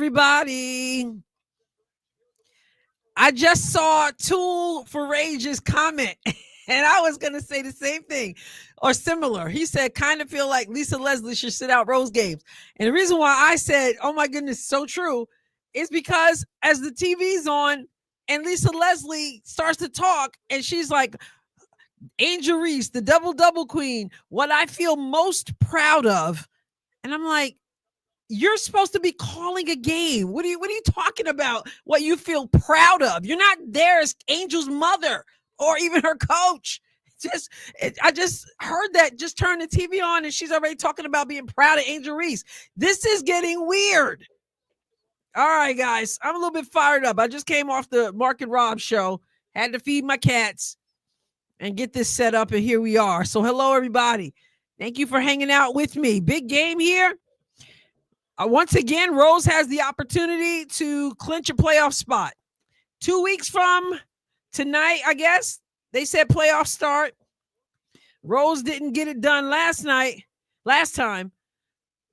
everybody. I just saw Tool for Rage's comment, and I was going to say the same thing or similar. He said, kind of feel like Lisa Leslie should sit out Rose games. And the reason why I said, oh my goodness, so true, is because as the TV's on and Lisa Leslie starts to talk and she's like, Angel Reese, the double queen, what I feel most proud of. And I'm like, you're supposed to be calling a game. What are you talking about? What you feel proud of? You're not there as Angel's mother or even her coach. I just heard that. Just turn the TV on and she's already talking about being proud of Angel Reese. This is getting weird. All right, guys, I'm a little bit fired up. I just came off the Mark and Rob show. Had to feed my cats and get this set up, and here we are. So hello, everybody. Thank you for hanging out with me. Big game here. Once again, Rose has the opportunity to clinch a playoff spot. 2 weeks from tonight, I guess, they said playoff start. Rose didn't get it done last time,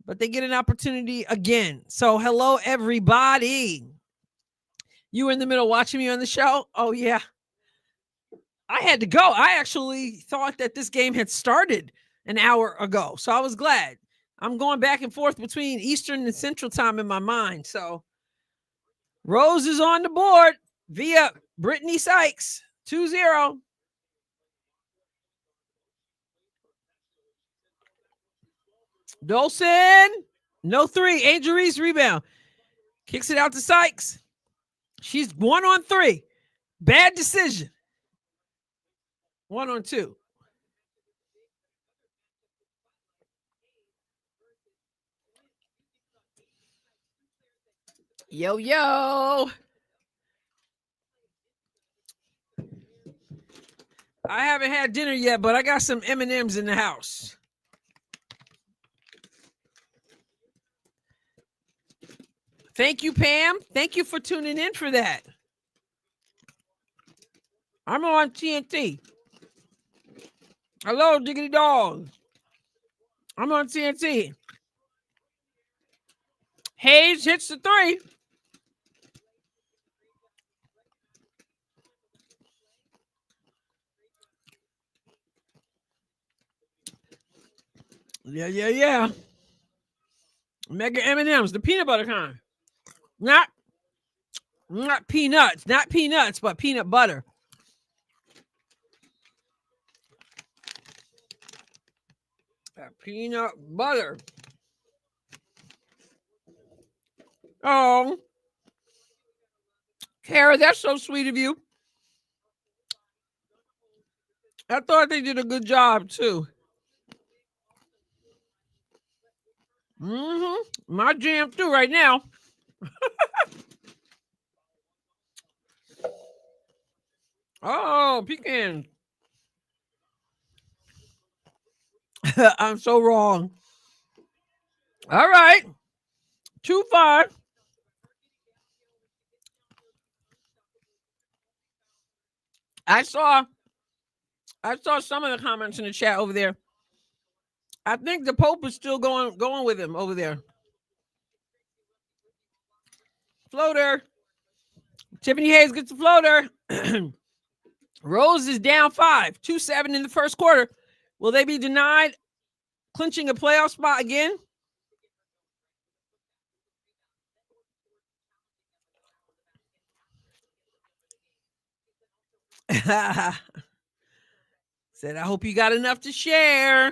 but they get an opportunity again. So hello, everybody. You were in the middle watching me on the show? Oh, yeah. I had to go. I actually thought that this game had started an hour ago, so I was glad. I'm going back and forth between Eastern and Central time in my mind. So Rose is on the board via Brittany Sykes, 2-0. Dolson, no three. Angel Reese rebound. Kicks it out to Sykes. She's 1 on 3. Bad decision. 1 on 2. Yo, yo. I haven't had dinner yet, but I got some M&Ms in the house. Thank you, Pam. Thank you for tuning in for that. I'm on TNT. Hello, Diggity Dog. I'm on TNT. Hayes hits the 3. Yeah. Mega M&Ms, the peanut butter kind. Not peanuts, but peanut butter. Peanut butter. Oh, Kara, that's so sweet of you. I thought they did a good job too. My jam too right now. Oh, pecan. I'm so wrong. All right. 2-5. I saw some of the comments in the chat over there. I think the Pope is still going with him over there. Floater. Tiffany Hayes gets the floater. Rose is down 5, 2-7 in the first quarter. Will they be denied clinching a playoff spot again? Said, I hope you got enough to share.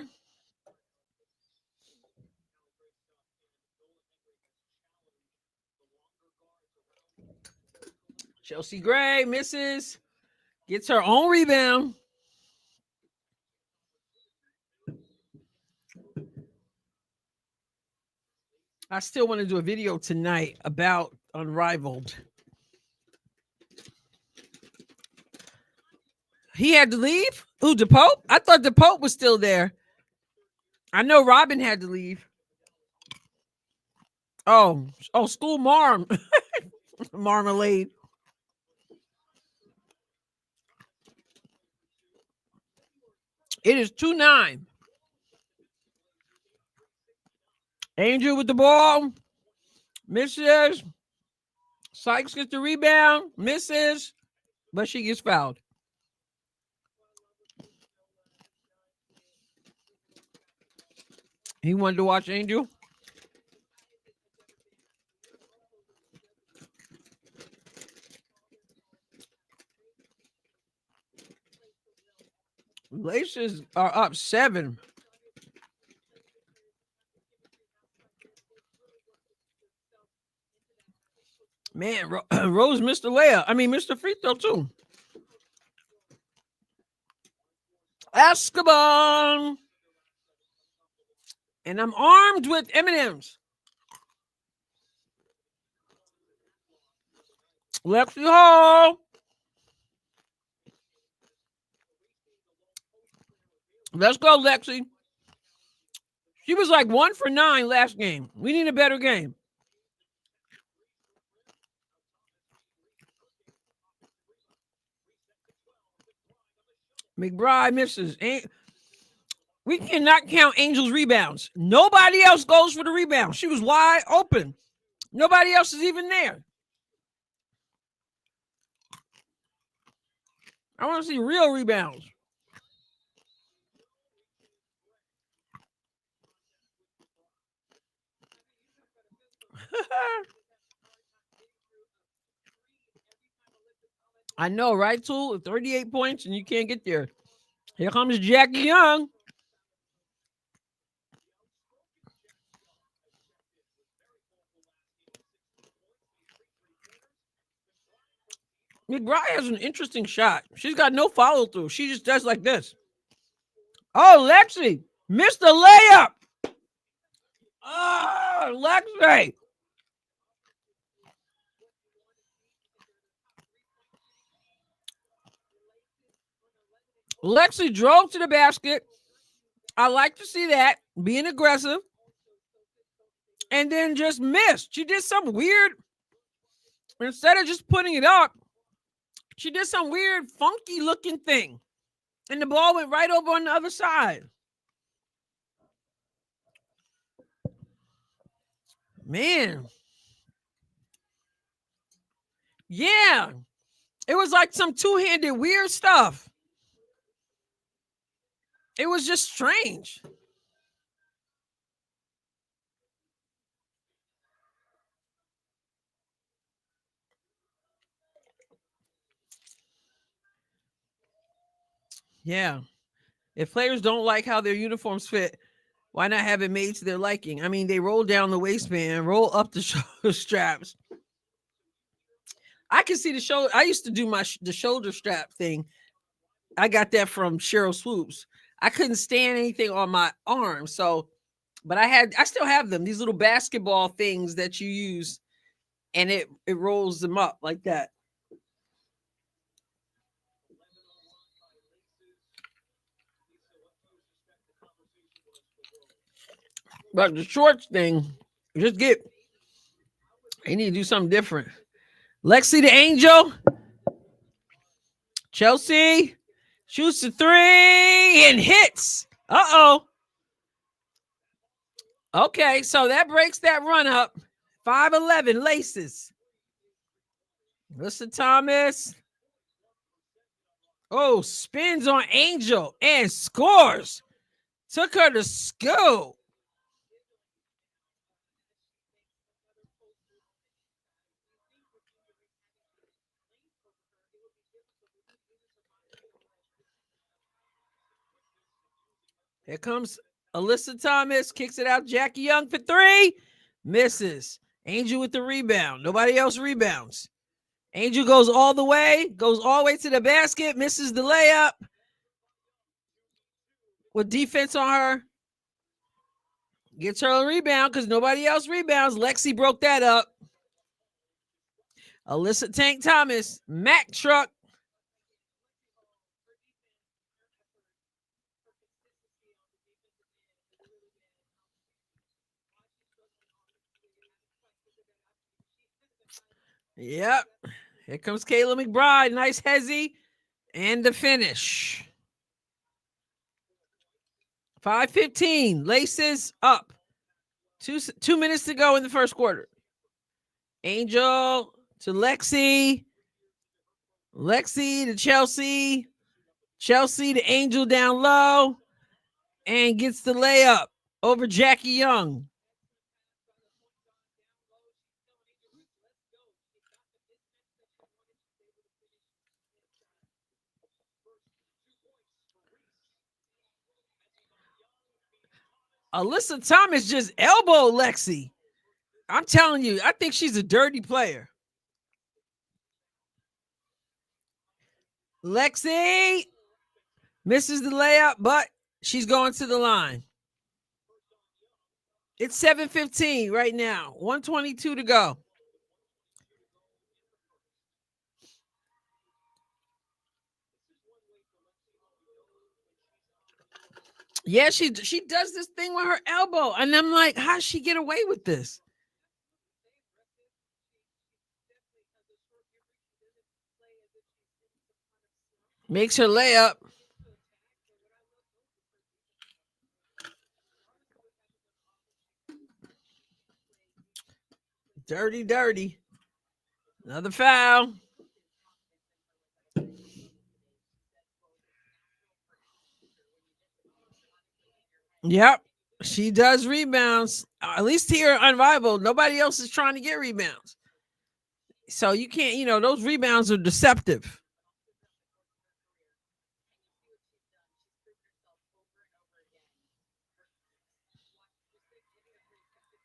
Chelsea Gray misses. Gets her own rebound. I still want to do a video tonight about Unrivaled. He had to leave? Who, the Pope? I thought the Pope was still there. I know Robin had to leave. Oh, school marm. Marmalade. It is 2-9. Angel with the ball. Misses. Sykes gets the rebound. Misses. But she gets fouled. He wanted to watch Angel. Laces are up 7. Man, Rose missed the layup. I mean, missed the free throw too. Escobar. And I'm armed with M&Ms. Lexi Hall. Let's go, Lexi. She was like 1 for 9 last game. We need a better game. McBride misses. We cannot count Angel's rebounds. Nobody else goes for the rebound. She was wide open. Nobody else is even there. I want to see real rebounds. I know, right, Tool? 38 points and you can't get there. Here comes Jackie Young. McBride has an interesting shot. She's got no follow through. She just does like this. Oh, Lexi missed the layup. Oh, Lexi. Lexi drove to the basket. I like to see that, being aggressive. And then just missed. She did some weird, instead of just putting it up, she did some weird, funky looking thing. And the ball went right over on the other side. Man. Yeah. It was like some two-handed weird stuff. It was just strange. Yeah. If players don't like how their uniforms fit, why not have it made to their liking? I mean, they roll down the waistband, roll up the shoulder straps. I can see the shoulder. I used to do the shoulder strap thing. I got that from Cheryl Swoops. I couldn't stand anything on my arm, so but I still have them. These little basketball things that you use, and it rolls them up like that. But the shorts thing, they need to do something different. Lexi the Angel. Chelsea shoots the 3 and hits. Uh-oh. Okay, so that breaks that run up. 5'11 laces. Listen, Thomas. Oh, spins on Angel and scores. Took her to school. Here comes Alyssa Thomas, kicks it out. Jackie Young for 3, misses. Angel with the rebound. Nobody else rebounds. Angel goes all the way to the basket, misses the layup. With defense on her. Gets her a rebound because nobody else rebounds. Lexi broke that up. Alyssa Tank Thomas, Mac truck. Yep. Here comes Kayla McBride. Nice hezzy. And the finish. 5:15. Laces up. 2 minutes to go in the first quarter. Angel to Lexi. Lexi to Chelsea. Chelsea to Angel down low. And gets the layup over Jackie Young. Alyssa Thomas just elbowed Lexi. I'm telling you, I think she's a dirty player. Lexi misses the layup, but she's going to the line. It's 7:15 right now, 1:22 to go. Yeah, she does this thing with her elbow, and I'm like, how'd she get away with this? Makes her layup. Dirty, dirty. Another foul. Yep. She does rebounds. At least here at Unrivaled, nobody else is trying to get rebounds. So you can't, those rebounds are deceptive.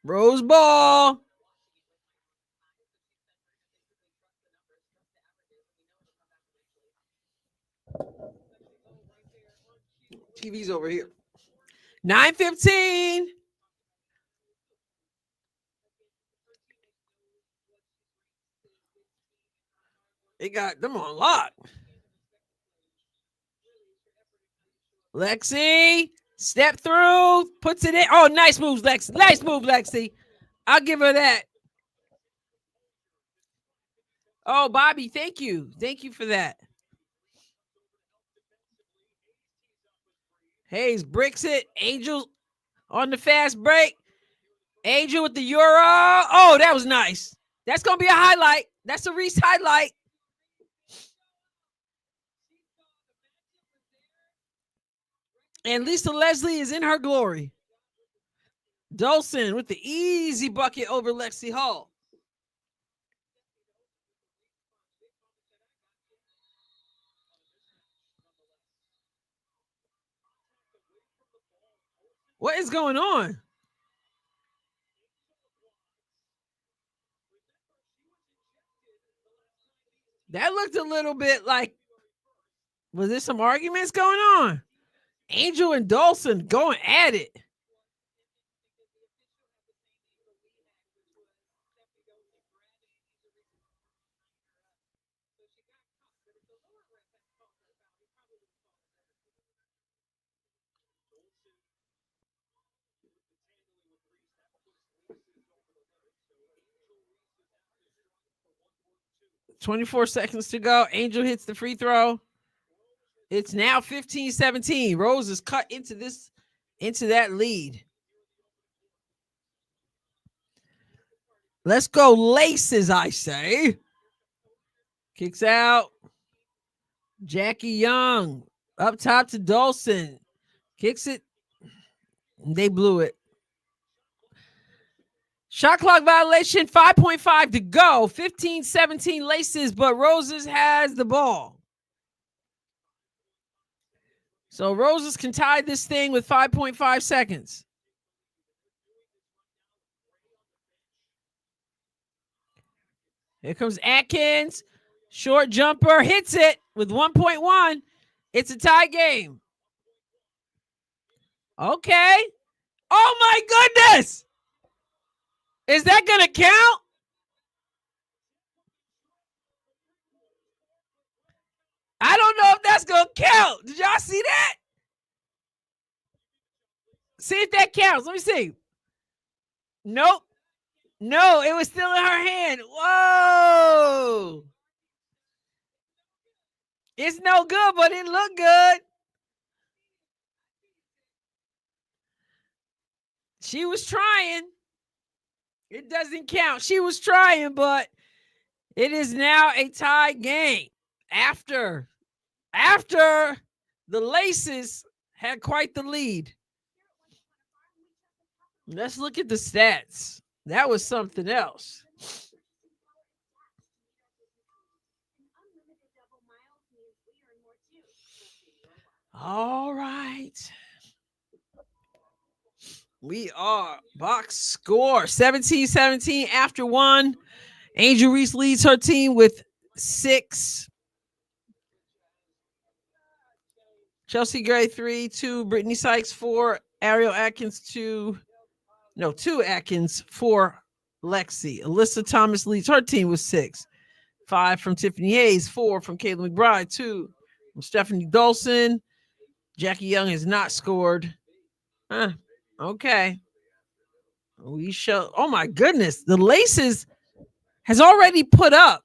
Rose ball. TV's over here. 9:15. They got them on lock. Lexi, step through, puts it in. Oh, nice moves, Lexi. Nice move, Lexi. I'll give her that. Oh, Bobby, thank you. Thank you for that. Hayes bricks it. Angel on the fast break. Angel with the Euro. Oh, that was nice. That's going to be a highlight. That's a Reese highlight. And Lisa Leslie is in her glory. Dolson with the easy bucket over Lexi Hall. What is going on? That looked a little bit like, was there some arguments going on? Angel and Dolson going at it. "24 seconds to go. Angel hits the free throw. It's now 15-17. Rose is cut into that lead. Let's go laces, I say. Kicks out. Jackie Young up top to Dolson. Kicks it. They blew it. Shot clock violation, 5.5 to go. 15-17 laces, but Roses has the ball. So Roses can tie this thing with 5.5 seconds. Here comes Atkins. Short jumper, hits it with 1.1. It's a tie game. Okay. Oh my goodness. Is that going to count? I don't know if that's going to count. Did y'all see that? See if that counts. Let me see. Nope. No, it was still in her hand. Whoa. It's no good, but it looked good. She was trying. It doesn't count. She was trying, but it is now a tie game after the Laces had quite the lead. Let's look at the stats. That was something else. All right. We are box score 17-17 after one. Angel Reese leads her team with 6. Chelsea Gray 3, 2. Brittany Sykes 4. Ariel Atkins 2. 2 Atkins, 4 Lexi. Alyssa Thomas leads her team with 6. 5 from Tiffany Hayes, 4 from Kayla McBride, 2 from Stephanie Dolson. Jackie Young has not scored. Okay. We shall. Oh my goodness. The Laces has already put up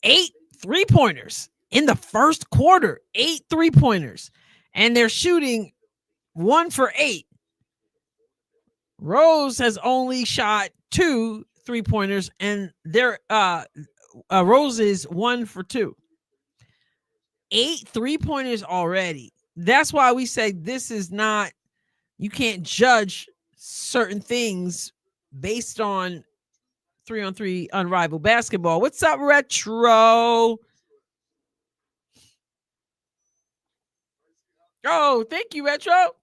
8 3-pointers in the first quarter. 8 3-pointers. And they're shooting 1 for 8. Rose has only shot 2 3-pointers, and their Rose is 1 for 2. 8 3-pointers already. That's why we say this is not, you can't judge certain things based on 3-on-3 unrivaled basketball. What's up, Retro? Oh, thank you, Retro.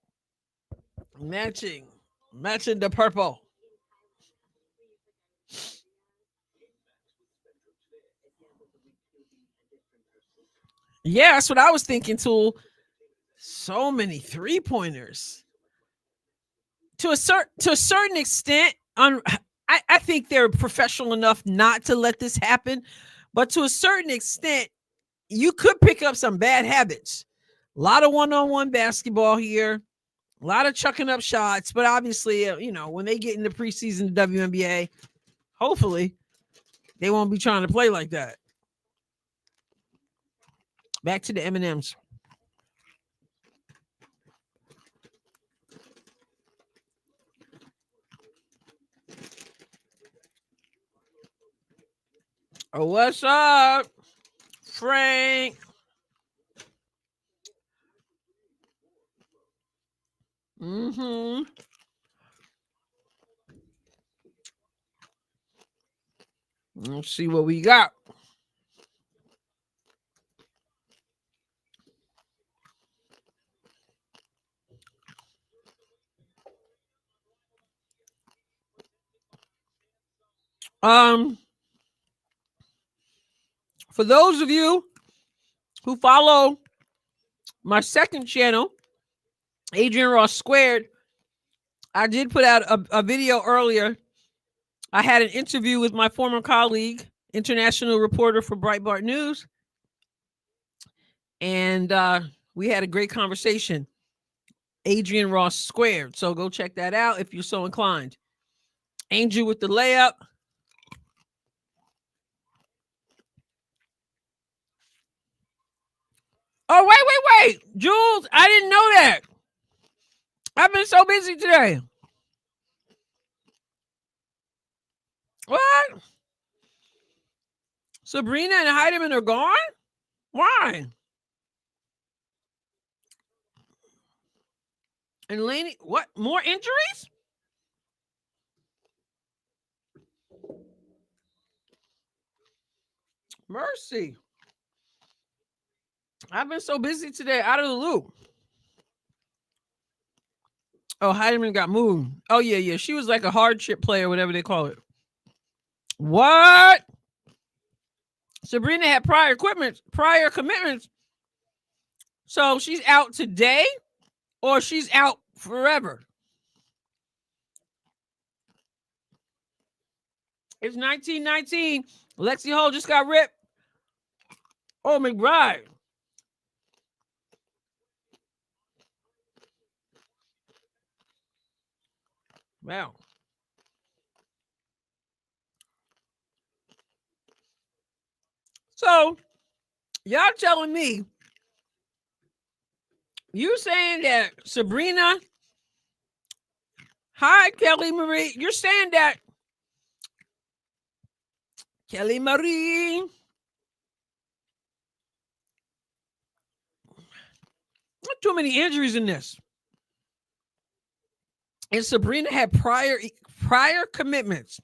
Matching the purple. Yeah, that's what I was thinking, Tool. So many 3-pointers. To a certain extent, I think they're professional enough not to let this happen, but to a certain extent, you could pick up some bad habits. A lot of one-on-one basketball here, a lot of chucking up shots, but obviously, when they get into preseason WNBA, hopefully they won't be trying to play like that. Back to the M&Ms. Oh, what's up, Frank? Mm-hmm. Let's see what we got. For those of you who follow my second channel, Adrienne Ross Squared, I did put out a video earlier. I had an interview with my former colleague, international reporter for Breitbart News, and we had a great conversation. Adrienne Ross Squared. So go check that out if you're so inclined. Angel with the layup. Oh, wait. Jules, I didn't know that. I've been so busy today. What? Sabrina and Heidemann are gone? Why? And Laney, what? More injuries? Mercy. I've been so busy today, out of the loop. Oh, Heidemann got moved. Oh, yeah. She was like a hardship player, whatever they call it. What? Sabrina had prior commitments. So she's out today or she's out forever. It's 1919. Lexi Hull just got ripped. Oh, McBride. Wow. So, y'all telling me, you saying that Sabrina, hi, Kelly Marie, you're saying that Kelly Marie. Not too many injuries in this. And Sabrina had prior commitments.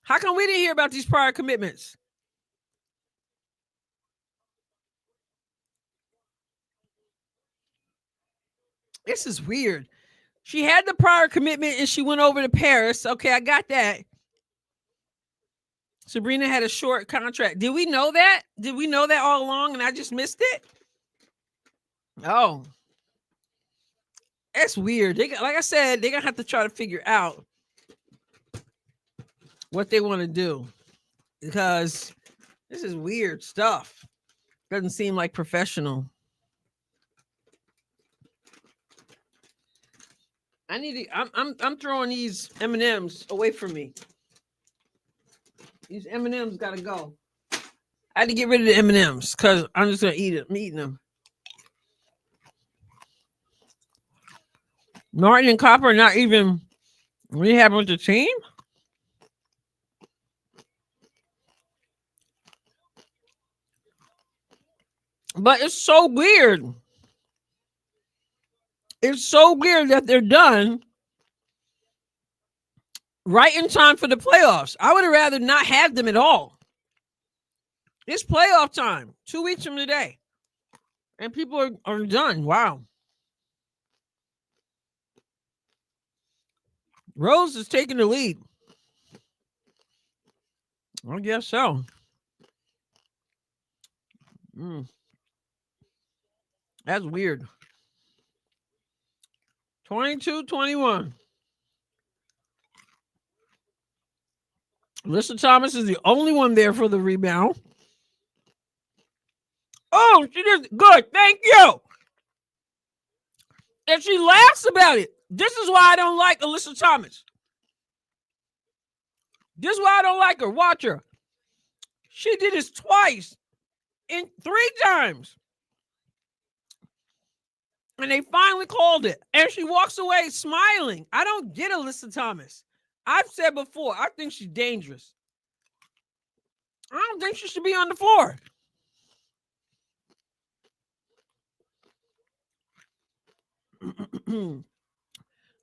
How come we didn't hear about these prior commitments? This is weird. She had the prior commitment and she went over to Paris. Okay, I got that. Sabrina had a short contract. Did we know that? Did we know that all along and I just missed it? Oh. That's weird. Like I said, they're going to have to try to figure out what they want to do because this is weird stuff. Doesn't seem like professional. I need to. I'm throwing these M&Ms away from me. These M&Ms gotta go. I had to get rid of the M&Ms because I'm just gonna eat it. I'm eating them. Martin and Copper not even rehabbing with the team. But it's so weird. It's so weird that they're done right in time for the playoffs. I would have rather not have them at all. It's playoff time, 2 weeks from today. And people are done. Wow. Rose is taking the lead. I guess so. That's weird. 22-21. Alyssa Thomas is the only one there for the rebound. Oh, she did good. Thank you. And she laughs about it. This is why I don't like Alyssa Thomas. This is why I don't like her. Watch her. She did this twice and 3 times. And they finally called it. And she walks away smiling. I don't get Alyssa Thomas. I've said before, I think she's dangerous. I don't think she should be on the floor.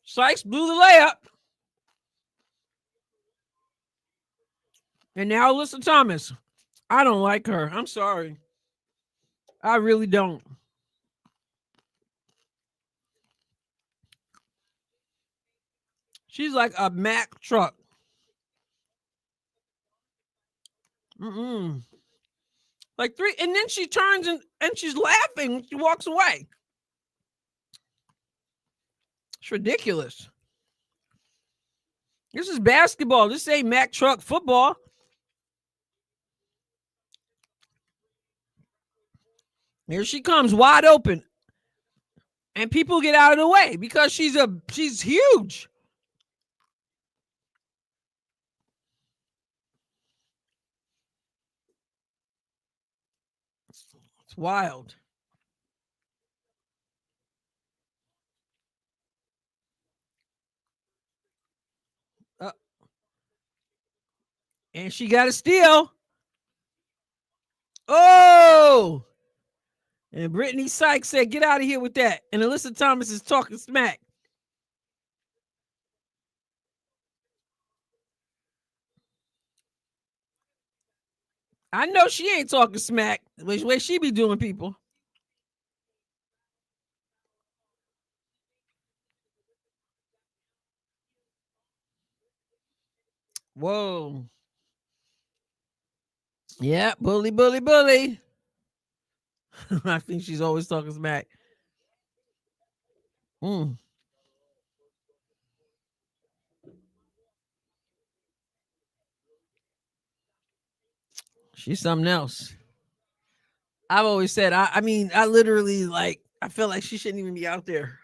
Sykes blew the layup. And now Alyssa Thomas. I don't like her. I'm sorry. I really don't. She's like a Mack truck. Like 3, and then she turns and she's laughing when she walks away. It's ridiculous. This is basketball. This ain't Mack truck football. Here she comes wide open. And people get out of the way because she's huge. It's wild. And she got a steal. Oh! And Brittany Sykes said, get out of here with that. And Alyssa Thomas is talking smack. I know she ain't talking smack. The way she be doing people. Whoa. Yeah, bully, bully, bully. I think she's always talking smack. She's something else. I've always said, I mean, I literally I feel like she shouldn't even be out there.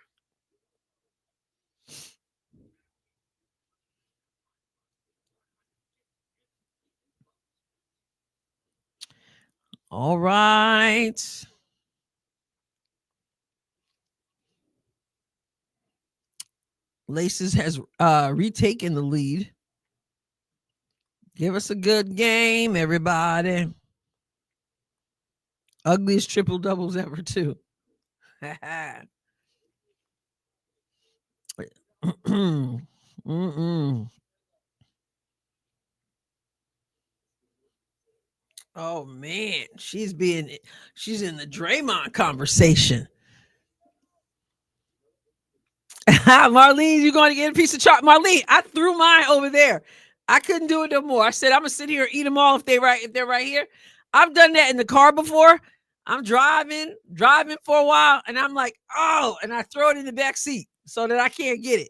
All right. Laces has retaken the lead. Give us a good game, everybody. Ugliest triple doubles ever, too. Mm-mm. Oh man, she's in the Draymond conversation. Marlene, you going to get a piece of chocolate? Marlene, I threw mine over there. I couldn't do it no more. I said I'm gonna sit here and eat them all if they're right here. I've done that in the car before. I'm driving for a while, and I'm like, oh, and I throw it in the back seat so that I can't get it.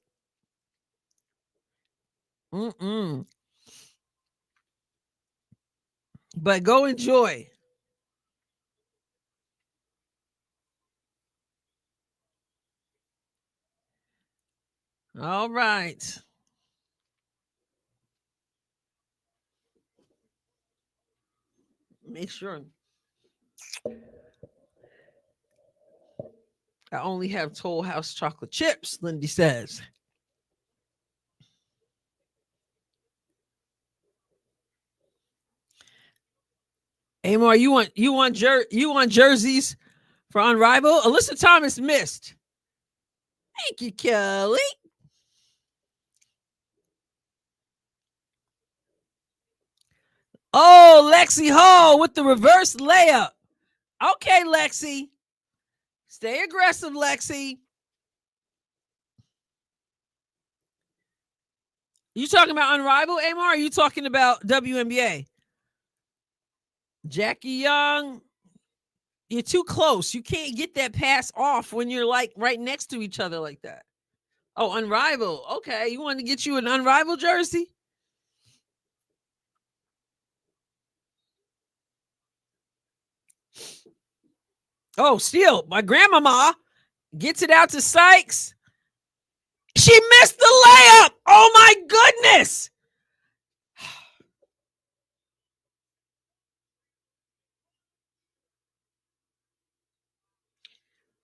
Mm-mm. But go enjoy. All right. Make sure I only have Toll House chocolate chips, Lindy says. Amar, you want jerseys for Unrivaled? Alyssa Thomas missed. Thank you, Kelly. Oh, Lexi Hall with the reverse layup. Okay, Lexi. Stay aggressive, Lexi. You talking about Unrivaled, Amar? Or are you talking about WNBA? Jackie Young, you're too close. You can't get that pass off when you're like right next to each other like that. Oh, Unrivaled. Okay, you want to get you an Unrivaled jersey? Oh, still, my grandmama gets it out to Sykes. She missed the layup. Oh my goodness.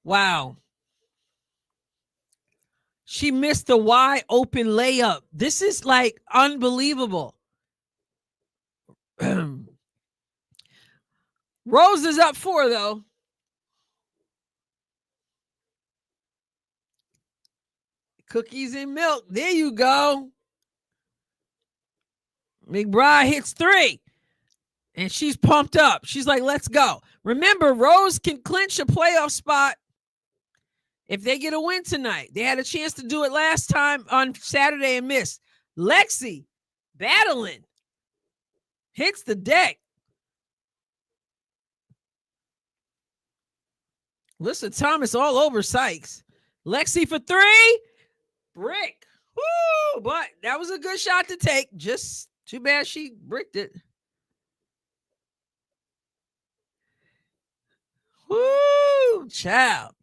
Wow. She missed the wide open layup. This is like unbelievable. Rose is up 4 though. Cookies and milk. There you go. McBride hits 3. And she's pumped up. She's like, let's go. Remember, Rose can clinch a playoff spot if they get a win tonight. They had a chance to do it last time on Saturday and missed. Lexi battling. Hits the deck. Listen, Thomas all over Sykes. Lexi for 3. Brick. Woo! But that was a good shot to take. Just too bad she bricked it. Woo! Child.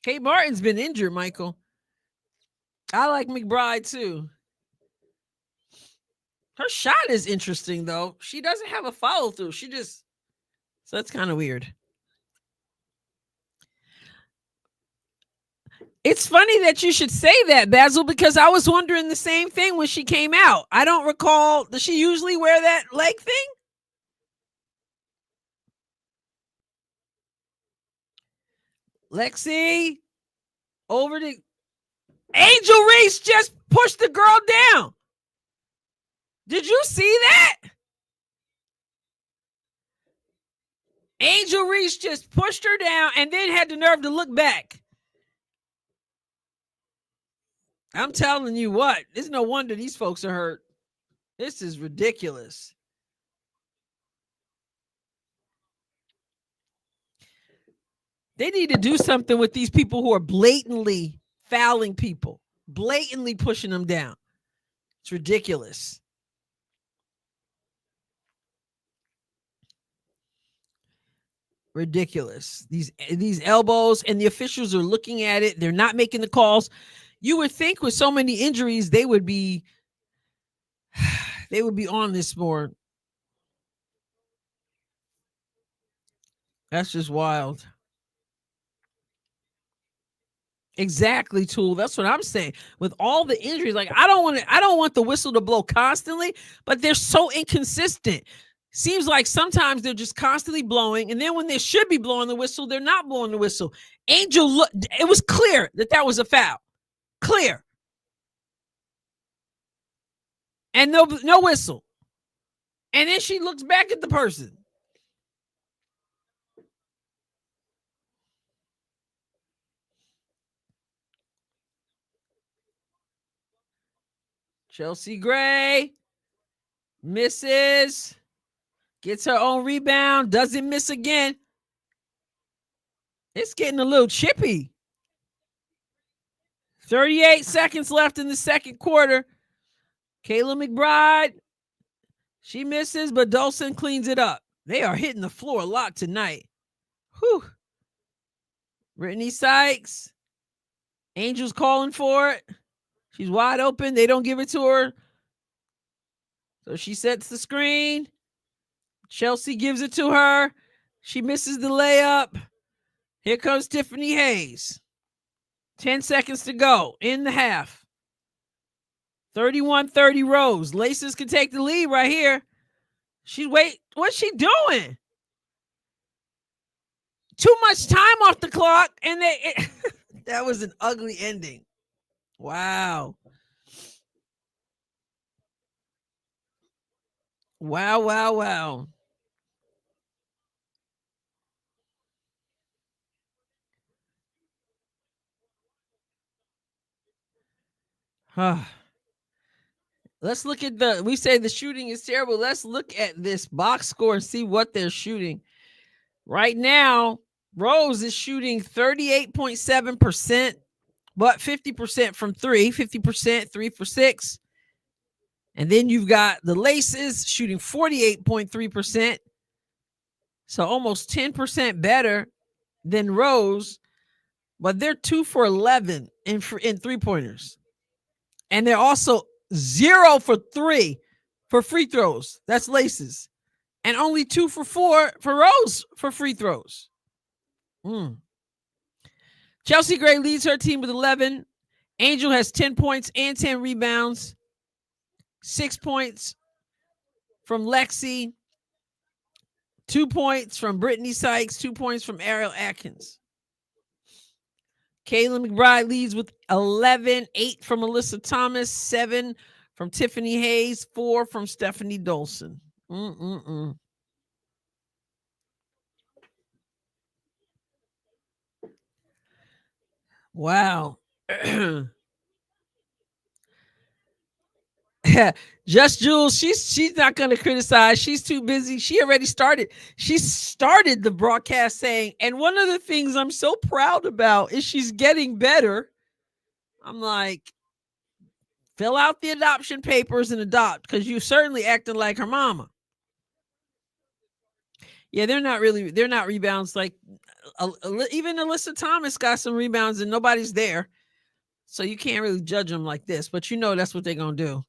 Kate Martin's been injured, Michael. I like McBride too. Her shot is interesting though. She doesn't have a follow through. So that's kind of weird. It's funny that you should say that, Basil, because I was wondering the same thing when she came out. I don't recall. Does she usually wear that leg thing? Lexi, over to Angel Reese just pushed the girl down. Did you see that? Angel Reese just pushed her down and then had the nerve to look back. I'm telling you what, it's no wonder these folks are hurt. This is ridiculous. They need to do something with these people who are blatantly fouling people, blatantly pushing them down. It's ridiculous. Ridiculous. These elbows, and the officials are looking at it. They're not making the calls. You would think with so many injuries, they would be on this more. That's just wild. Exactly, Tool. That's what I'm saying. With all the injuries, like I don't want the whistle to blow constantly, but they're so inconsistent. Seems like sometimes they're just constantly blowing, and then when they should be blowing the whistle, they're not blowing the whistle. Angel, look, it was clear that was a foul, clear, and no whistle. And then she looks back at the person. Chelsea Gray misses, gets her own rebound, doesn't miss again. It's getting a little chippy. 38 seconds left in the second quarter. Kayla McBride, she misses, but Dolson cleans it up. They are hitting the floor a lot tonight. Whew. Brittany Sykes, Angel's calling for it. She's wide open. They don't give it to her. So she sets the screen. Chelsea gives it to her. She misses the layup. Here comes Tiffany Hayes. 10 seconds to go in the half. 31-30 Rose. Laces can take the lead right here. What's she doing? Too much time off the clock, and that was an ugly ending. Wow. Wow. Let's look at we say the shooting is terrible. Let's look at this box score and see what they're shooting. Right now, Rose is shooting 38.7%, but 50% from three, 50%, 3 for 6. And then you've got the Laces shooting 48.3%. So almost 10% better than Rose, but they're 2 for 11 in 3-pointers. And they're also 0 for 3 for free throws. That's Laces. And only 2 for 4 for Rose for free throws. Chelsea Gray leads her team with 11. Angel has 10 points and 10 rebounds. 6 points from Lexi. 2 points from Brittany Sykes. 2 points from Ariel Atkins. Kayla McBride leads with 11. 8 from Alyssa Thomas. 7 from Tiffany Hayes. 4 from Stephanie Dolson. Wow. Just Jules, she's not going to criticize. She's too busy. She already started. She started the broadcast saying, and one of the things I'm so proud about is she's getting better. I'm like, fill out the adoption papers and adopt, because you certainly acting like her mama. Yeah, they're not rebounds. Like even Alyssa Thomas got some rebounds and nobody's there. So you can't really judge them like this, but you know that's what they're going to do.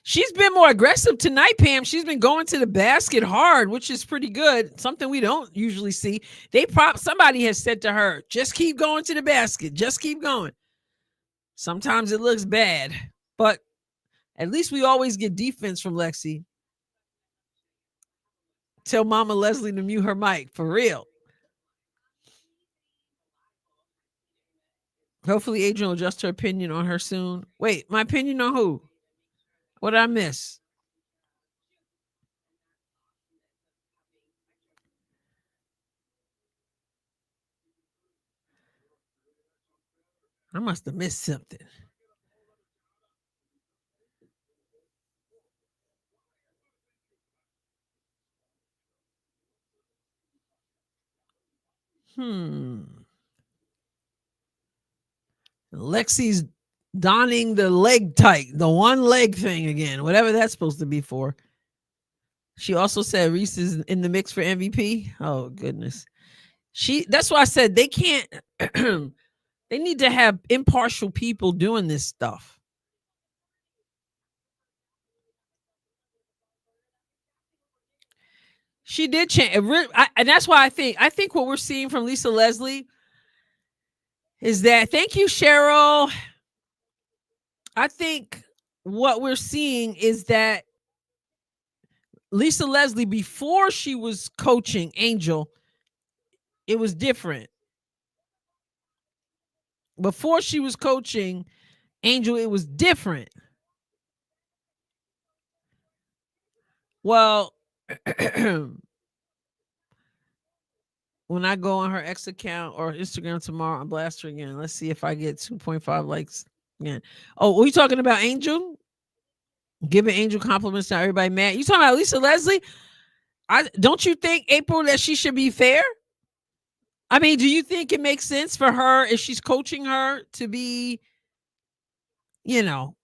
She's been more aggressive tonight, Pam. She's been going to the basket hard, which is pretty good. Something we don't usually see. Somebody has said to her, just keep going to the basket. Just keep going. Sometimes it looks bad, but at least we always get defense from Lexi. Tell Mama Leslie to mute her mic, for real. Hopefully Adrienne will adjust her opinion on her soon. Wait, my opinion on who? What did I miss? I must have missed something. Lexi's donning the leg tight, the one leg thing again, whatever that's supposed to be for. She also said Reese is in the mix for MVP. Oh goodness. That's why I said they can't they need to have impartial people doing this stuff. She did change, and that's why I think what we're seeing from Lisa Leslie is that. Thank you, Cheryl. I think what we're seeing is that Lisa Leslie, before she was coaching Angel, it was different. Before she was coaching Angel, it was different. Well, when I go on her X account or Instagram tomorrow, I'll blast her again. Let's see if I get 2.5 likes again. Oh, are you talking about Angel? Giving Angel compliments to everybody mad. You talking about Lisa Leslie? Don't you think, April, that she should be fair? I mean, do you think it makes sense for her, if she's coaching her, to be, you know,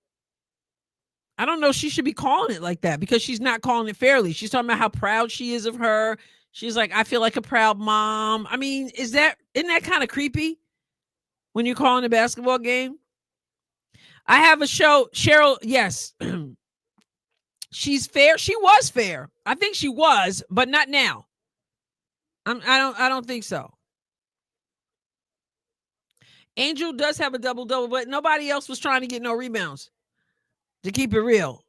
I don't know, she should be calling it like that, because she's not calling it fairly. She's talking about how proud she is of her. She's like, I feel like a proud mom. I mean, isn't that kind of creepy when you're calling a basketball game? I have a show, Cheryl. Yes, she's fair. She was fair. I think she was, but not now. I don't think so. Angel does have a double-double, but nobody else was trying to get no rebounds. To keep it real,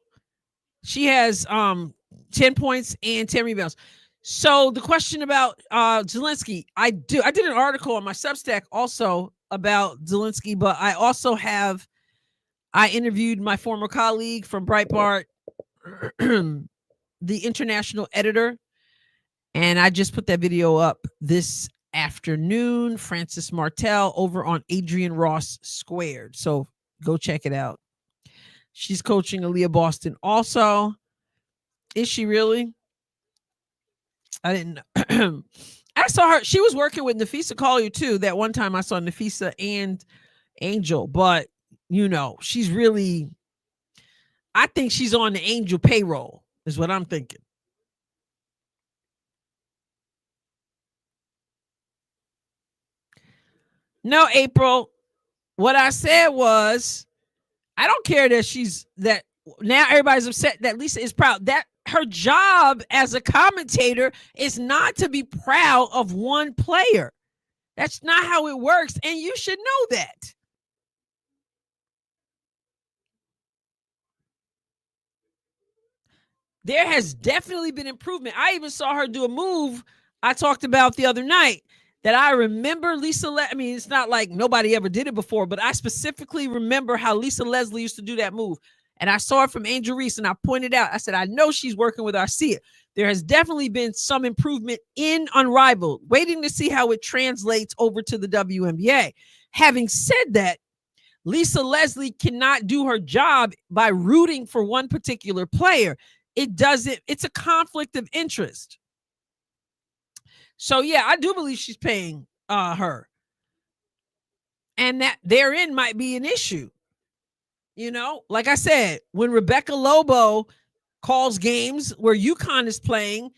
she has 10 points and 10 rebounds. So the question about Zelensky, I did an article on my Substack also about Zelensky, but I interviewed my former colleague from Breitbart, the international editor, and I just put that video up this afternoon. Francis Martel over on Adrienne Ross Squared. So go check it out. She's coaching Aaliyah Boston also. Is she really? I didn't know. I saw her. She was working with Nafisa Collier too. That one time I saw Nafisa and Angel, but she's really, I think she's on the Angel payroll is what I'm thinking. No, April. What I said was, I don't care that now everybody's upset that Lisa is proud. That her job as a commentator is not to be proud of one player. That's not how it works, and you should know that. There has definitely been improvement. I even saw her do a move I talked about the other night that I remember I mean, it's not like nobody ever did it before, but I specifically remember how Lisa Leslie used to do that move. And I saw it from Angel Reese, and I pointed out, I said, I know she's working with Arcia. There has definitely been some improvement in Unrivaled, waiting to see how it translates over to the WNBA. Having said that, Lisa Leslie cannot do her job by rooting for one particular player. It's a conflict of interest. So yeah, I do believe she's paying her. And that therein might be an issue. Like I said, when Rebecca Lobo calls games where UConn is playing,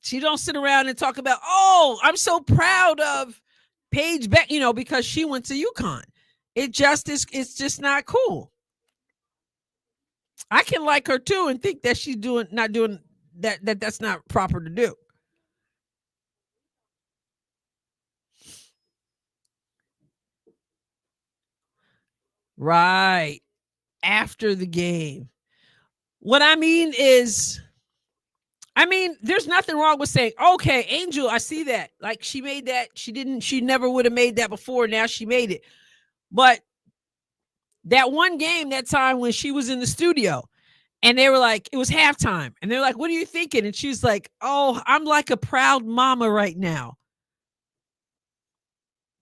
she don't sit around and talk about, oh, I'm so proud of Paige Beck, because she went to UConn. It's just not cool. I can like her too and think that she's not doing that's not proper to do. Right. After the game. What I mean is, there's nothing wrong with saying, okay, Angel, I see that. Like, she made that. She never would have made that before. Now she made it. But that one game, that time when she was in the studio and they were like, it was halftime. And they're like, what are you thinking? And she's like, oh, I'm like a proud mama right now.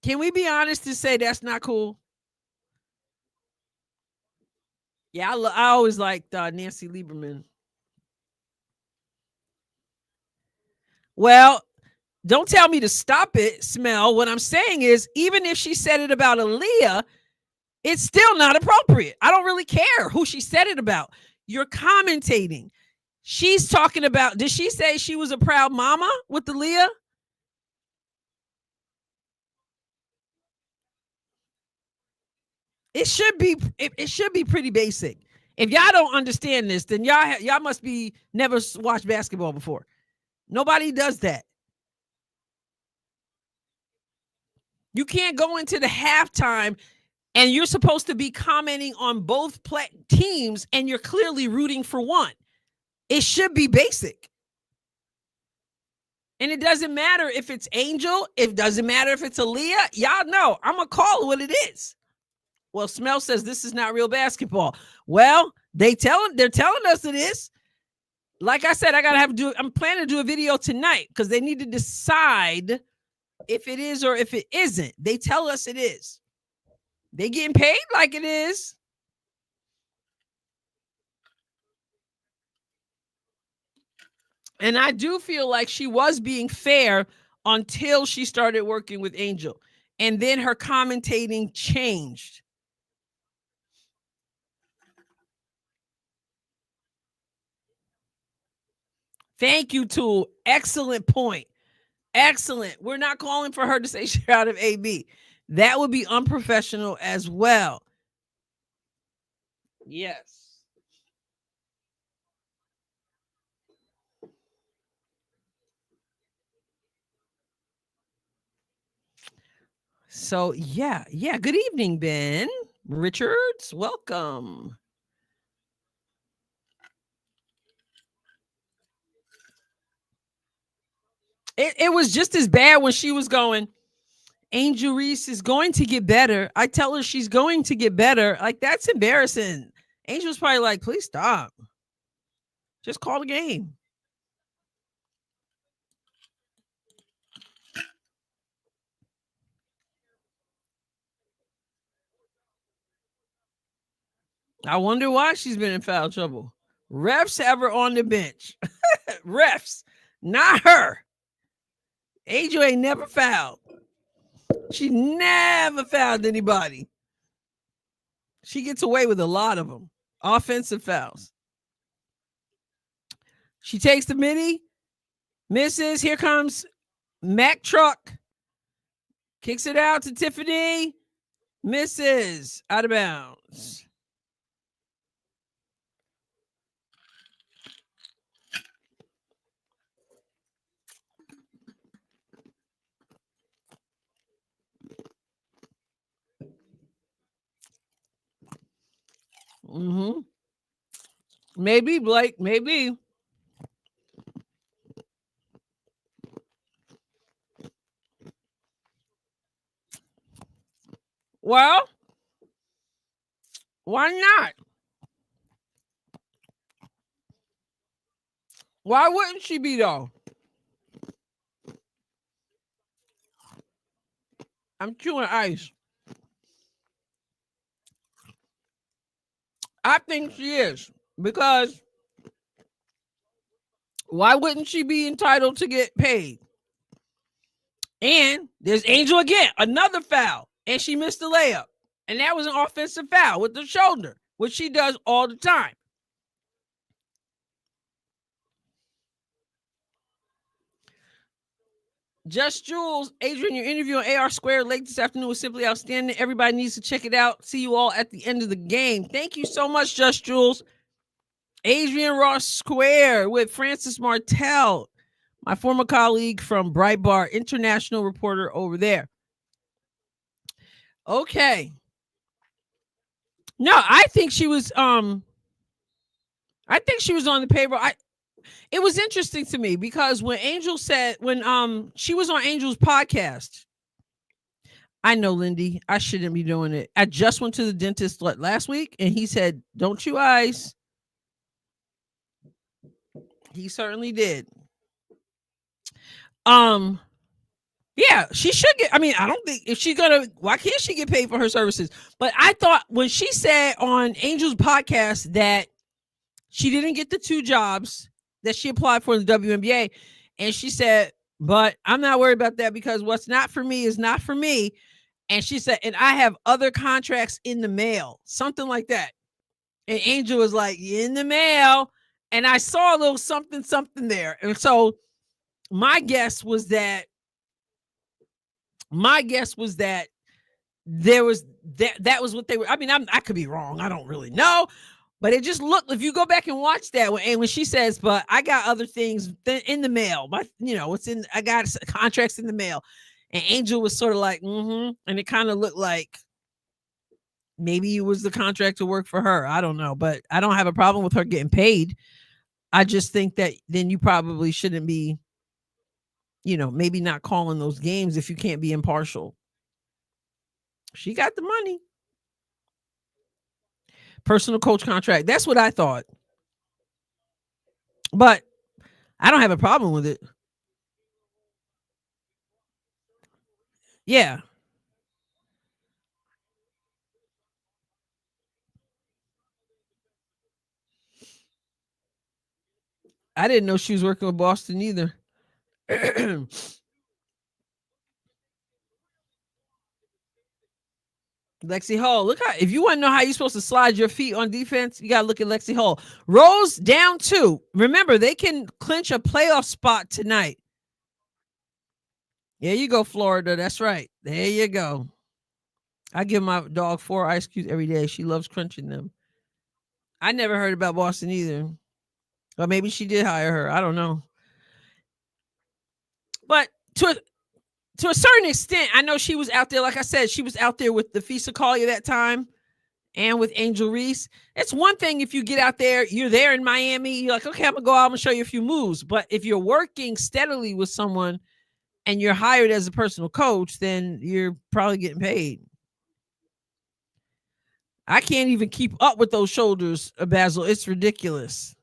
Can we be honest and say that's not cool? Yeah, I always liked Nancy Lieberman. Well, don't tell me to stop it, Smell. What I'm saying is, even if she said it about Aaliyah, it's still not appropriate. I don't really care who she said it about. You're commentating. She's talking about, did she say she was a proud mama with Aaliyah? It should be pretty basic. If y'all don't understand this, then y'all must be never watched basketball before. Nobody does that. You can't go into the halftime and you're supposed to be commenting on both teams and you're clearly rooting for one. It should be basic. And it doesn't matter if it's Angel. It doesn't matter if it's Aaliyah. Y'all know I'm going to call it what it is. Well, Smell says this is not real basketball. Well, they're telling us it is. Like I said, I'm planning to do a video tonight because they need to decide if it is or if it isn't. They tell us it is. They getting paid like it is. And I do feel like she was being fair until she started working with Angel. And then her commentating changed. Thank you, Tool. Excellent point. Excellent. We're not calling for her to say she's out of AB. That would be unprofessional as well. Yes. So, yeah. Good evening, Ben Richards. Welcome. It was just as bad when she was going, Angel Reese is going to get better. I tell her she's going to get better. Like, that's embarrassing. Angel's probably like, please stop. Just call the game. I wonder why she's been in foul trouble. Refs have her on the bench. Refs, not her. Angel ain't never fouled. She never fouled anybody. She gets away with a lot of them. Offensive fouls. She takes the midi, misses. Here comes Mac Truck. Kicks it out to Tiffany. Misses. Out of bounds. Mm-hmm. Maybe, Blake. Maybe. Well, why not? Why wouldn't she be, though? I'm chewing ice. I think she is. Because why wouldn't she be entitled to get paid? And there's Angel again, another foul. And she missed the layup. And that was an offensive foul with the shoulder, which she does all the time. Just Jules, Adrienne, your interview on AR Square late this afternoon was simply outstanding. Everybody needs to check it out. See you all at the end of the game. Thank you so much, Just Jules. Adrienne Ross Square with Francis Martell, my former colleague from Breitbart, international reporter over there. Okay. No, I think she was on the payroll. It was interesting to me because when Angel said, when she was on Angel's podcast, I know, Lindy, I shouldn't be doing it. I just went to the dentist last week and he said, don't chew ice. He certainly did. Yeah, she should get, I mean, I don't think if she's gonna, why can't she get paid for her services? But I thought when she said on Angel's podcast that she didn't get the 2 jobs that she applied for in the WNBA, and she said, but I'm not worried about that because what's not for me is not for me. And she said, and I have other contracts in the mail, something like that. And Angel was like, in the mail. And I saw a little something there. And so my guess was that there was that was what they were. I mean, I could be wrong. I don't really know. But it just looked, if you go back and watch that, when she says, but I got other things in the mail, I got contracts in the mail. And Angel was sort of like, and it kind of looked like maybe it was the contract to work for her. I don't know, but I don't have a problem with her getting paid. I just think that then you probably shouldn't be, maybe not calling those games if you can't be impartial. She got the money. Personal coach contract. That's what I thought. But I don't have a problem with it. Yeah. I didn't know she was working with Boston either. Lexi Hall. Look how, if you want to know how you're supposed to slide your feet on defense, you got to look at Lexi Hall. Rose down 2. Remember, they can clinch a playoff spot tonight. There you go, Florida. That's right. There you go. I give my dog 4 ice cubes every day. She loves crunching them. I never heard about Boston either. Or maybe she did hire her. I don't know. But to a certain extent, I know she was out there. Like I said, she was out there with the Physicality that time and with Angel Reese. It's one thing if you get out there, you're there in Miami, you're like, okay, I'm going to go out and show you a few moves. But if you're working steadily with someone and you're hired as a personal coach, then you're probably getting paid. I can't even keep up with those shoulders, Basil. It's ridiculous.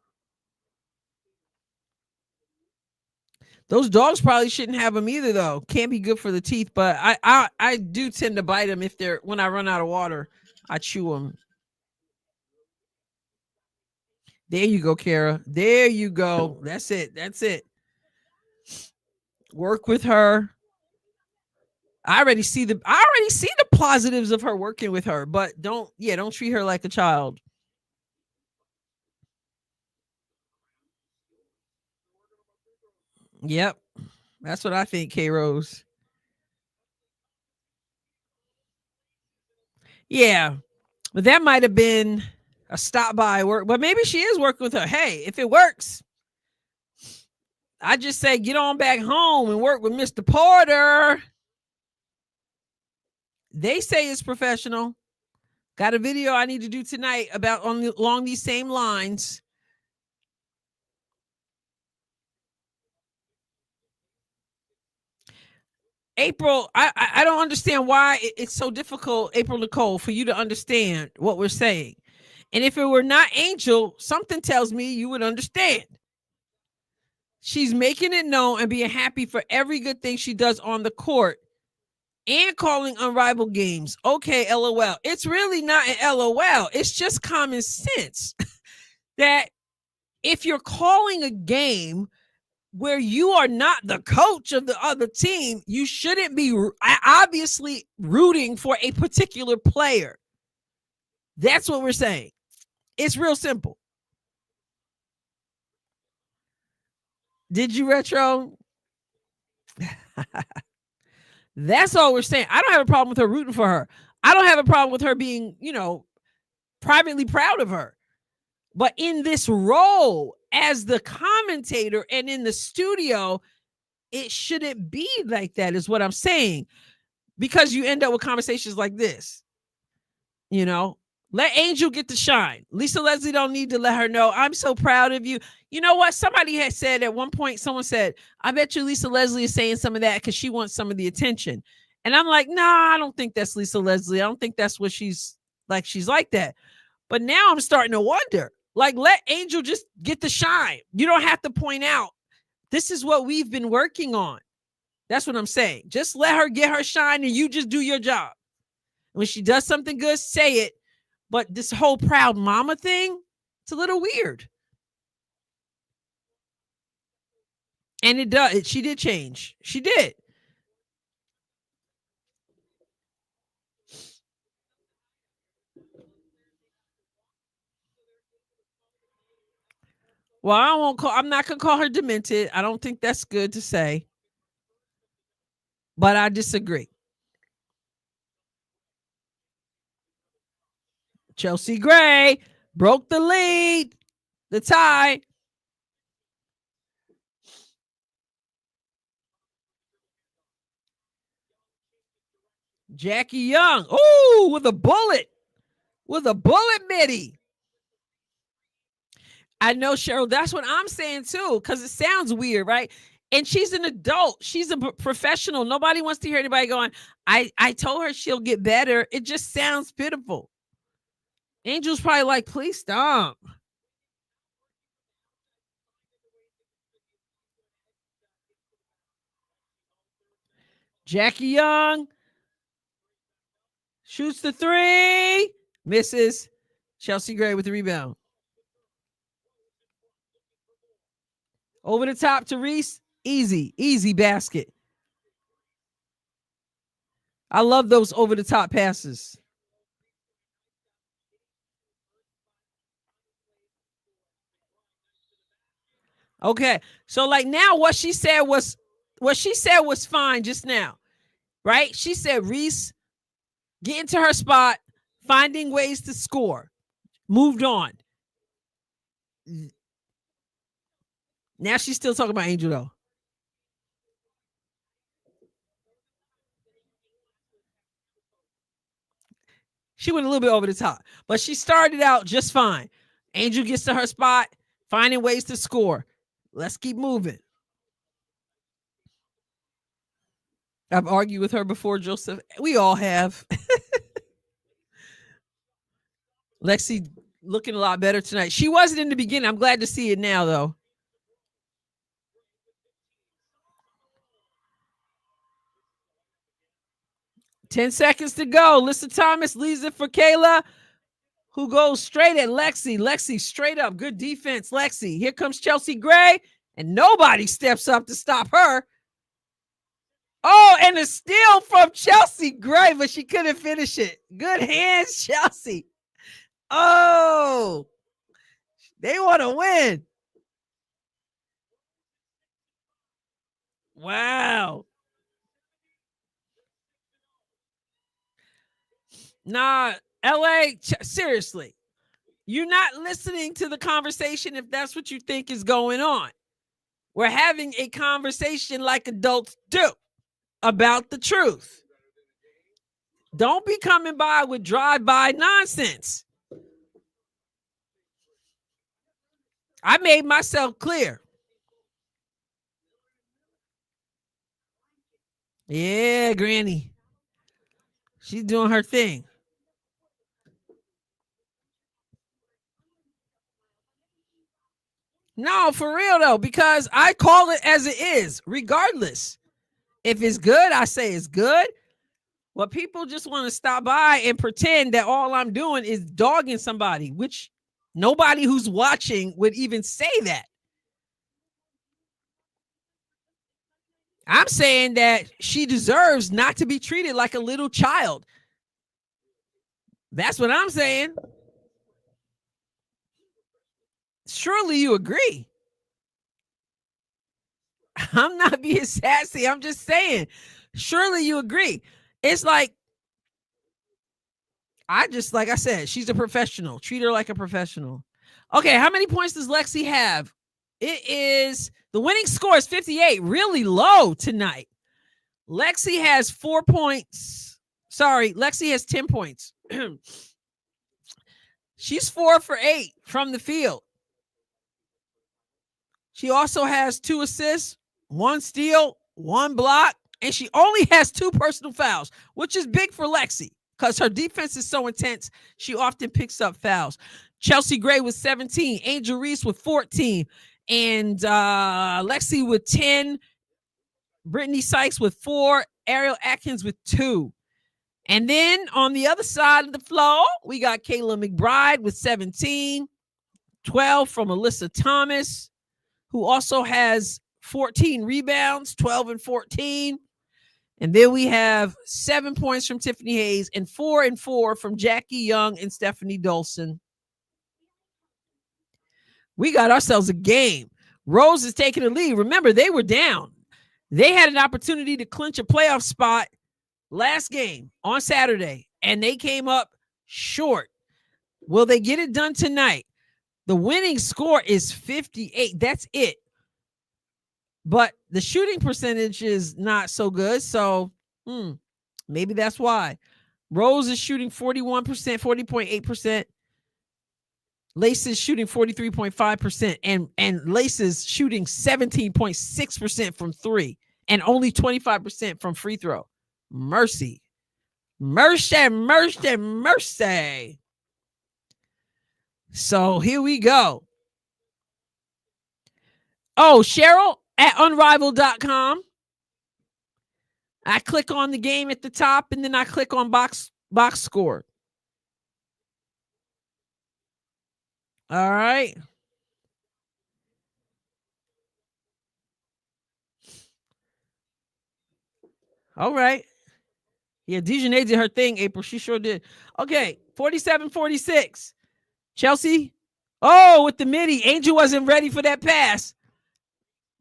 Those dogs probably shouldn't have them either, though. Can't be good for the teeth, but I do tend to bite them when I run out of water. I chew them. There you go, Kara. There you go. That's it. That's it. Work with her. I already see the positives of her working with her, but don't treat her like a child. Yep. That's what I think, K Rose. Yeah. But that might have been a stop by work, but maybe she is working with her. Hey, if it works, I just say get on back home and work with Mr. Porter. They say it's professional. Got a video I need to do tonight about along these same lines. April, I don't understand why it's so difficult, April Nicole, for you to understand what we're saying. And if it were not Angel, something tells me you would understand. She's making it known and being happy for every good thing she does on the court and calling Unrivaled games. Okay, LOL. It's really not an LOL. It's just common sense that if you're calling a game where you are not the coach of the other team, you shouldn't be obviously rooting for a particular player. That's what we're saying. It's real simple. Did you, Retro? That's all we're saying. I don't have a problem with her rooting for her. I don't have a problem with her being, privately proud of her. But in this role as the commentator and in the studio, it shouldn't be like that, is what I'm saying. Because you end up with conversations like this. Let Angel get the shine. Lisa Leslie don't need to let her know, I'm so proud of you. You know what? Somebody had said at one point, someone said, I bet you Lisa Leslie is saying some of that because she wants some of the attention. And I'm like, nah, I don't think that's Lisa Leslie. I don't think that's what she's like that. But now I'm starting to wonder, let Angel just get the shine. You don't have to point out, this is what we've been working on. That's what I'm saying. Just let her get her shine and you just do your job. When she does something good, say it. But this whole proud mama thing, it's a little weird. And it does. She did change. She did. Well, I'm not going to call her demented. I don't think that's good to say. But I disagree. Chelsea Gray. Broke the lead. The tie. Jackie Young. Ooh, with a bullet. With a bullet Mitty. I know, Cheryl. That's what I'm saying too, because it sounds weird, right? And she's an adult. She's a professional. Nobody wants to hear anybody going, I told her she'll get better. It just sounds pitiful. Angel's probably like, please stop. Jackie Young shoots the three. Misses. Chelsea Gray with the rebound. Over the top to Reese. Easy, easy basket. I love those over the top passes. Okay. So like now what she said was fine just now. Right? She said Reese getting to her spot, finding ways to score. Moved on. Now she's still talking about Angel though. She went a little bit over the top, but she started out just fine. Angel gets to her spot, finding ways to score. Let's keep moving. I've argued with her before, Joseph. We all have. Lexi looking a lot better tonight. She wasn't in the beginning. I'm glad to see it now, though. Ten seconds to go. Lisa Thomas leaves it for Kayla, who goes straight at Lexi. Lexi straight up. Good defense, Lexi. Here comes Chelsea Gray, and nobody steps up to stop her. Oh, and a steal from Chelsea Gray, but she couldn't finish it. Good hands, Chelsea. Oh, they want to win. Wow. Nah, LA, seriously. You're not listening to the conversation if that's what you think is going on. We're having a conversation like adults do about the truth. Don't be coming by with drive-by nonsense. I made myself clear. Yeah, Granny. She's doing her thing. No, for real though, because I call it as it is, regardless. If it's good, I say it's good. Well, people just want to stop by and pretend that all I'm doing is dogging somebody, which nobody who's watching would even say that. I'm saying that she deserves not to be treated like a little child. That's what I'm saying. Surely you agree. I'm not being sassy. I'm just saying, surely you agree. It's like I said, she's a professional. Treat her like a professional. Okay, how many points does Lexi have? It is the winning score is 58, really low tonight. Lexi has 4 points. Sorry, Lexi has 10 points. She's 4 for 8 from the field. She also has 2 assists, 1 steal, 1 block, and she only has 2 personal fouls, which is big for Lexi because her defense is so intense. She often picks up fouls. Chelsea Gray with 17, Angel Reese with 14, and Lexi with 10, Brittany Sykes with 4, Ariel Atkins with 2. And then on the other side of the floor, we got Kayla McBride with 17, 12 from Alyssa Thomas, who also has 14 rebounds, 12 and 14. And then we have 7 points from Tiffany Hayes and 4 and 4 from Jackie Young and Stephanie Dolson. We got ourselves a game. Rose is taking the lead. Remember, they were down. They had an opportunity to clinch a playoff spot last game on Saturday, and they came up short. Will they get it done tonight? The winning score is 58. That's it. But the shooting percentage is not so good. So maybe that's why. Rose is shooting 41%, 40.8%. Laces shooting 43.5%. And Laces shooting 17.6% from three and only 25% from free throw. Mercy. Mercy, mercy, mercy. So here we go. Oh, Cheryl at Unrivaled.com. I click on the game at the top and then I click on box score. All right. All right. Yeah, Dejanay did her thing, April. She sure did. Okay, 47-46. Chelsea. Oh, with the midi. Angel wasn't ready for that pass.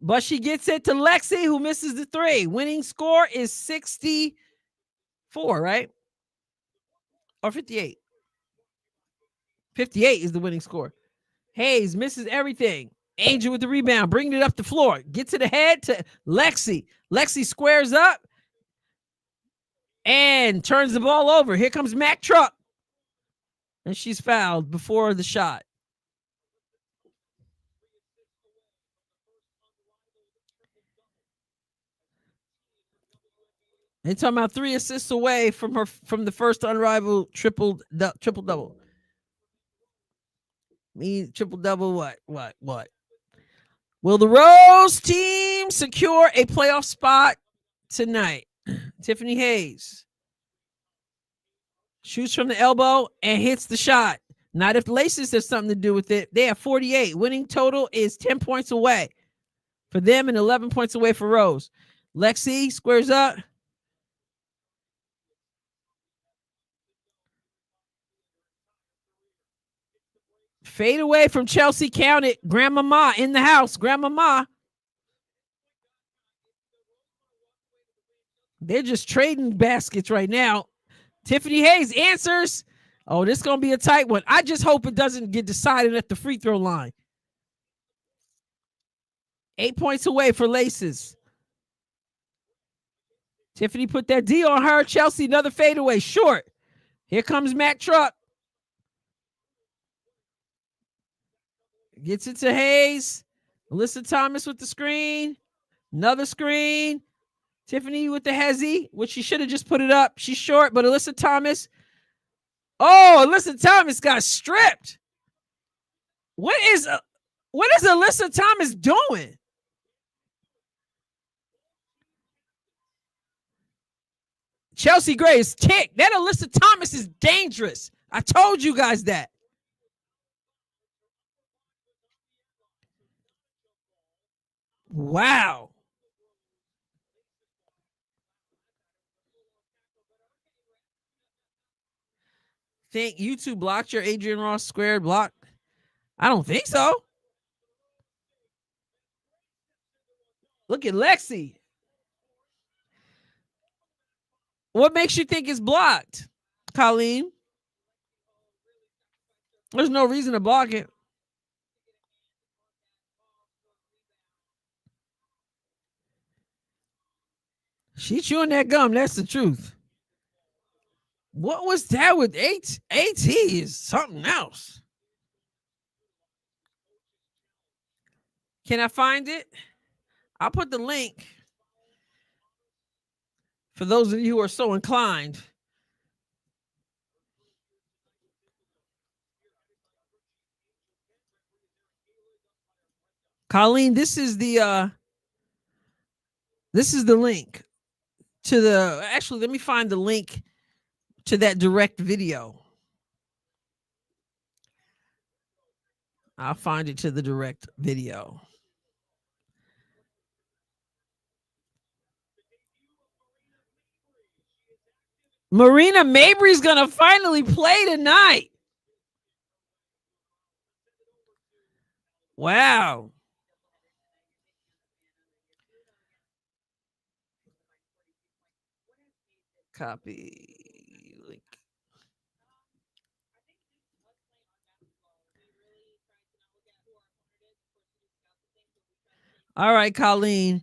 But she gets it to Lexi, who misses the three. Winning score is 64, right? Or 58. 58 is the winning score. Hayes misses everything. Angel with the rebound, bringing it up the floor. Get to the head to Lexi. Lexi squares up and turns the ball over. Here comes Mac Truck. And she's fouled before the shot. They're talking about 3 assists away from the first unrivaled triple double. Triple double. What? Will the Rose team secure a playoff spot tonight? Tiffany Hayes shoots from the elbow and hits the shot. Not if Laces have something to do with it. They have 48. Winning total is 10 points away for them and 11 points away for Rose. Lexi squares up. Fade away from Chelsea. Count it. Grandmama in the house. Grandmama. They're just trading baskets right now. Tiffany Hayes answers. Oh, this is going to be a tight one. I just hope it doesn't get decided at the free throw line. 8 points away for Laces. Tiffany put that D on her. Chelsea, another fadeaway. Short. Here comes Mac Truck. Gets it to Hayes. Alyssa Thomas with the screen. Another screen. Tiffany with the hezzy, which she should have just put it up. She's short, but Alyssa Thomas. Oh, Alyssa Thomas got stripped. What is Alyssa Thomas doing? Chelsea Gray is kicked. That Alyssa Thomas is dangerous. I told you guys that. Wow. Think YouTube blocked your Adrienne Ross squared block? I don't think so. Look at Lexi. What makes you think it's blocked, Colleen? There's no reason to block it. She chewing that gum. That's the truth. What was that with AT? Is something else. Can I find it? I'll put the link for those of you who are so inclined. Colleen, this is the link to the. Actually, let me find the link to that direct video. I'll find it to the direct video. Marina Mabry's gonna finally play tonight. Wow. Copy link. All right, Colleen.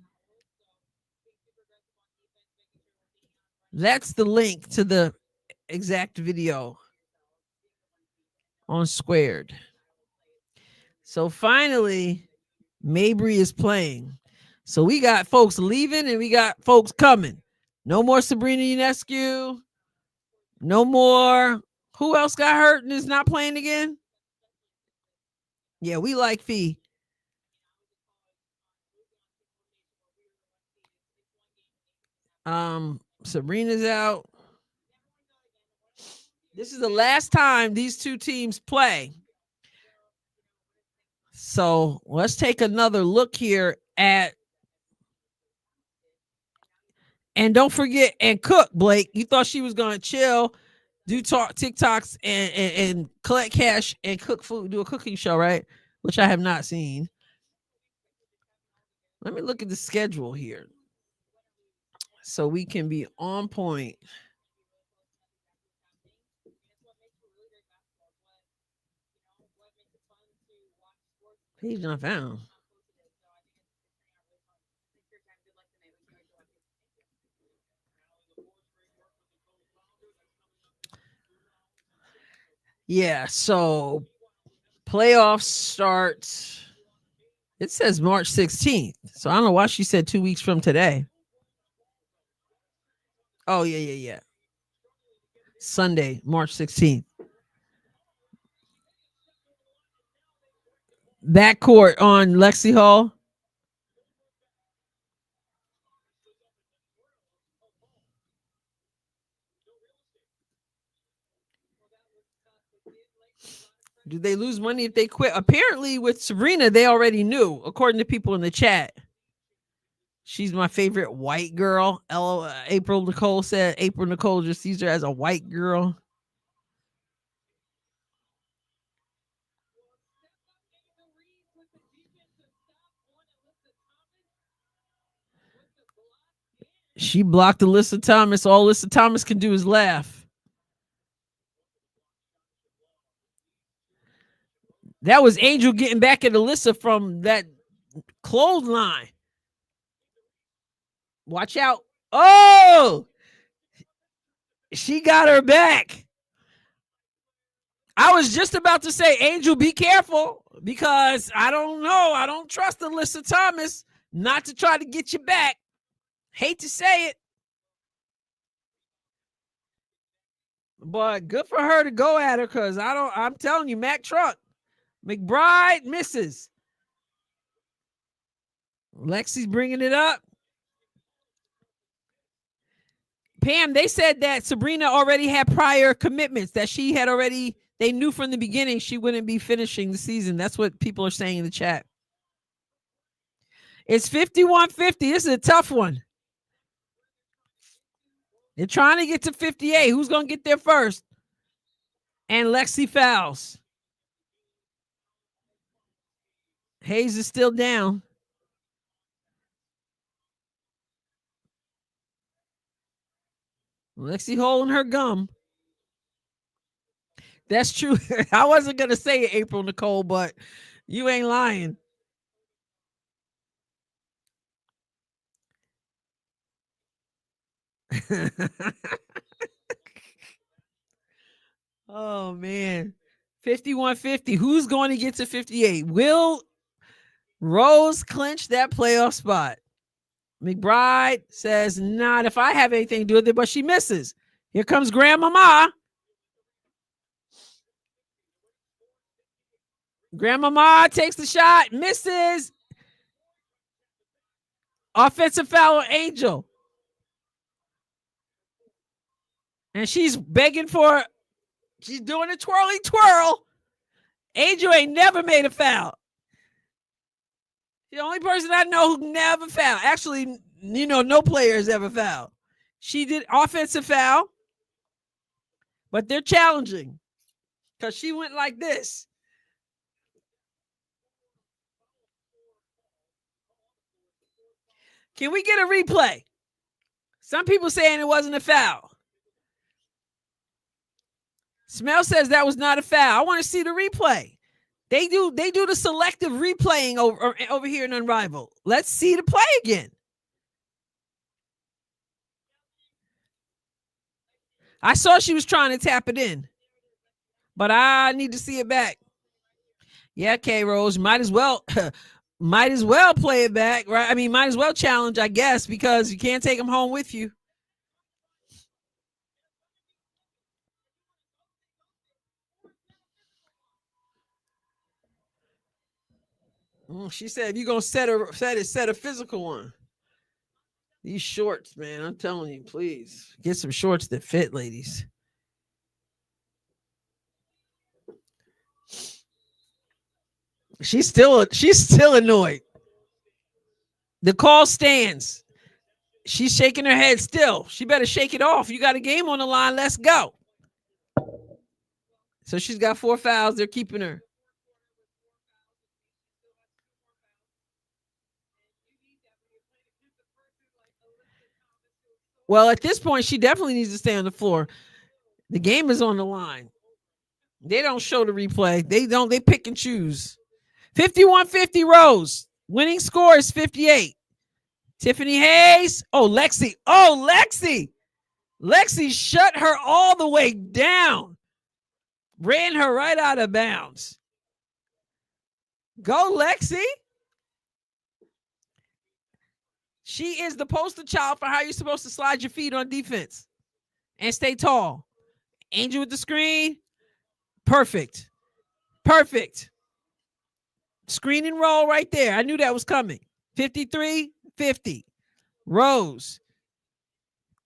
That's the link to the exact video on Squared. So finally, Mabry is playing. So we got folks leaving and we got folks coming. No more Sabrina Ionescu. No more. Who else got hurt and is not playing again? Yeah, we like Fee. Sabrina's out. This is the last time these two teams play. So let's take another look here at. And don't forget, and cook, Blake. You thought she was gonna chill, do TikToks and collect cash and cook food, do a cooking show, right? Which I have not seen. Let me look at the schedule here so we can be on point. Page not found. Yeah, so playoffs starts. It says March 16th. So I don't know why she said 2 weeks from today. Oh, yeah. Sunday, March 16th. Backcourt on Lexi Hall. Do they lose money if they quit? Apparently, with Sabrina, they already knew, according to people in the chat. She's my favorite white girl. April Nicole said April Nicole just sees her as a white girl. She blocked Alyssa Thomas. All Alyssa Thomas can do is laugh. That was Angel getting back at Alyssa from that clothesline. Watch out. Oh, she got her back. I was just about to say, Angel, be careful, because I don't know. I don't trust Alyssa Thomas not to try to get you back. Hate to say it, but good for her to go at her, because I'm telling you, Mac Truck, McBride misses. Lexi's bringing it up. Pam, they said that Sabrina already had prior commitments, that she had already, they knew from the beginning she wouldn't be finishing the season. That's what people are saying in the chat. It's 51-50. This is a tough one. They're trying to get to 58. Who's going to get there first? And Lexi fouls. Hayes is still down. Lexi holding her gum. That's true. I wasn't going to say it, April Nicole, but you ain't lying. Oh, man. 51-50. Who's going to get to 58? Will Rose clinch that playoff spot? McBride says, not if I have anything to do with it, but she misses. Here comes Grandmama. Grandmama takes the shot, misses. Offensive foul on Angel. And she's begging for, she's doing a twirly twirl. Angel ain't never made a foul. The only person I know who never fouled. Actually, no players ever fouled. She did offensive foul, but they're challenging because she went like this. Can we get a replay? Some people saying it wasn't a foul. Smell says that was not a foul. I want to see the replay. They do the selective replaying over here in Unrivaled. Let's see the play again. I saw she was trying to tap it in, but I need to see it back. Yeah, K Rose, might as well play it back, right? I mean, might as well challenge, I guess, because you can't take them home with you. She said, if you're gonna set a physical one. These shorts, man, I'm telling you, please get some shorts that fit, ladies. She's still annoyed. The call stands. She's shaking her head still. She better shake it off. You got a game on the line. Let's go. So she's got 4 fouls. They're keeping her. Well, at this point, she definitely needs to stay on the floor. The game is on the line. They don't show the replay. They pick and choose. 51-50 Rose. Winning score is 58. Tiffany Hayes. Oh, Lexi. Lexi shut her all the way down. Ran her right out of bounds. Go, Lexi. She is the poster child for how you're supposed to slide your feet on defense and stay tall. Angel with the screen. Perfect. Screen and roll right there. I knew that was coming. 53-50. Rose.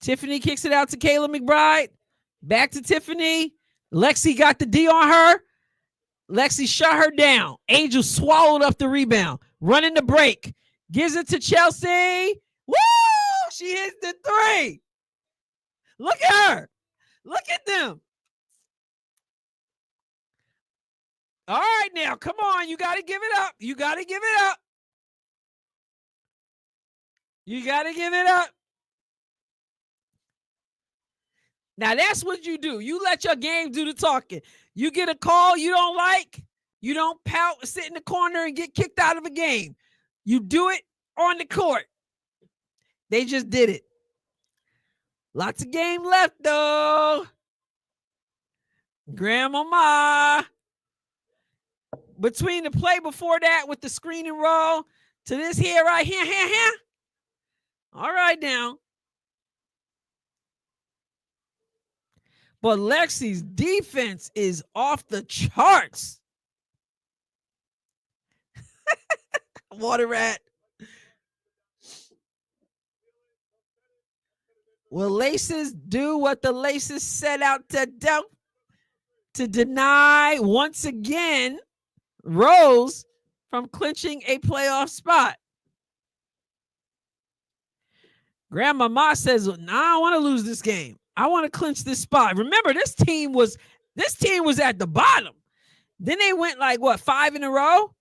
Tiffany kicks it out to Kayla McBride. Back to Tiffany. Lexi got the D on her. Lexi shut her down. Angel swallowed up the rebound. Running the break. Gives it to Chelsea. Woo! She hits the 3. Look at her. Look at them. All right, now, come on. You got to give it up. You got to give it up. Now, that's what you do. You let your game do the talking. You get a call you don't like. You don't pout, sit in the corner, and get kicked out of a game. You do it on the court. They just did it. Lots of game left, though. Grandmama. Between the play before that with the screen and roll to this here right here. All right, now. But Lexi's defense is off the charts. Water rat. Will laces do what the laces set out to do? To deny once again Rose from clinching a playoff spot. Grandmama says, "No, I don't want to lose this game. I want to clinch this spot." Remember, this team was at the bottom. Then they went like 5 in a row.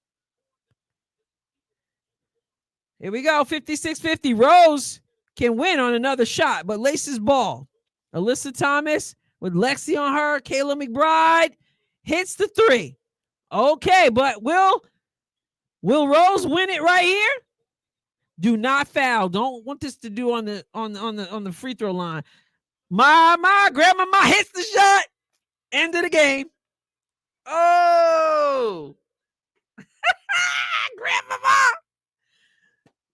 Here we go, 56-50. Rose can win on another shot, but laces ball. Alyssa Thomas with Lexi on her. Kayla McBride hits the 3. Okay, but will Rose win it right here? Do not foul. Don't want this to do on the free throw line. My grandmama hits the shot. End of the game. Oh, grandmama.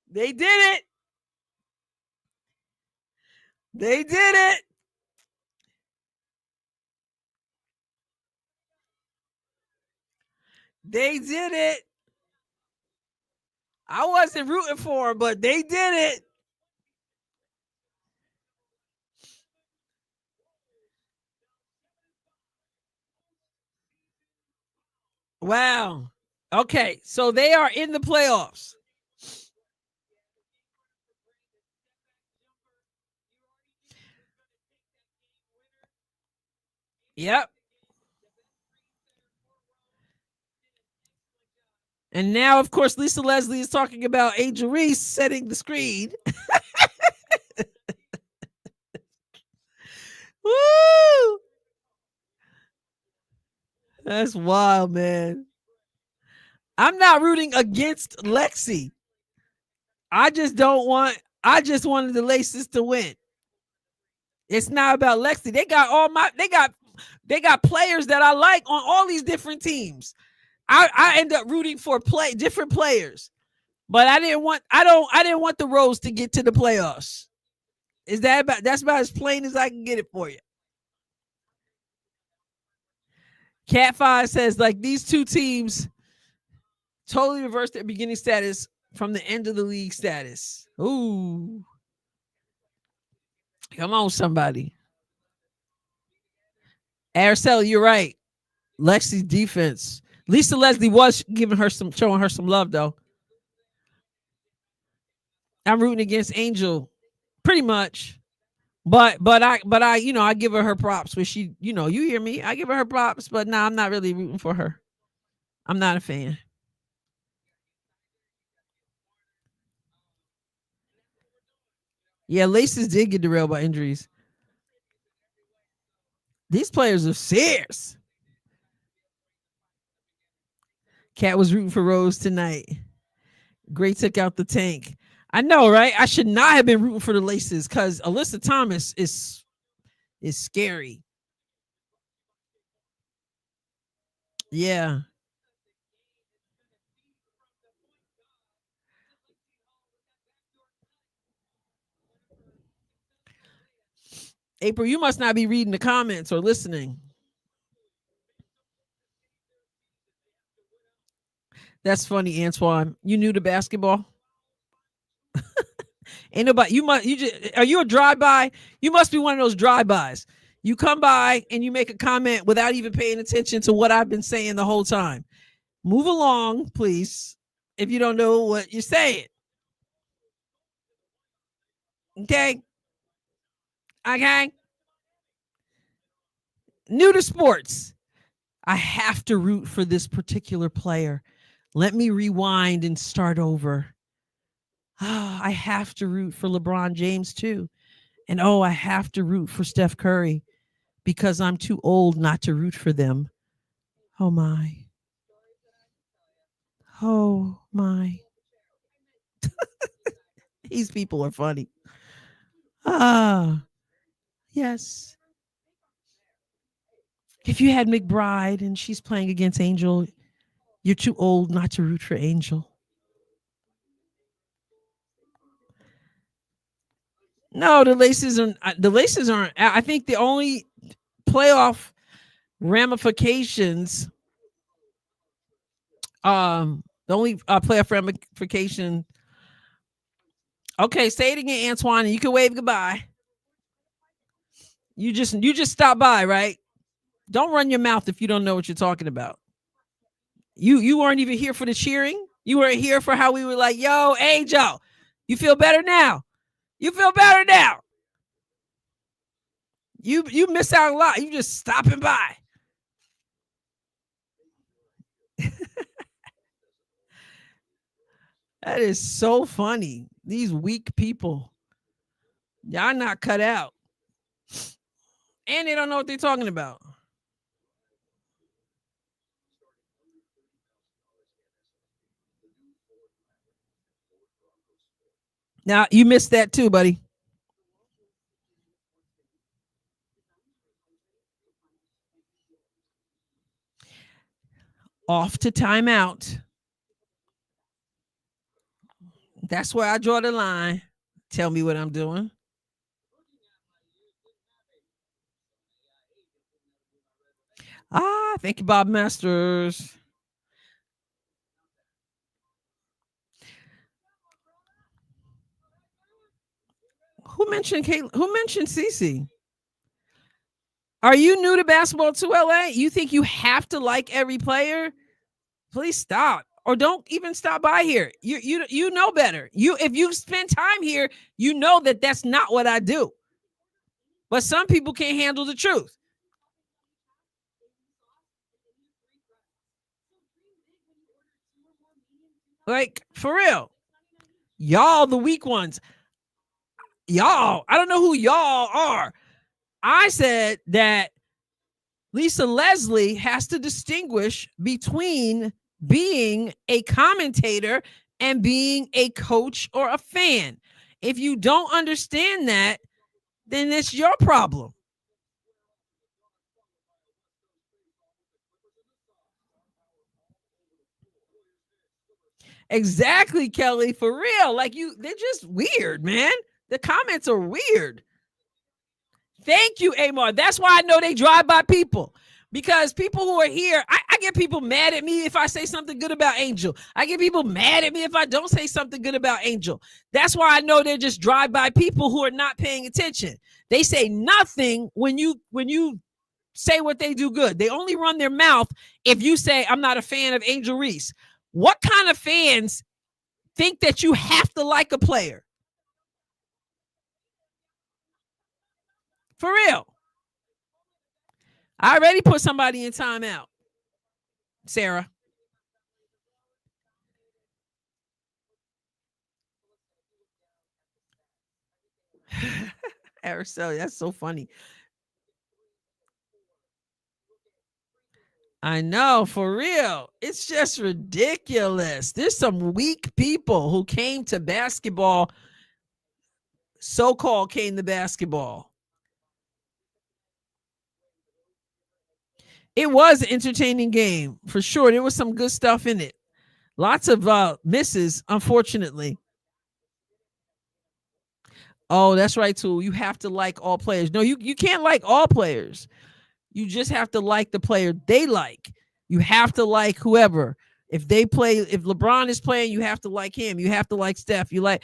They did it. They did it. They did it. I wasn't rooting for them, but they did it. Wow. Okay, so they are in the playoffs. Yep. And now, of course, Lisa Leslie is talking about Angel Reese setting the screen. Woo! That's wild, man. I'm not rooting against Lexi. I just wanted the Laces to win. It's not about Lexi. They got players that I like on all these different teams. I end up rooting for different players. But I didn't want the Rose to get to the playoffs. That's about as plain as I can get it for you. Cat 5 says, like, these two teams totally reversed their beginning status from the end of the league status. Ooh. Come on, somebody. Araceli, you're right. Lexi's defense. Lisa Leslie was showing her some love, though. I'm rooting against Angel, pretty much. But I I give her props when she, you hear me. I give her props, but I'm not really rooting for her. I'm not a fan. Yeah, Laces did get derailed by injuries. These players are serious. Cat was rooting for Rose tonight. Gray took out the tank. I know, right? I should not have been rooting for the Laces because Alyssa Thomas is scary. Yeah. April, you must not be reading the comments or listening. That's funny, Antoine. You new to basketball? Ain't nobody. Are you a drive-by? You must be one of those drive-bys. You come by and you make a comment without even paying attention to what I've been saying the whole time. Move along, please, if you don't know what you're saying. Okay? Okay? New to sports. I have to root for this particular player. Let me rewind and start over. I have to root for LeBron James too. And I have to root for Steph Curry because I'm too old not to root for them. Oh my. Oh my. These people are funny. Yes. If you had McBride and she's playing against Angel, you're too old not to root for Angel. No, the Laces aren't. I think the only playoff ramifications, the only playoff ramification. Okay, say it again, Antoine, and you can wave goodbye. You just stop by, right? Don't run your mouth if you don't know what you're talking about. You weren't even here for the cheering. You weren't here for how we were like, yo, Angel, you feel better now. You feel better now. You miss out a lot. You just stopping by. That is so funny. These weak people. Y'all not cut out. And they don't know what they're talking about. Now, you missed that too, buddy. Off to timeout. That's where I draw the line. Tell me what I'm doing. Thank you, Bob Masters. Who mentioned Kayla? Who mentioned Cece? Are you new to basketball to LA? You think you have to like every player? Please stop. Or don't even stop by here. You know better. If you spend time here, you know that that's not what I do. But some people can't handle the truth. Like, for real. Y'all the weak ones. Y'all, I don't know who y'all are. I said that Lisa Leslie has to distinguish between being a commentator and being a coach or a fan. If you don't understand that, then it's your problem. Exactly, Kelly, for real. Like they're just weird, man. The comments are weird. Thank you, Amar. That's why I know they drive by people. Because people who are here, I get people mad at me if I say something good about Angel. I get people mad at me if I don't say something good about Angel. That's why I know they're just drive by people who are not paying attention. They say nothing when you say what they do good. They only run their mouth if you say, I'm not a fan of Angel Reese. What kind of fans think that you have to like a player? For real. I already put somebody in timeout. Sarah. Araceli, that's so funny. I know, for real. It's just ridiculous. There's some weak people who came to basketball, so-called came to basketball. It was an entertaining game, for sure. There was some good stuff in it. Lots of misses, unfortunately. Oh, that's right, too. You have to like all players. No, you can't like all players. You just have to like the player they like. You have to like whoever. If LeBron is playing, you have to like him. You have to like Steph. You like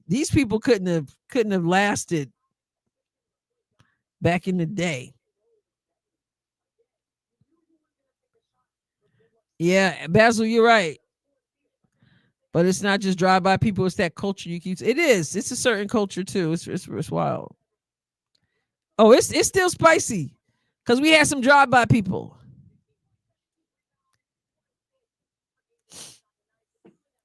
these people couldn't have lasted back in the day. Yeah, Basil, you're right. But it's not just drive by people, it's that culture you keep. It is. It's a certain culture too. It's wild. Oh, it's still spicy. Because we had some drive by people.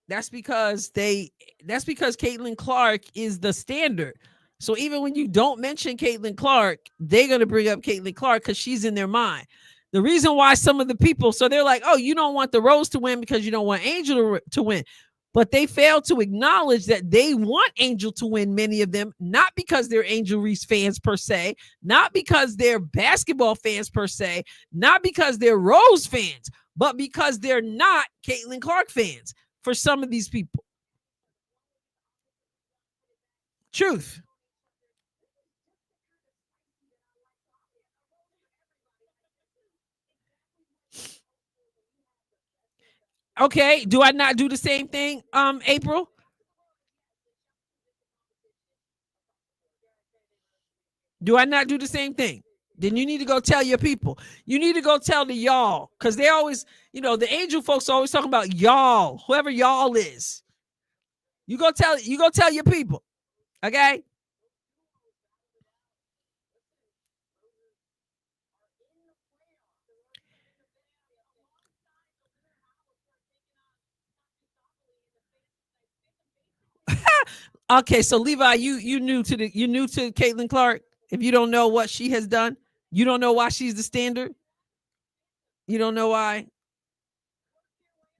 That's because Caitlin Clark is the standard. So even when you don't mention Caitlin Clark, they're gonna bring up Caitlin Clark because she's in their mind. The reason why some of the people, so they're like, oh, you don't want the Rose to win because you don't want Angel to win. But they fail to acknowledge that they want Angel to win, many of them, not because they're Angel Reese fans per se, not because they're basketball fans per se, not because they're Rose fans, but because they're not Caitlin Clark fans for some of these people. Truth. Okay, do I not do the same thing, April? Do I not do the same thing? Then you need to go tell your people. You need to go tell the y'all, because they always, the angel folks are always talking about y'all, whoever y'all is. You go tell your people. Okay. Okay, so Levi, you new to Caitlin Clark. If you don't know what she has done, you don't know why she's the standard. You don't know why.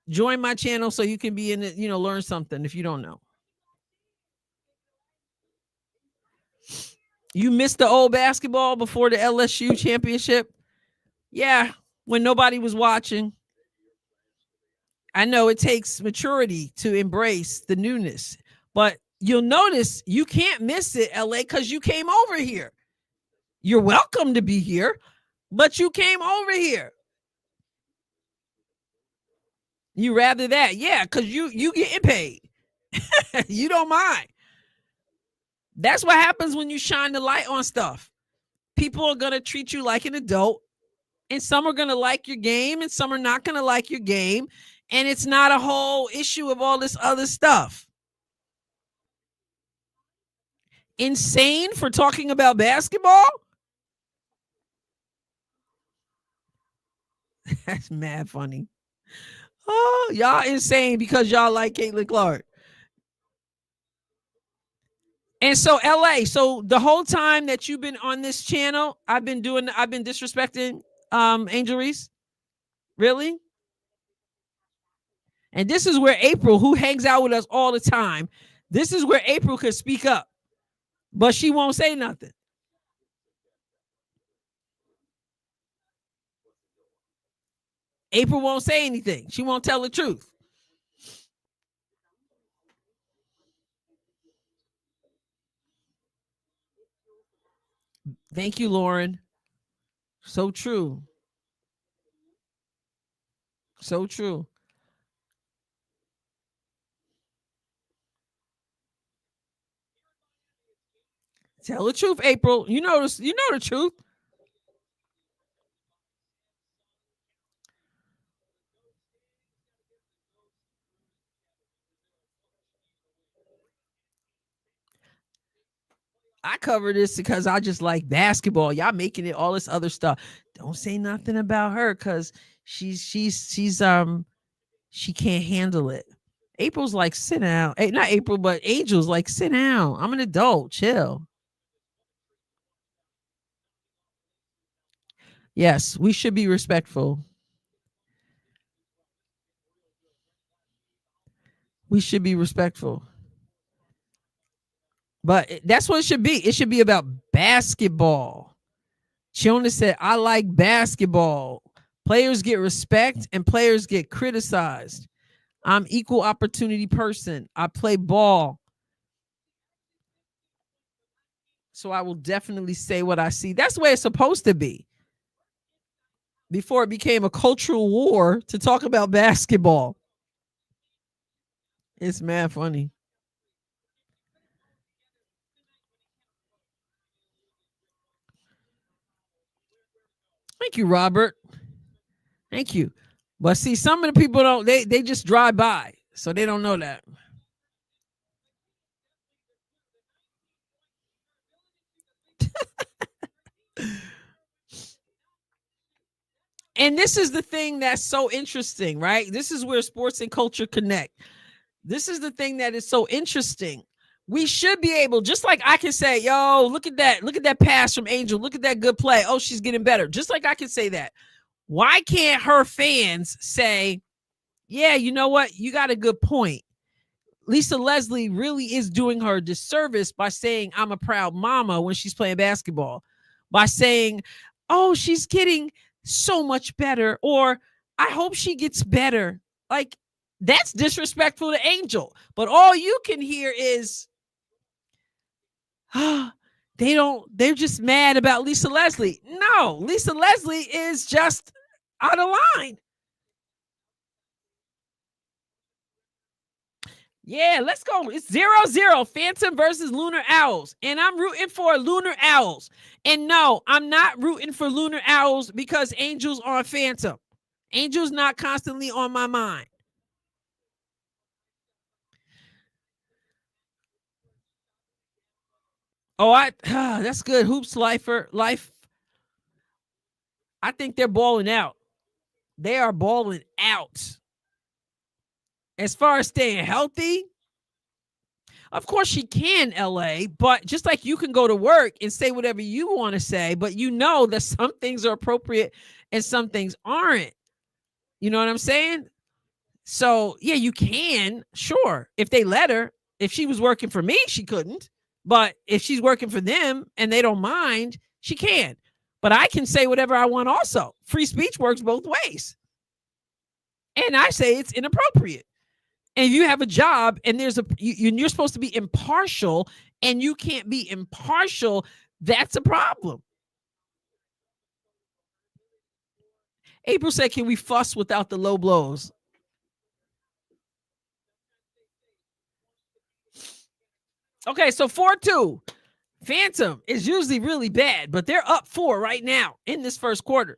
Join my channel so you can be in it, learn something if you don't know. You missed the old basketball before the LSU championship. Yeah, when nobody was watching. I know it takes maturity to embrace the newness, but you'll notice you can't miss it, LA, because you came over here. You're welcome to be here, but you came over here. You rather that, yeah, because you getting paid. You don't mind. That's what happens when you shine the light on stuff. People are gonna treat you like an adult, and some are gonna like your game, and some are not gonna like your game, and it's not a whole issue of all this other stuff. Insane for talking about basketball? That's mad funny. Oh, y'all insane because y'all like Caitlin Clark. And so LA, so the whole time that you've been on this channel, I've been disrespecting Angel Reese. Really? And this is where April, who hangs out with us all the time, this is where April could speak up, but she won't say nothing. April won't say anything. She won't tell the truth. Thank you, Lauren. So true. So true. Tell the truth, April. You know this, you know the truth. I cover this because I just like basketball. Y'all making it all this other stuff. Don't say nothing about her because she's she can't handle it. April's like, sit down. Not April, but Angel's like, sit down. I'm an adult. Chill. Yes, we should be respectful. We should be respectful. But that's what it should be. It should be about basketball. She only said, I like basketball. Players get respect and players get criticized. I'm equal opportunity person. I play ball. So I will definitely say what I see. That's the way it's supposed to be. Before it became a cultural war to talk about basketball. It's mad funny. Thank you, Robert. Thank you. But see, some of the people don't, they just drive by. So they don't know that. And this is the thing that's so interesting, right? This is where sports and culture connect. This is the thing that is so interesting. We should be able, just like I can say, yo, look at that pass from Angel. Look at that good play. Oh, she's getting better. Just like I can say that. Why can't her fans say, yeah, you know what? You got a good point. Lisa Leslie really is doing her a disservice by saying I'm a proud mama when she's playing basketball, by saying, oh, she's getting so much better, or I hope she gets better. Like, that's disrespectful to Angel. But all you can hear is, oh, they're just mad about Lisa Leslie. No, Lisa Leslie is just out of line. Yeah, let's go. It's 0-0. Phantom versus Lunar Owls. And I'm rooting for Lunar Owls. And no, I'm not rooting for Lunar Owls because Angel's on Phantom. Angel's not constantly on my mind. Oh, that's good. Hoops life. I think they're balling out. They are balling out. As far as staying healthy, of course she can, LA, but just like you can go to work and say whatever you want to say, but you know that some things are appropriate and some things aren't. You know what I'm saying? So, yeah, you can, sure. If they let her, if she was working for me, she couldn't. But if she's working for them and they don't mind, she can. But I can say whatever I want also. Free speech works both ways. And I say it's inappropriate. And if you have a job and you're supposed to be impartial and you can't be impartial, that's a problem. April said, can we fuss without the low blows? Okay, so 4-2. Phantom is usually really bad, but they're up 4 right now in this first quarter.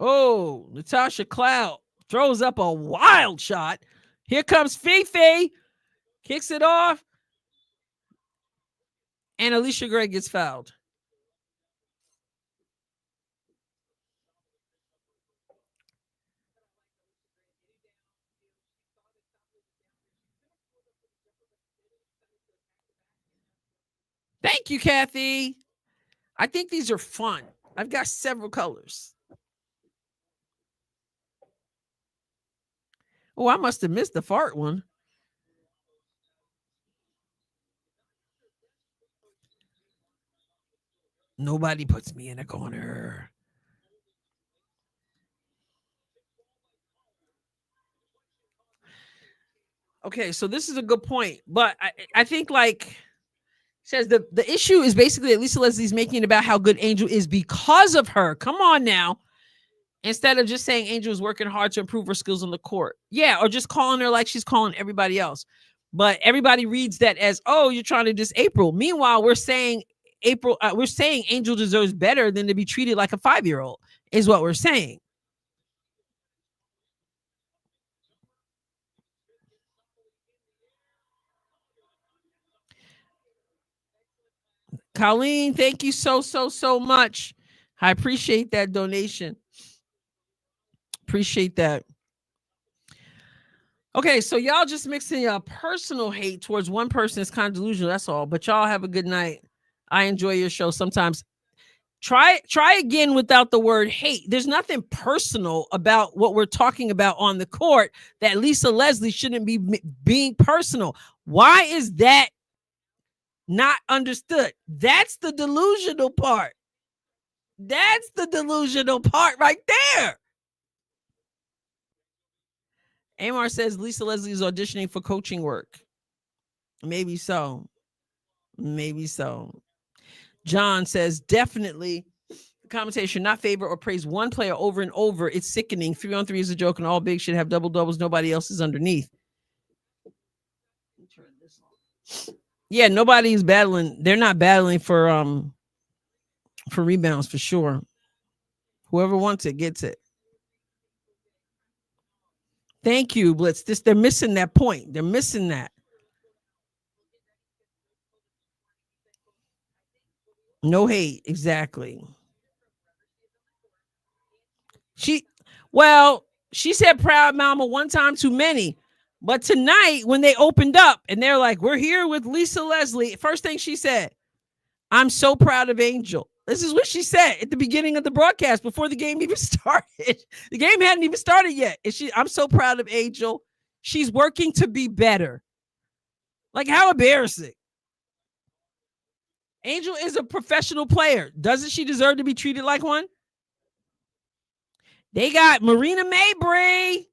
Oh, Natasha Cloud throws up a wild shot. Here comes Fifi, kicks it off, and Alicia Gray gets fouled. Thank Thank you, Kathy. I think these are fun. I've got several colors. Oh, I must have missed the fart one. Nobody puts me in a corner. Okay, so this is a good point, but I think like says the issue is basically that Lisa Leslie's making it about how good Angel is because of her. Come on now. Instead of just saying Angel is working hard to improve her skills on the court. Yeah, or just calling her like she's calling everybody else. But everybody reads that as, oh, you're trying to diss April. Meanwhile, we're saying we're saying Angel deserves better than to be treated like a 5-year-old, is what we're saying. Colleen, thank you so much. I appreciate that donation. Appreciate that. Okay, so y'all just mixing personal hate towards one person is kind of delusional. That's all. But y'all have a good night. I enjoy your show sometimes. Try again without the word hate. There's nothing personal about what we're talking about on the court that Lisa Leslie shouldn't be being personal. Why is that not understood? That's the delusional part. That's the delusional part right there. Amar says Lisa Leslie is auditioning for coaching work. Maybe so. Maybe so. John says definitely the commentator should not favor or praise one player over and over. It's sickening. 3-on-3 is a joke, and all big should have double doubles. Nobody else is underneath. Yeah, nobody's battling. They're not battling for rebounds for sure. Whoever wants it gets it. Thank you, Blitz. They're missing that point. They're missing that. No hate, exactly. She said proud mama one time too many. But tonight, when they opened up and they're like, we're here with Lisa Leslie, first thing she said, I'm so proud of Angel. This is what she said at the beginning of the broadcast before the game even started. The game hadn't even started yet. And I'm so proud of Angel. She's working to be better. Like, how embarrassing. Angel is a professional player. Doesn't she deserve to be treated like one? They got Marina Mabry.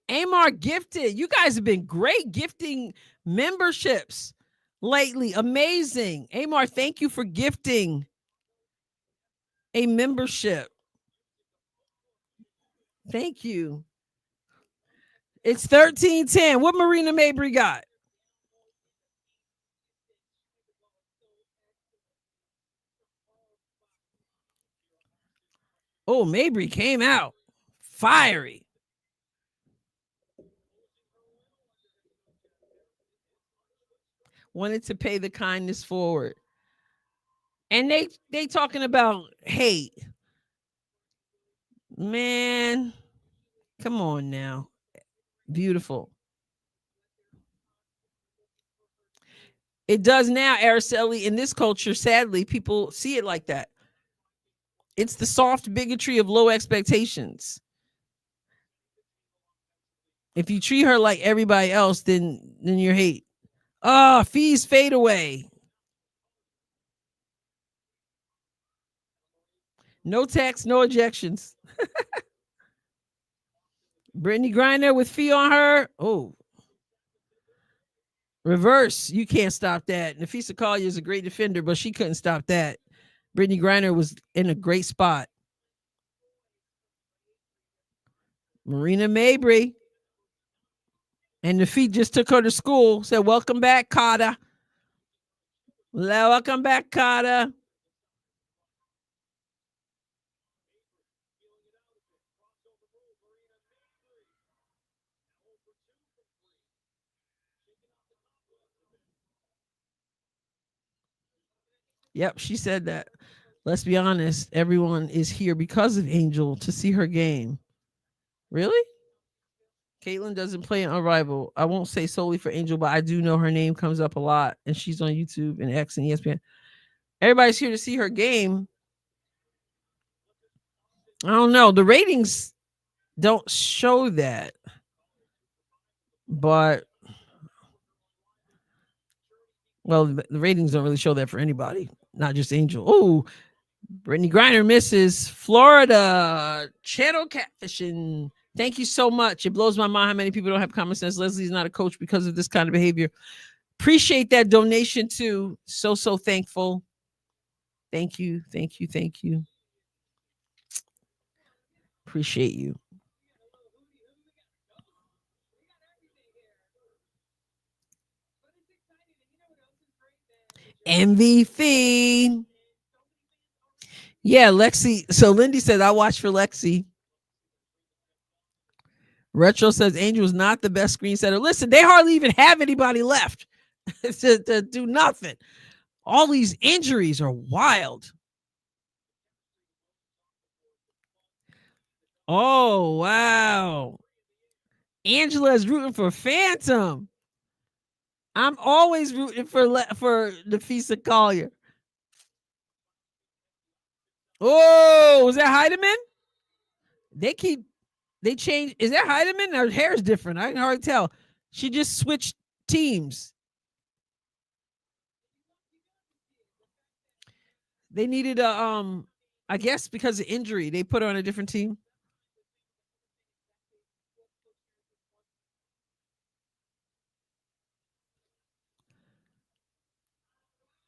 Amar gifted. You guys have been great gifting memberships lately. Amazing. Amar, thank you for gifting a membership. Thank you. It's 1310. What Marina Mabry got? Oh, Mabry came out fiery. Wanted to pay the kindness forward. And they talking about hate. Man, come on now. Beautiful. It does now, Araceli. In this culture, sadly, people see it like that. It's the soft bigotry of low expectations. If you treat her like everybody else, then you're hate. Fees fade away. No tax, no ejections. Brittany Griner with fee on her. Oh. Reverse. You can't stop that. Nafisa Collier is a great defender, but she couldn't stop that. Brittany Griner was in a great spot. Marina Mabry. And the feet just took her to school. Said, welcome back, Carter. Welcome back, Carter. Yep, she said that. Let's be honest. Everyone is here because of Angel to see her game. Really? Caitlin doesn't play in Unrivaled. I won't say solely for Angel, but I do know her name comes up a lot, and she's on YouTube and X and ESPN. Everybody's here to see her game. I don't know. The ratings don't show that, but well, the ratings don't really show that for anybody, not just Angel. Oh, Brittany Griner misses Florida channel catfishing. Thank you so much. It blows my mind how many people don't have common sense. Leslie's not a coach because of this kind of behavior. Appreciate that donation too. So thankful. Thank you. Appreciate you. MVP. Yeah, Lexi. So Lindy said, I watched for Lexi. Retro says Angel is not the best screen setter. Listen, they hardly even have anybody left to do nothing. All these injuries are wild. Oh, wow. Angela is rooting for Phantom. I'm always rooting for the Physicality. Oh, was that Heidemann? They changed. Is that Heidemann? Her hair is different. I can hardly tell. She just switched teams. They needed a I guess because of injury, they put her on a different team.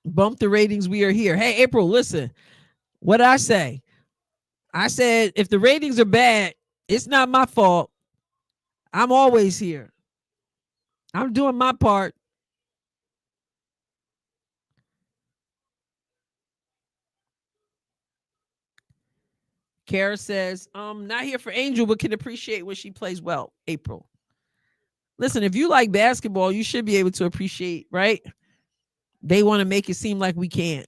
Bump the ratings. We are here. Hey, April, listen. What I say? I said if the ratings are bad, it's not my fault. I'm always here. I'm doing my part. Kara says, not here for Angel, but can appreciate when she plays well. April. Listen, if you like basketball, you should be able to appreciate, right? They want to make it seem like we can't.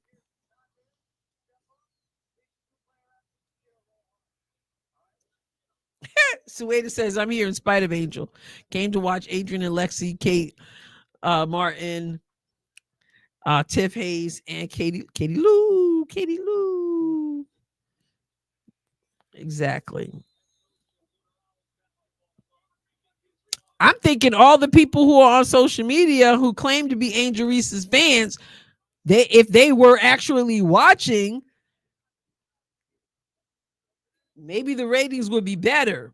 Sueda says, I'm here in spite of Angel. Came to watch Adrienne and Lexi, Kate Martin, Tiff Hayes, and Katie Lou. Exactly. I'm thinking all the people who are on social media who claim to be Angel Reese's fans, if they were actually watching, maybe the ratings would be better.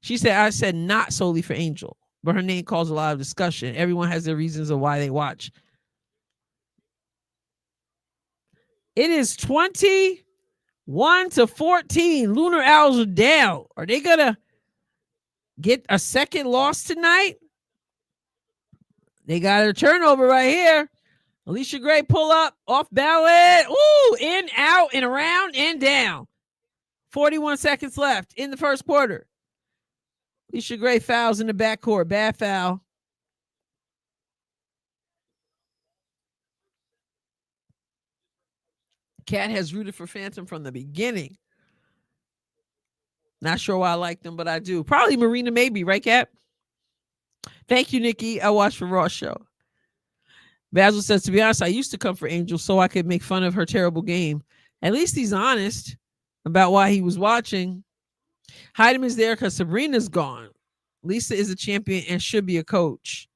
She said, I said not solely for Angel, but her name caused a lot of discussion. Everyone has their reasons of why they watch. It is 21-14. Lunar Owls are down. Are they going to get a second loss tonight? They got a turnover right here. Alicia Gray pull up, off balance. Ooh, in, out, and around, and down. 41 seconds left in the first quarter. Alicia Gray fouls in the backcourt. Bad foul. Cat has rooted for Phantom from the beginning. Not sure why I like them, but I do. Probably Marina maybe, right, Cat? Thank you, Nikki. I watched for Raw show. Basil says, to be honest, I used to come for Angel so I could make fun of her terrible game. At least he's honest about why he was watching. Heidemann's there because Sabrina's gone. Lisa is a champion and should be a coach.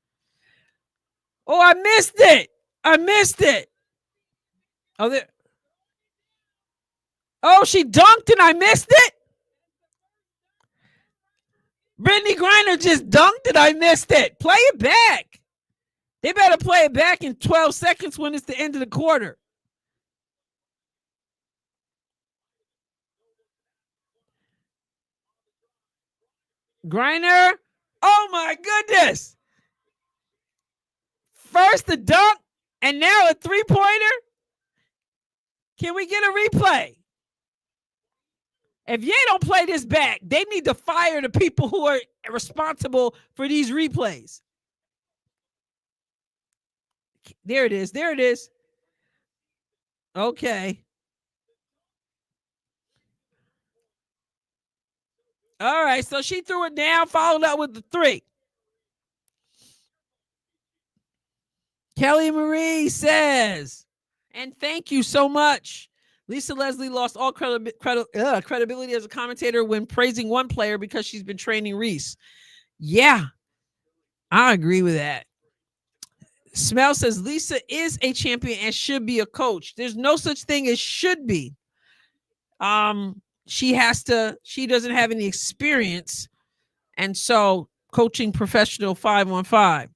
Oh, I missed it. Oh, there. Oh, she dunked and I missed it. Brittany Griner just dunked and I missed it. Play it back. They better play it back in 12 seconds when it's the end of the quarter. Griner. Oh my goodness. First the dunk and now a 3-pointer. Can we get a replay? If they don't play this back, they need to fire the people who are responsible for these replays. There it is. Okay. All right, so she threw it down, followed up with the 3. Kelly Marie says, and thank you so much. Lisa Leslie lost all credibility as a commentator when praising one player because she's been training Reese. Yeah, I agree with that. Smell says Lisa is a champion and should be a coach. There's no such thing as should be. She doesn't have any experience, and so coaching professional 5-on-5.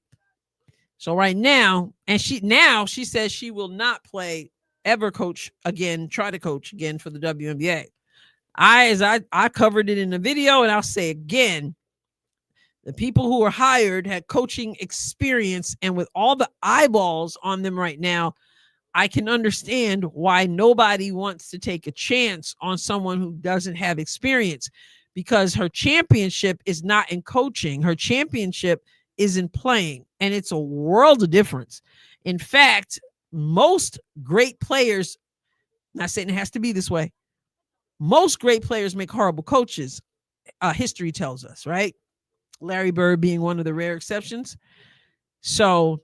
So right now, and she says she will not try to coach again for the WNBA. I covered it in the video, and I'll say again, the people who are hired had coaching experience, and with all the eyeballs on them right now, I can understand why nobody wants to take a chance on someone who doesn't have experience, because her championship is not in coaching. Her championship is in playing, and it's a world of difference. In fact, most great players, not saying it has to be this way, most great players make horrible coaches. History tells us, right? Larry Bird being one of the rare exceptions. So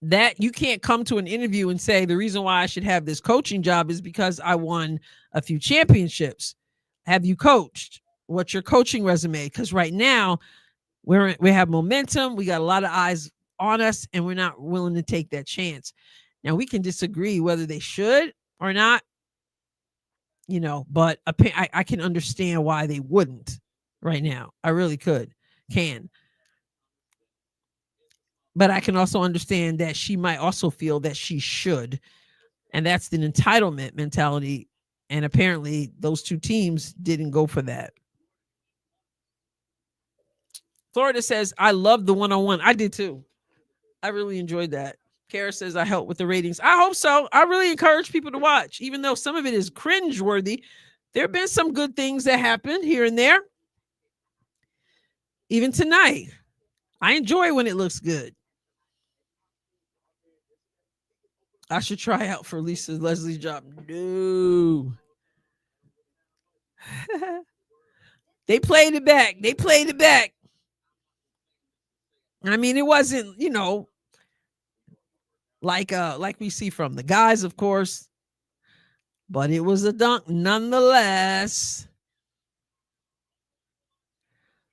that you can't come to an interview and say the reason why I should have this coaching job is because I won a few championships. Have you coached? What's your coaching resume? Because right now we have momentum. We got a lot of eyes on us, and we're not willing to take that chance. Now we can disagree whether they should or not, but I can understand why they wouldn't right now. I really can. But I can also understand that she might also feel that she should. And that's the entitlement mentality. And apparently those two teams didn't go for that. Florida says, I love the one-on-one. I did too. I really enjoyed that. Kara says, I helped with the ratings. I hope so. I really encourage people to watch, even though some of it is cringeworthy. There have been some good things that happened here and there. Even tonight, I enjoy when it looks good. I should try out for Lisa Leslie's job. No. They played it back. I mean, it wasn't, like we see from the guys, of course, but it was a dunk nonetheless.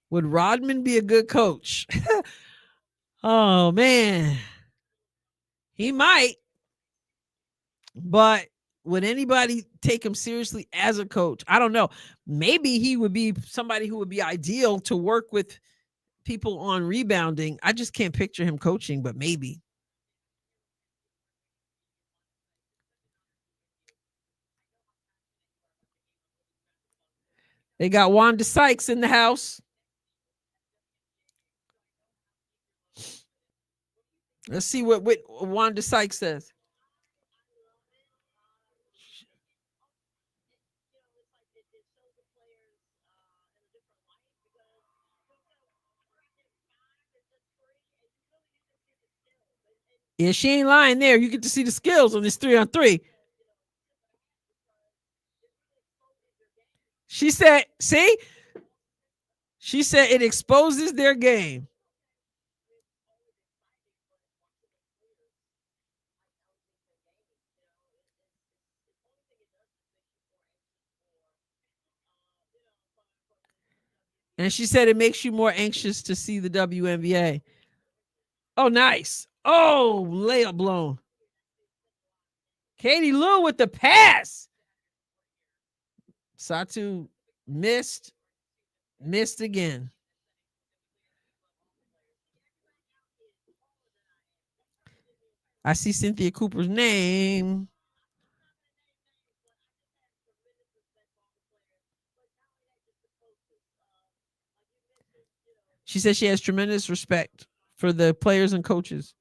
Would Rodman be a good coach? Oh man, he might, but would anybody take him seriously as a coach? I don't know. Maybe he would be somebody who would be ideal to work with people on rebounding. I just can't picture him coaching, but maybe. They got Wanda Sykes in the house. Let's see what Wanda Sykes says. Yeah, she ain't lying there. You get to see the skills on this 3-on-3. She said, see? She said it exposes their game. And she said it makes you more anxious to see the WNBA. Oh, nice. Oh, layup blown. Katie Lou with the pass. Satu missed again. I see Cynthia Cooper's name. She says she has tremendous respect for the players and coaches.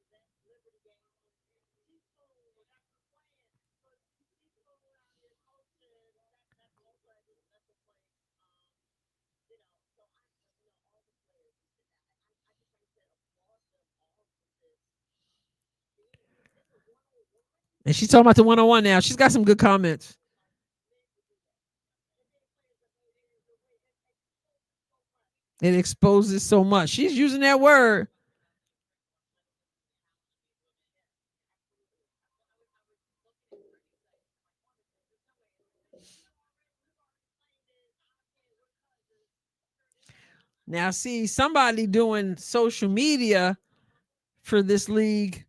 And she's talking about the one-on-one now. She's got some good comments. It exposes so much. She's using that word. Now, see, somebody doing social media for this league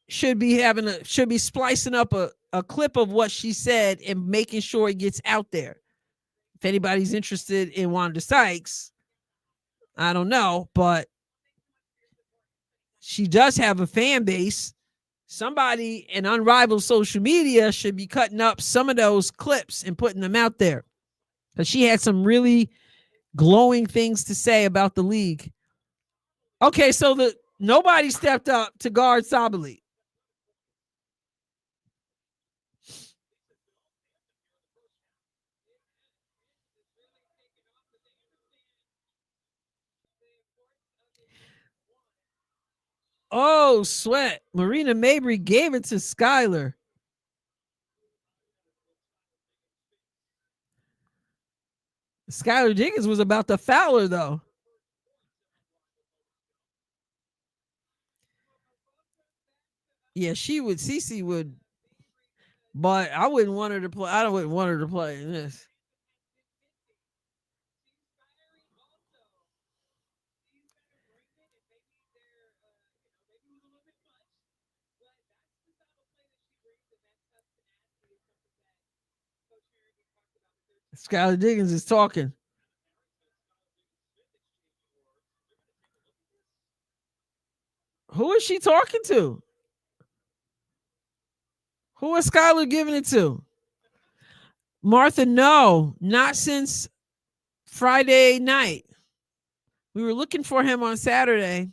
should be splicing up a clip of what she said and making sure it gets out there. If anybody's interested in Wanda Sykes, I don't know, but she does have a fan base. Somebody in Unrivaled social media should be cutting up some of those clips and putting them out there, because she had some really glowing things to say about the league. Okay, so nobody stepped up to guard Sabali. Oh, sweat. Marina Mabry gave it to Skylar. Skylar Diggins was about to foul her, though. Yeah, she would. Cece would, but I wouldn't want her to play. I wouldn't want her to play in this. Skylar Diggins is talking. Who is she talking to? Who is Skylar giving it to? Martha, no, not since Friday night. We were looking for him on Saturday.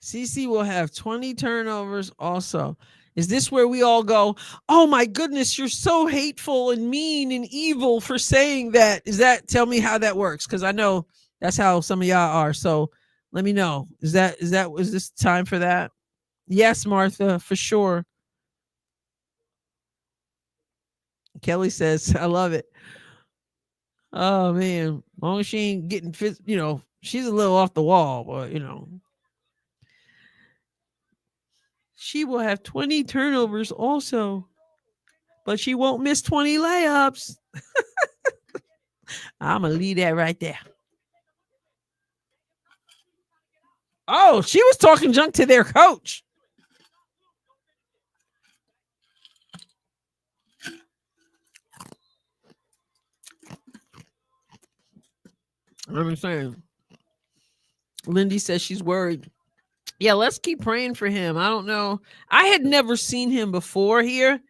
CC will have 20 turnovers also. Is this where we all go, oh my goodness, you're so hateful and mean and evil for saying that? Is that, tell me how that works? Because I know that's how some of y'all are. So let me know. Is this time for that? Yes, Martha, for sure. Kelly says, I love it. Oh man, as long as she ain't getting fit, she's a little off the wall, but she will have 20 turnovers also, but she won't miss 20 layups. I'm gonna leave that right there. Oh, she was talking junk to their coach. I'm saying. Lindy says she's worried. Yeah, let's keep praying for him. I don't know. I had never seen him before here,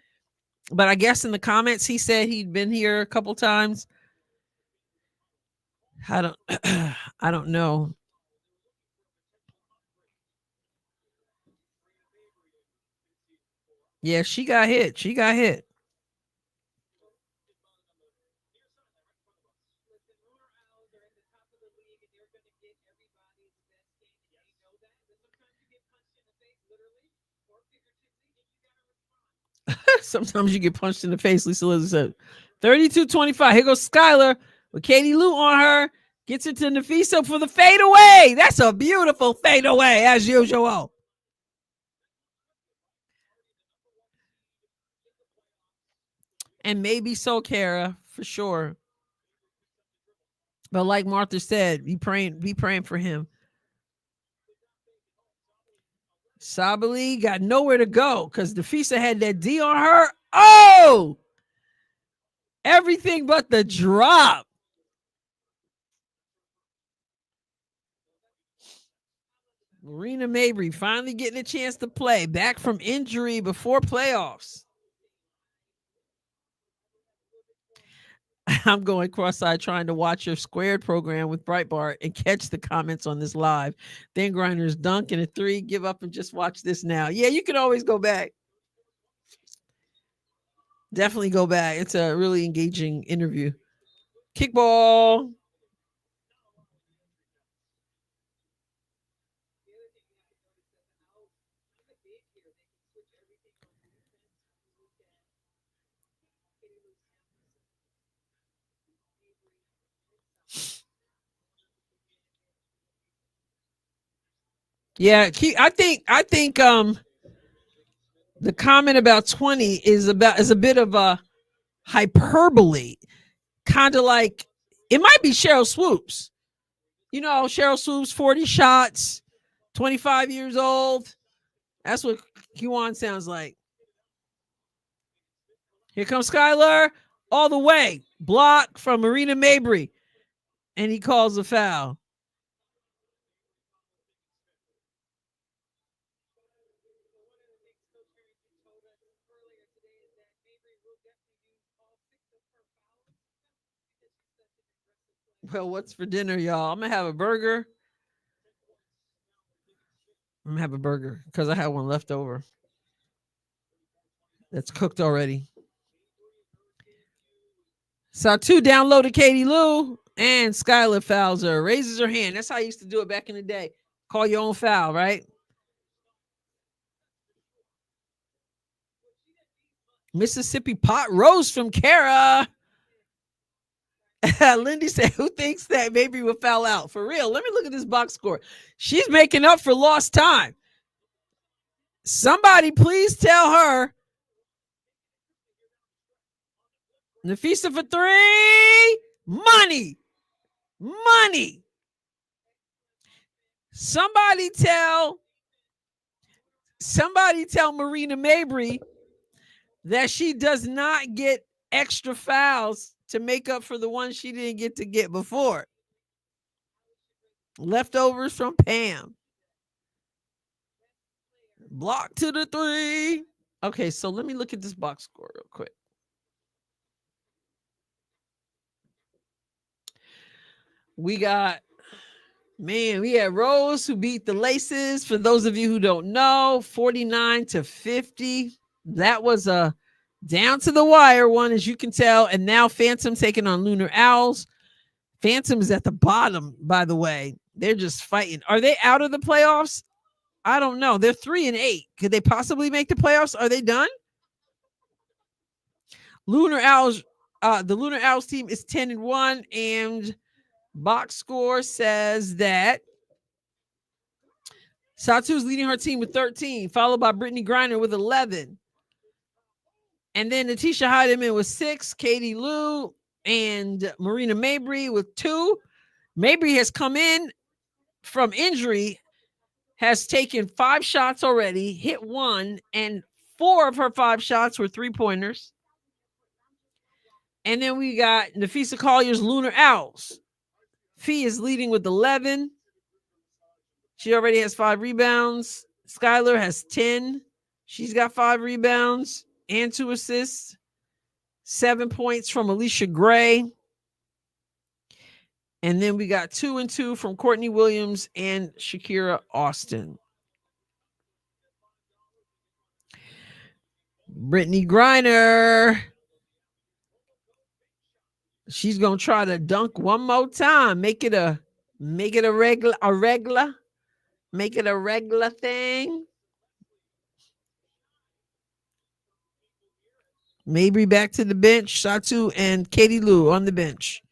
but I guess in the comments he said he'd been here a couple times. I don't I don't know. Yeah, she got hit. She got hit. Sometimes you get punched in the face, Lisa Liz said. 32-25. Here goes Skylar with Katie Lou on her. Gets it to Nafisa for the fadeaway. That's a beautiful fadeaway, as usual. And maybe so, Kara, for sure. But like Martha said, be praying for him. Sabali got nowhere to go because Nafisa had that D on her. Oh, everything but the drop. Marina Mabry finally getting a chance to play, back from injury before playoffs. I'm going cross-eyed trying to watch your squared program with Breitbart and catch the comments on this live. Then Grinders dunk in a 3, give up and just watch this now. Yeah, you can always go back. Definitely go back. It's a really engaging interview. Kickball. Yeah, I think the comment about 20 is a bit of a hyperbole. Kind of like it might be Cheryl Swoops. You know, Cheryl Swoops, 40 shots, 25 years old. That's what Kiwan sounds like. Here comes Skylar all the way. Block from Marina Mabry. And he calls a foul. Well, what's for dinner, y'all? I'm going to have a burger. I'm going to have a burger because I had one left over that's cooked already. Satu downloaded Katie Lou and Skylar fouls her, raises her hand. That's how I used to do it back in the day. Call your own foul, right? Mississippi pot roast from Kara. Lindy said, who thinks that maybe will foul out? For real, let me look at this box score. She's making up for lost time. Somebody please tell her. Nafisa for three. Money. Money. Somebody tell Marina Mabry that she does not get extra fouls to make up for the ones she didn't get to get before. Leftovers from Pam. Block to the three. Okay, so let me look at this box score real quick. We got, man, we had Rose who beat the Laces. For those of you who don't know, 49-50. That was a down to the wire one, as you can tell. And now Phantom taking on Lunar Owls. Phantom is at the bottom, by the way. They're just fighting. Are they out of the playoffs? I don't know. They're 3-8. Could they possibly make the playoffs? Are they done? Lunar Owls, the Lunar Owls team is 10-1, and box score says that Satu is leading her team with 13, followed by Brittany Griner with 11. And then Natisha Heidemann with 6, Katie Lou and Marina Mabry with 2. Mabry has come in from injury, has taken 5 shots already, hit 1, and 4 of her 5 shots were 3-pointers. And then we got Nafisa Collier's Lunar Owls. Fee is leading with 11. She already has 5 rebounds. Skylar has 10. She's got 5 rebounds and 2 assists. 7 points from Alicia Gray. And then we got 2 and 2 from Courtney Williams and Shakira Austin. Brittany Griner. She's gonna try to dunk one more time. Make it a regular. Make it a regular thing. Maybe back to the bench. Satu and Katie Lou on the bench.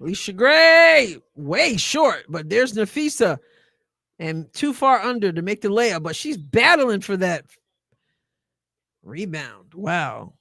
Alicia Gray, way short, but there's Nafisa and too far under to make the layup, but she's battling for that rebound. Wow.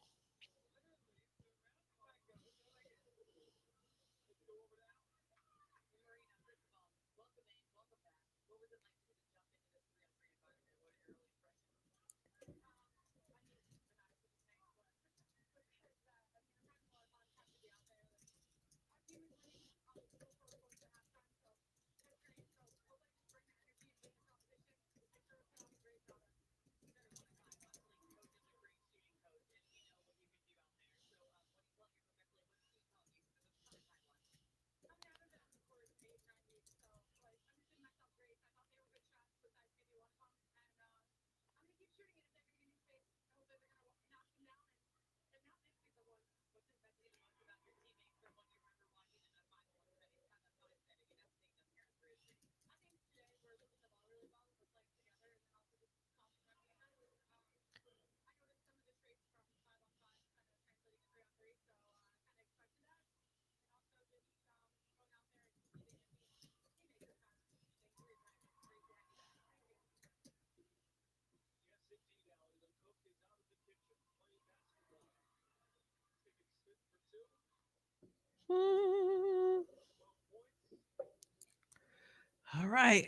All right.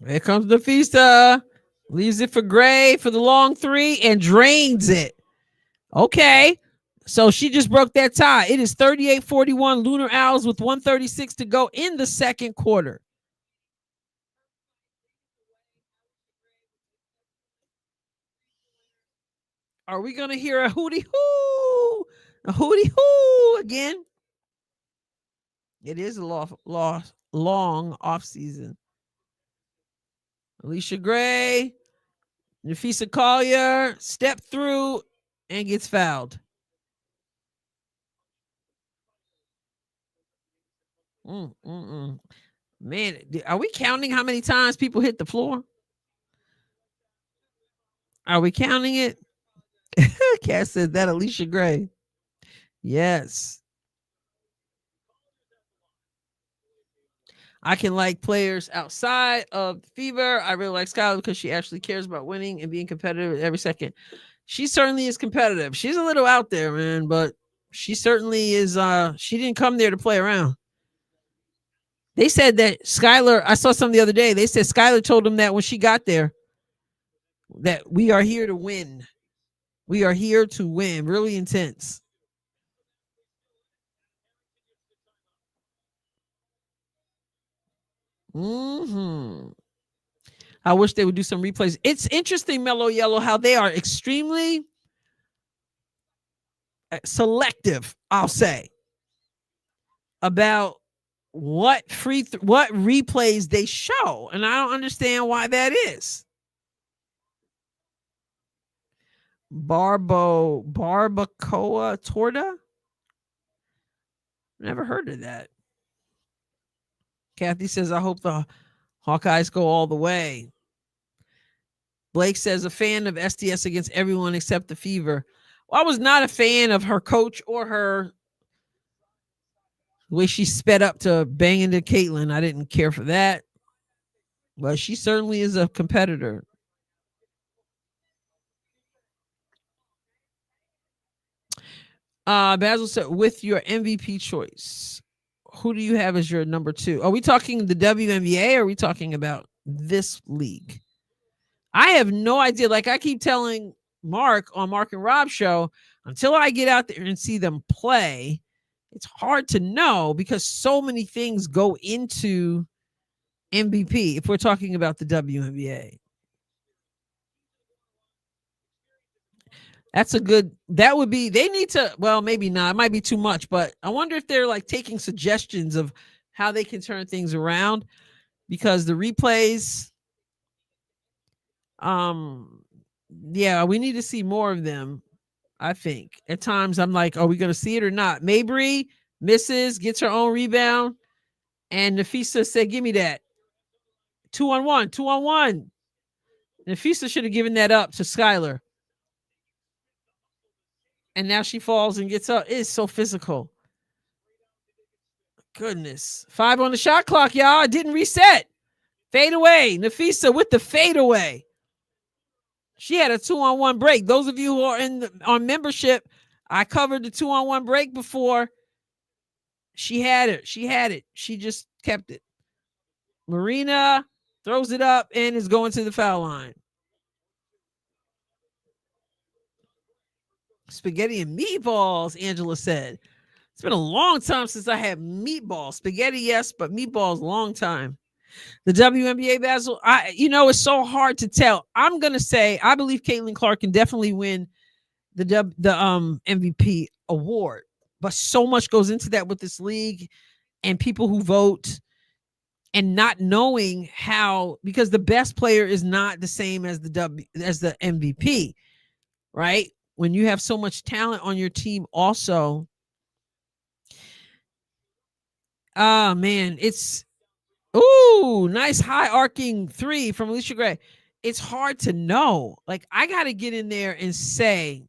Here comes the Fista. Leaves it for Gray for the long three and drains it. Okay. So she just broke that tie. It is 38-41 Lunar Owls with 136 to go in the second quarter. Are we going to hear a hootie hoo? A hootie hoo again? It is a long off season. Alicia Gray, Nafisa Collier step through and gets fouled. Man, are we counting how many times people hit the floor? Are we counting it? Cass said that Alicia Gray. Yes. I can like players outside of Fever. I really like Skylar because she actually cares about winning and being competitive every second. She certainly is competitive. She's a little out there, man, but she certainly is. She didn't come there to play around. They said that Skylar, I saw some the other day. They said Skylar told them that when she got there, that we are here to win. We are here to win. Really intense. I wish they would do some replays. It's interesting, Mellow Yellow, how they are extremely selective, I'll say, about what what replays they show, and I don't understand why that is. Barbacoa torta? Never heard of that. Kathy says, I hope the Hawkeyes go all the way. Blake says, a fan of SDS against everyone except the Fever. Well, I was not a fan of her coach or her the way she sped up to bang into Caitlyn. I didn't care for that. But she certainly is a competitor. Basil said, with your MVP choice, who do you have as your number two? Are we talking the WNBA or are we talking about this league? I have no idea. Like I keep telling Mark on Mark and Rob show, until I get out there and see them play, it's hard to know because so many things go into MVP if we're talking about the WNBA. That's a good, that would be, they need to, well, maybe not, it might be too much, but I wonder if they're like taking suggestions of how they can turn things around because the replays, yeah, we need to see more of them. I think at times I'm like, are we going to see it or not? Mabry misses, gets her own rebound, and Nafisa said, give me that. 2-on-1, 2-on-1. Nafisa should have given that up to Skylar. And now she falls and gets up. It's so physical. Goodness. 5 on the shot clock, y'all. It didn't reset. Fade away. Nafisa with the fade away. She had a 2-on-1 break. Those of you who are on membership, I covered the 2-on-1 break before. She had it. She had it. She just kept it. Marina throws it up and is going to the foul line. Spaghetti and meatballs, Angela said. It's been a long time since I had meatballs. Spaghetti, yes, but meatballs, long time. The WNBA, Basil, it's so hard to tell. I'm gonna say I believe Caitlin Clark can definitely win the MVP award, but so much goes into that with this league and people who vote and not knowing how, because the best player is not the same as the MVP, right? When you have so much talent on your team, also. Oh man, it's nice high arcing 3 from Alicia Gray. It's hard to know. Like I got to get in there and say,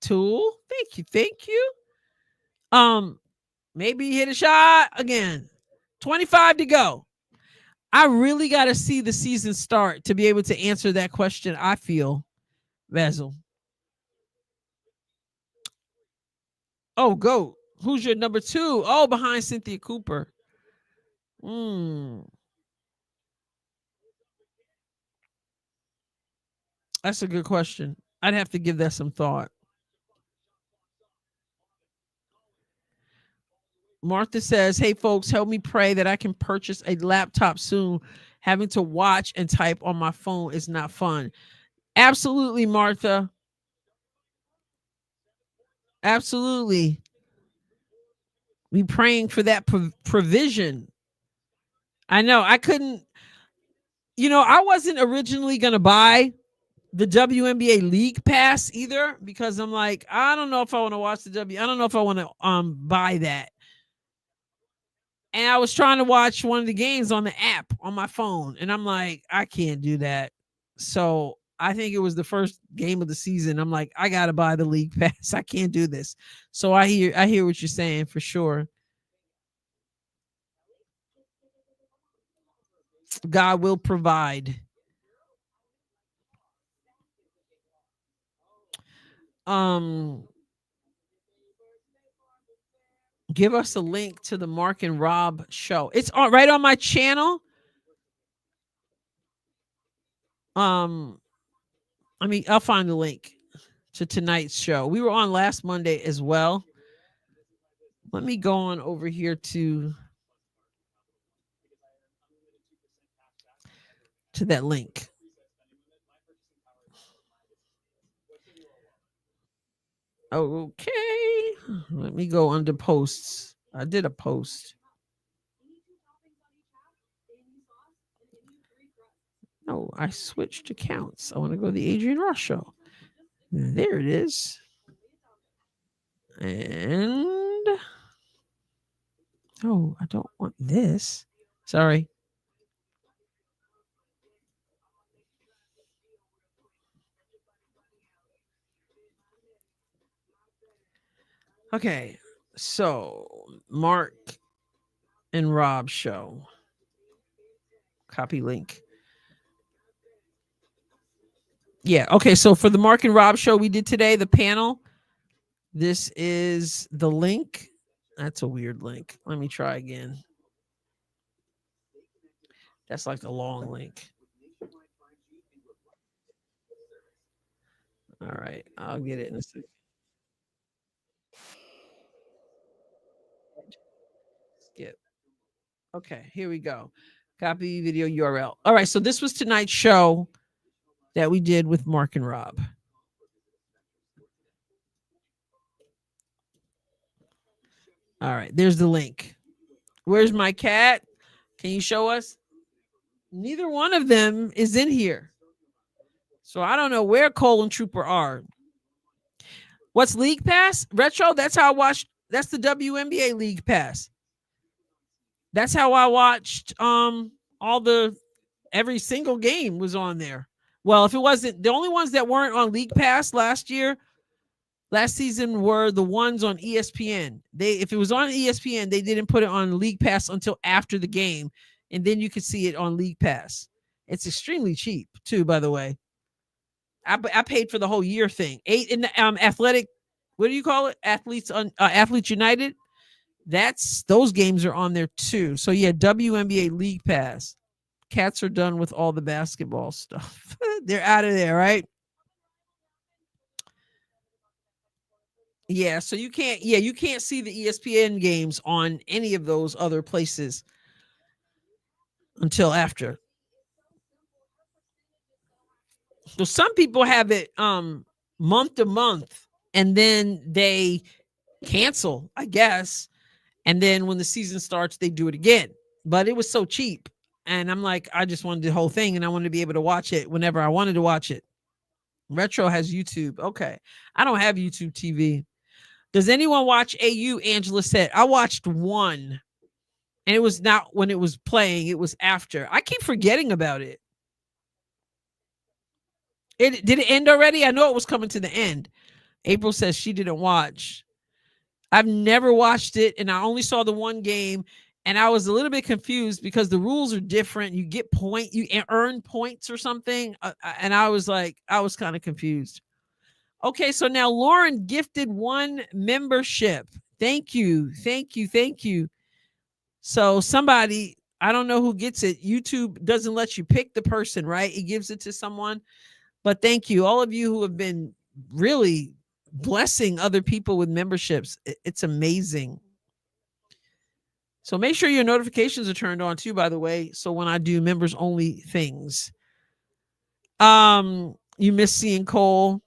Tool, thank you. Maybe hit a shot again. 25 to go. I really got to see the season start to be able to answer that question. I feel, Basil. Oh, GOAT. Who's your number 2? Oh, behind Cynthia Cooper. That's a good question. I'd have to give that some thought. Martha says, "Hey folks, help me pray that I can purchase a laptop soon. Having to watch and type on my phone is not fun." Absolutely, Martha. Absolutely. We praying for that provision. I know. I couldn't, I wasn't originally going to buy the WNBA League Pass either, because I'm like, I don't know if I want to watch I don't know if I want to buy that. And I was trying to watch one of the games on the app on my phone, and I'm like, I can't do that. So I think it was the first game of the season. I'm like, I gotta buy the League Pass. I can't do this. So I hear what you're saying for sure. God will provide. Give us a link to the Mark and Rob show. It's right on my channel. I'll find the link to tonight's show. We were on last Monday as well. Let me go on over here to that link. Okay. Let me go under posts. I did a post. Oh, I switched accounts. I want to go to the Adrienne Ross show. There it is. And oh, I don't want this. Sorry. Okay. So, Mark and Rob show. Copy link. Yeah. Okay. So for the Mark and Rob show we did today, the panel, this is the link. That's a weird link. Let me try again. That's like a long link. All right. I'll get it in a second. Skip. Okay. Here we go. Copy video URL. All right. So this was tonight's show that we did with Mark and Rob. All right. There's the link. Where's my cat? Can you show us? Neither one of them is in here. So I don't know where Cole and Trooper are. What's League Pass? Retro? That's how I watched. That's the WNBA League Pass. That's how I watched every single game was on there. Well, if it wasn't, the only ones that weren't on League Pass last season were the ones on ESPN. If it was on ESPN, they didn't put it on League Pass until after the game, and then you could see it on League Pass. It's extremely cheap too, by the way. I paid for the whole year thing. 8 in the athletic. What do you call it? Athletes United. Those games are on there too. So yeah, WNBA League Pass. Cats are done with all the basketball stuff. They're out of there, right? Yeah, so you can't see the ESPN games on any of those other places until after. So some people have it month to month, and then they cancel, I guess. And then when the season starts, they do it again. But it was so cheap. And I'm like, I just wanted the whole thing, and I wanted to be able to watch it whenever I wanted to watch it. Retro has YouTube. Okay. I don't have YouTube TV. Does anyone watch AU? Angela said. I watched one. And it was not when it was playing, it was after. I keep forgetting about it. Did it end already? I know it was coming to the end. April says she didn't watch. I've never watched it, and I only saw the one game, and I was a little bit confused because the rules are different. You earn points or something, and I was kind of confused. Okay, so now Lauren gifted 1 membership. Thank you. Thank you. Thank you. So somebody, I don't know who gets it. YouTube doesn't let you pick the person, right? It gives it to someone. But thank you. All of you who have been really blessing other people with memberships. It's amazing. So make sure your notifications are turned on too, by the way. So when I do members only things. You miss seeing Cole.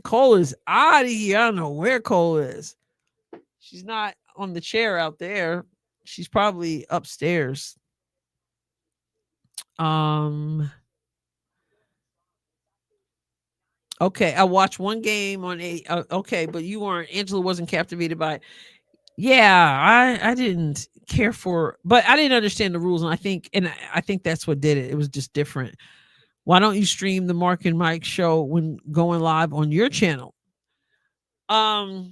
Cole is out of here. I don't know where Cole is. She's not on the chair out there. She's probably upstairs. Okay, I watched 1 game on okay, but you weren't. Angela wasn't captivated by it. Yeah, I didn't care for, but I didn't understand the rules, and I think that's what did it. It was just different. Why don't you stream the Mark and Mike show when going live on your channel? I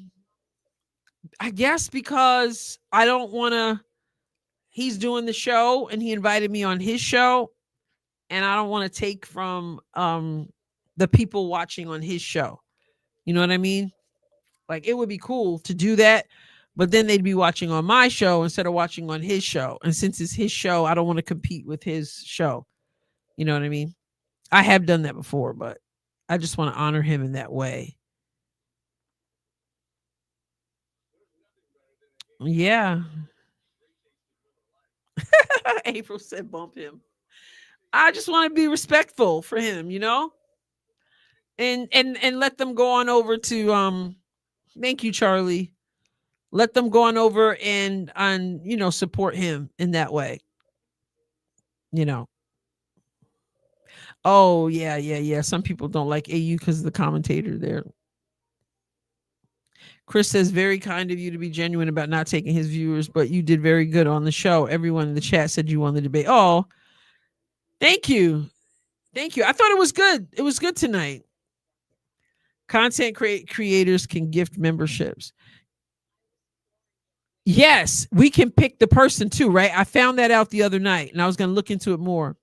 guess because I don't want to. He's doing the show, and he invited me on his show, and I don't want to take from the people watching on his show. You know what I mean? Like, it would be cool to do that, but then they'd be watching on my show instead of watching on his show. And since it's his show, I don't want to compete with his show. You know what I mean? I have done that before, but I just want to honor him in that way. Yeah. April said bump him. I just want to be respectful for him, you know? And let them go on over to thank you, Charlie. Let them go on over and support him in that way. You know. Oh, yeah, yeah, yeah. Some people don't like AU because of the commentator there. Chris says, very kind of you to be genuine about not taking his viewers, but you did very good on the show. Everyone in the chat said you won the debate. Oh, thank you. Thank you. I thought it was good. It was good tonight. Content creators can gift memberships. Yes, we can pick the person too, right? I found that out the other night, and I was going to look into it more.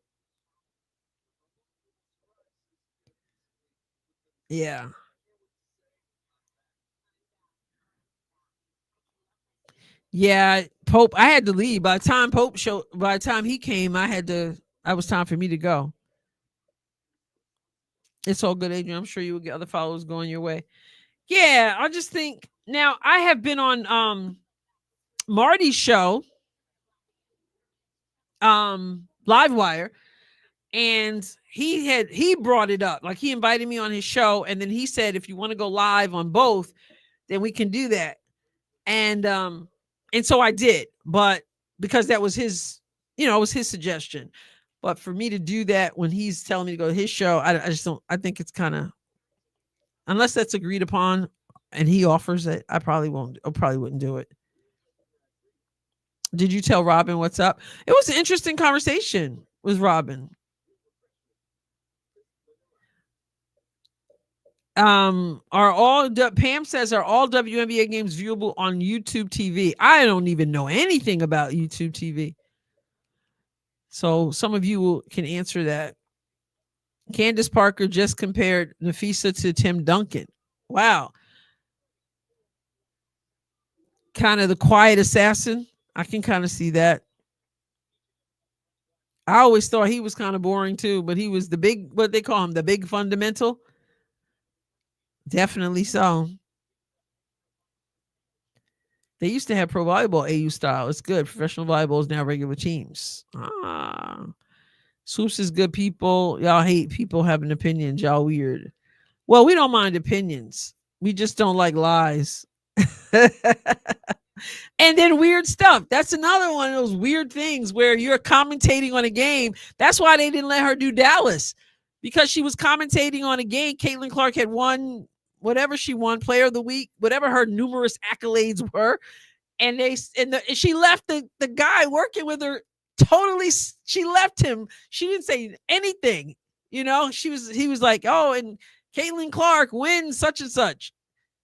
Yeah. Yeah, Pope, I had to leave. By the time he came, I was time for me to go. It's all good, Adrienne. I'm sure you will get other followers going your way. Yeah, I just think now I have been on Marty's show, Livewire, and he brought it up. Like, he invited me on his show, and then he said, if you want to go live on both, then we can do that. And so I did, but because that was his, it was his suggestion. But for me to do that when he's telling me to go to his show, I just don't. I think it's kind of, unless that's agreed upon and he offers it, I probably wouldn't do it. Did you tell Robin what's up? It was an interesting conversation with Robin. Pam says, are all WNBA games viewable on YouTube TV? I don't even know anything about YouTube TV. So some of you can answer that. Candace Parker just compared Nafisa to Tim Duncan. Wow. Kind of the quiet assassin. I can kind of see that. I always thought he was kind of boring too, but he was the big, what they call him, the big fundamental. Definitely so. They used to have pro volleyball AU style. It's good. Professional volleyball is now regular teams. Swoops is good people. Y'all hate people having opinions. Y'all weird. Well, we don't mind opinions. We just don't like lies. And then weird stuff. That's another one of those weird things where you're commentating on a game. That's why they didn't let her do Dallas, because she was commentating on a game. Caitlin Clark had won whatever she won, player of the week, whatever her numerous accolades were. And she left the guy working with her totally. She left him. She didn't say anything. He was like, oh, and Caitlin Clark wins such and such.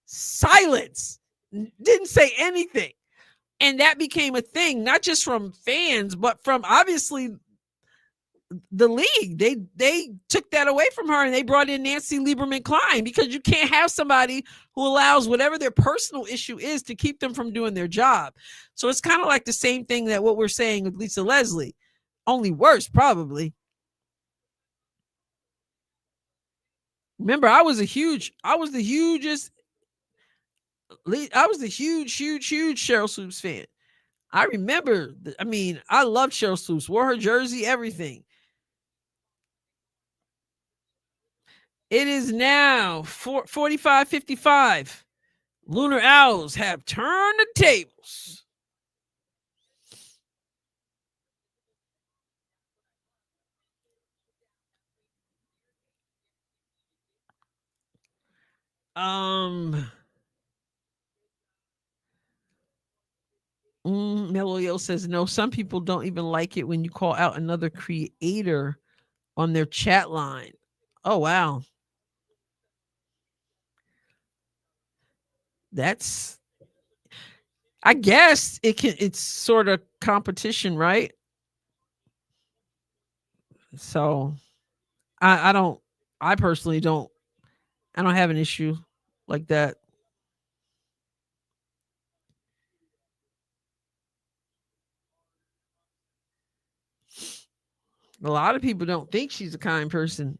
Silence. Didn't say anything. And that became a thing, not just from fans, but from obviously the league. They took that away from her and they brought in Nancy Lieberman Klein, because you can't have somebody who allows whatever their personal issue is to keep them from doing their job. So it's kind of like the same thing that what we're saying with Lisa Leslie, only worse probably. Remember, I was the hugest, I was the huge Cheryl Swoops fan. I remember, I mean, I loved Cheryl Swoops, wore her jersey, everything. It is now 45:55. Lunar Owls have turned the tables. Mellow Yo says no. Some people don't even like it when you call out another creator on their chat line. Oh wow, that's. I guess it can. It's sort of competition, right? So I don't. I personally don't. I don't have an issue like that. A lot of people don't think she's a kind person.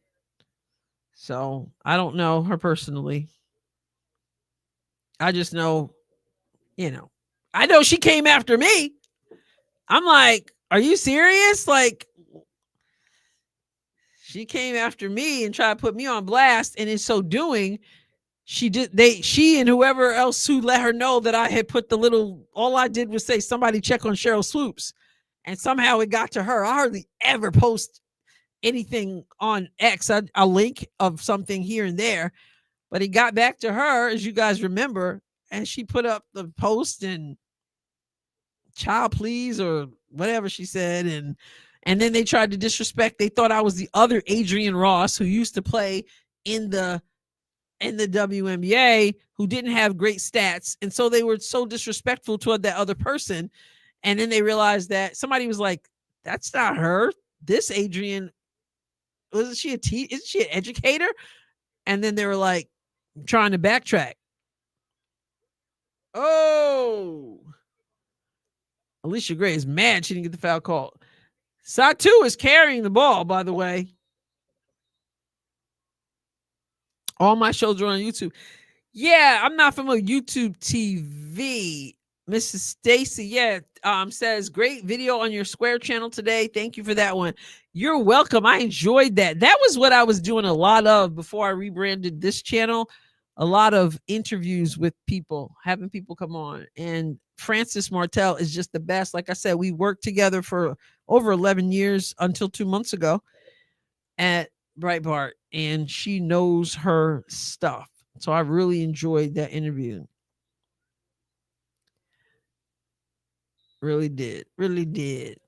So I don't know her personally. I just know, you know, I know she came after me. I'm like, are you serious? Like, she came after me and tried to put me on blast. And in so doing, she and whoever else who let her know that I had put the little, all I did was say, somebody check on Cheryl Swoops. And somehow it got to her. I hardly ever post anything on X, a link of something here and there, but it got back to her, as you guys remember, and she put up the post and child please or whatever she said, and then they tried to disrespect. They thought I was the other Adrienne Ross who used to play in the WNBA, who didn't have great stats, and so they were so disrespectful toward that other person. And then they realized that somebody was like, "That's not her. This Adrienne, wasn't she isn't she an educator?" And then they were like trying to backtrack. Oh, Alicia Gray is mad she didn't get the foul call. Satu is carrying the ball, by the way. All my shows are on YouTube. Yeah, I'm not familiar with YouTube TV. Mrs. Stacy, yeah, says great video on your Square channel today. Thank you for that one. You're welcome. I enjoyed that. That was what I was doing a lot of before I rebranded this channel. A lot of interviews with people, having people come on. And Frances Martel is just the best. Like I said, we worked together for over 11 years until 2 months ago at Breitbart, and she knows her stuff. So I really enjoyed that interview. Really did. Really did.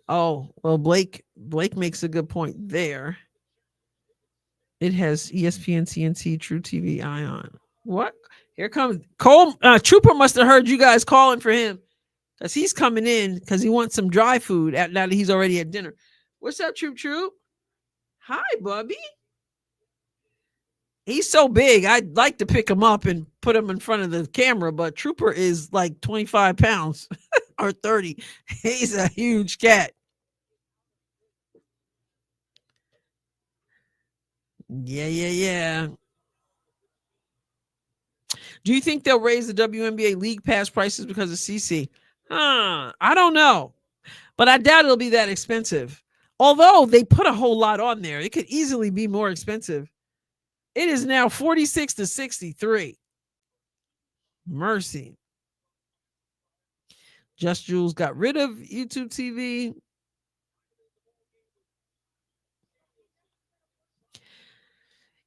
Oh, well, Blake makes a good point there. It has ESPN, CNC, True TV, Ion. What? Here comes Cole. Trooper must have heard you guys calling for him, because he's coming in because he wants some dry food now that he's already at dinner. What's up, Troop? Hi, Bubby. He's so big. I'd like to pick him up and put him in front of the camera, but Trooper is like 25 pounds or 30. He's a huge cat. Yeah. Do you think they'll raise the WNBA league pass prices because of CC? I don't know, but I doubt it'll be that expensive. Although they put a whole lot on there, it could easily be more expensive. It is now 46 to 63. Mercy. Just Jules got rid of YouTube TV.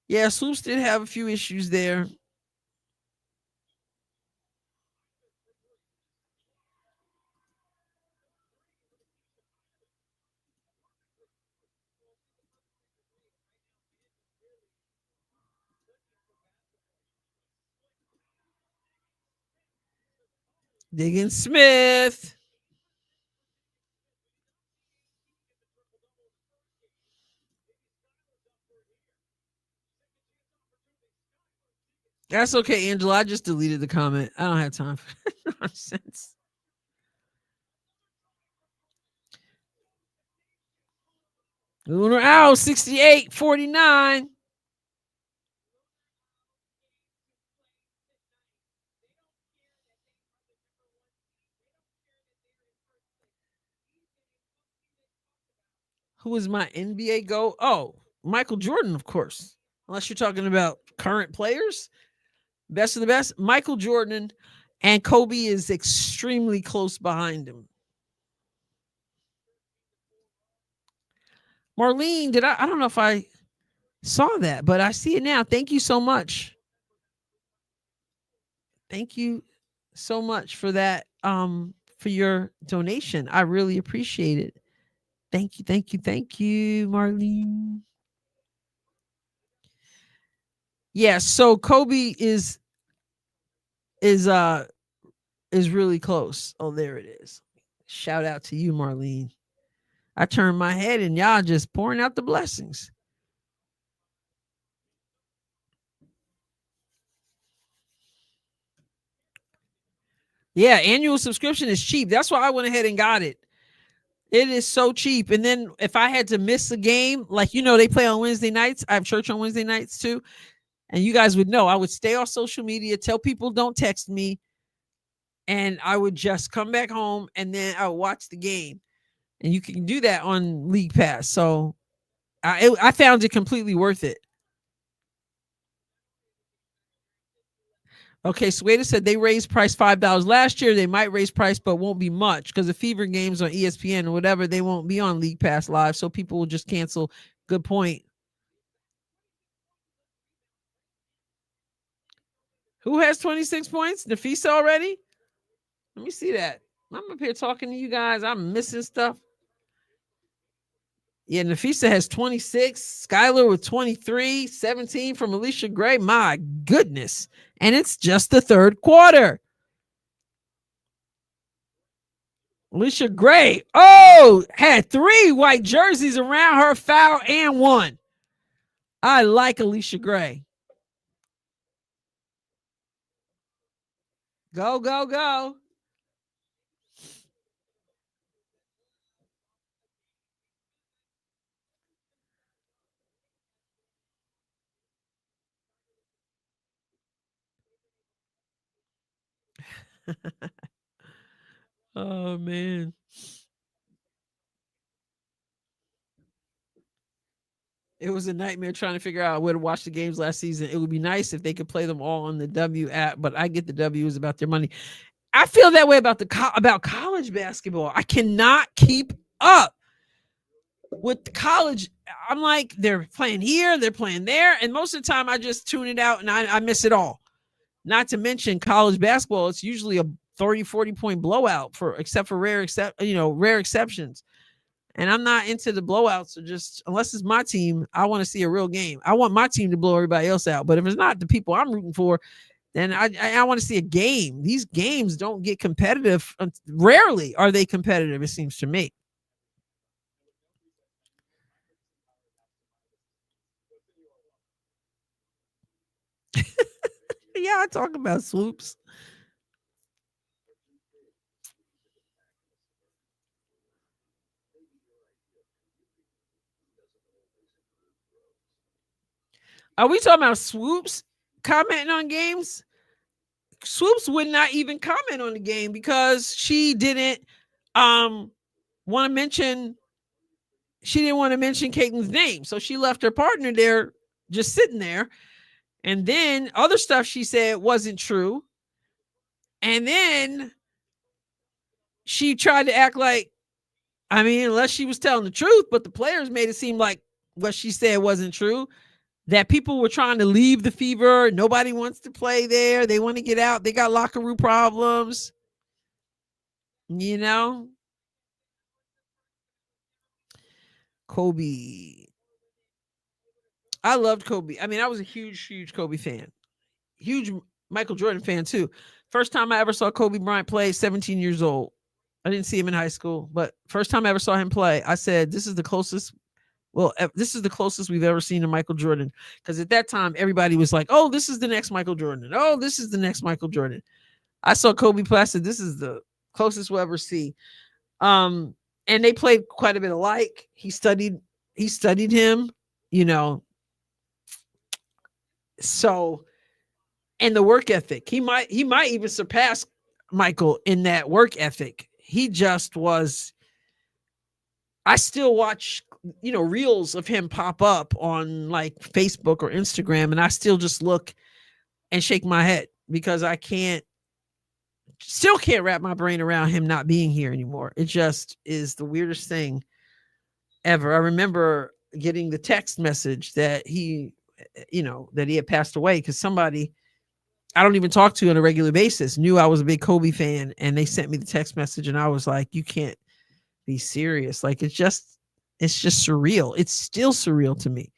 Yeah, Swoops did have a few issues there. Diggin Smith. That's okay, Angela. I just deleted the comment. I don't have time for that nonsense. Lunar out 68-49. Who is my NBA GOAT? Oh, Michael Jordan, of course. Unless you're talking about current players, best of the best. Michael Jordan, and Kobe is extremely close behind him. Marlene, did I don't know if I saw that, but I see it now. Thank you so much. Thank you so much for that. For your donation. I really appreciate it. Thank you, thank you, thank you, Marlene. Yeah, so Kobe is uh is really close. Oh, there it is. Shout out to you, Marlene. I turned my head and y'all just pouring out the blessings. Yeah, annual subscription is cheap. That's why I went ahead and got it. It is so cheap. And then if I had to miss a game, like they play on Wednesday nights. I have church on Wednesday nights too. And you guys would know I would stay off social media, tell people don't text me, and I would just come back home and then I would watch the game. And you can do that on League Pass. So I found it completely worth it. Okay, Sueda said they raised price $5 last year. They might raise price, but won't be much because the Fever games on ESPN or whatever, they won't be on League Pass Live, so people will just cancel. Good point. Who has 26 points? Nafisa already? Let me see that. I'm up here talking to you guys. I'm missing stuff. Yeah, Nafisa has 26. Skylar with 23. 17 from Alicia Gray. My goodness. And it's just the third quarter. Alicia Gray, had 3 white jerseys around her, foul and 1. I like Alicia Gray. Go, go, go. Oh, man. It was a nightmare trying to figure out where to watch the games last season. It would be nice if they could play them all on the W app, but I get the W is about their money. I feel that way about about college basketball. I cannot keep up with the college. I'm like, they're playing here, they're playing there, and most of the time I just tune it out and I miss it all. Not to mention college basketball, it's usually a 30-40 point blowout except for rare exceptions. And I'm not into the blowouts. So just unless it's my team, I want to see a real game. I want my team to blow everybody else out. But if it's not the people I'm rooting for, then I want to see a game. These games don't get competitive. Rarely are they competitive, it seems to me. Yeah, I talk about Swoops. Are we talking about Swoops commenting on games? Swoops would not even comment on the game because she didn't want to mention Caitlin's name. So she left her partner there just sitting there. And then other stuff she said wasn't true. And then she tried to act like, unless she was telling the truth, but the players made it seem like what she said wasn't true. That people were trying to leave the Fever. Nobody wants to play there. They want to get out. They got locker room problems. You know? Kobe. I loved Kobe. I was a huge, huge Kobe fan. Huge Michael Jordan fan too. First time I ever saw Kobe Bryant play, 17 years old. I didn't see him in high school, but first time I ever saw him play, I said, this is the closest. Well, this is the closest we've ever seen to Michael Jordan. Because at that time, everybody was like, oh, this is the next Michael Jordan. Oh, this is the next Michael Jordan. I saw Kobe play. I said, this is the closest we'll ever see. And they played quite a bit alike. He studied him, you know. So, and the work ethic, he might even surpass Michael in that work ethic. He just was. I still watch, you know, reels of him pop up on like Facebook or Instagram, and I still just look and shake my head because I still can't wrap my brain around him not being here anymore. It just is the weirdest thing ever. I remember getting the text message that he, you know, that he had passed away because somebody I don't even talk to on a regular basis knew I was a big Kobe fan, and they sent me the text message, and I was like, you can't be serious. Like, it's just surreal. It's still surreal to me.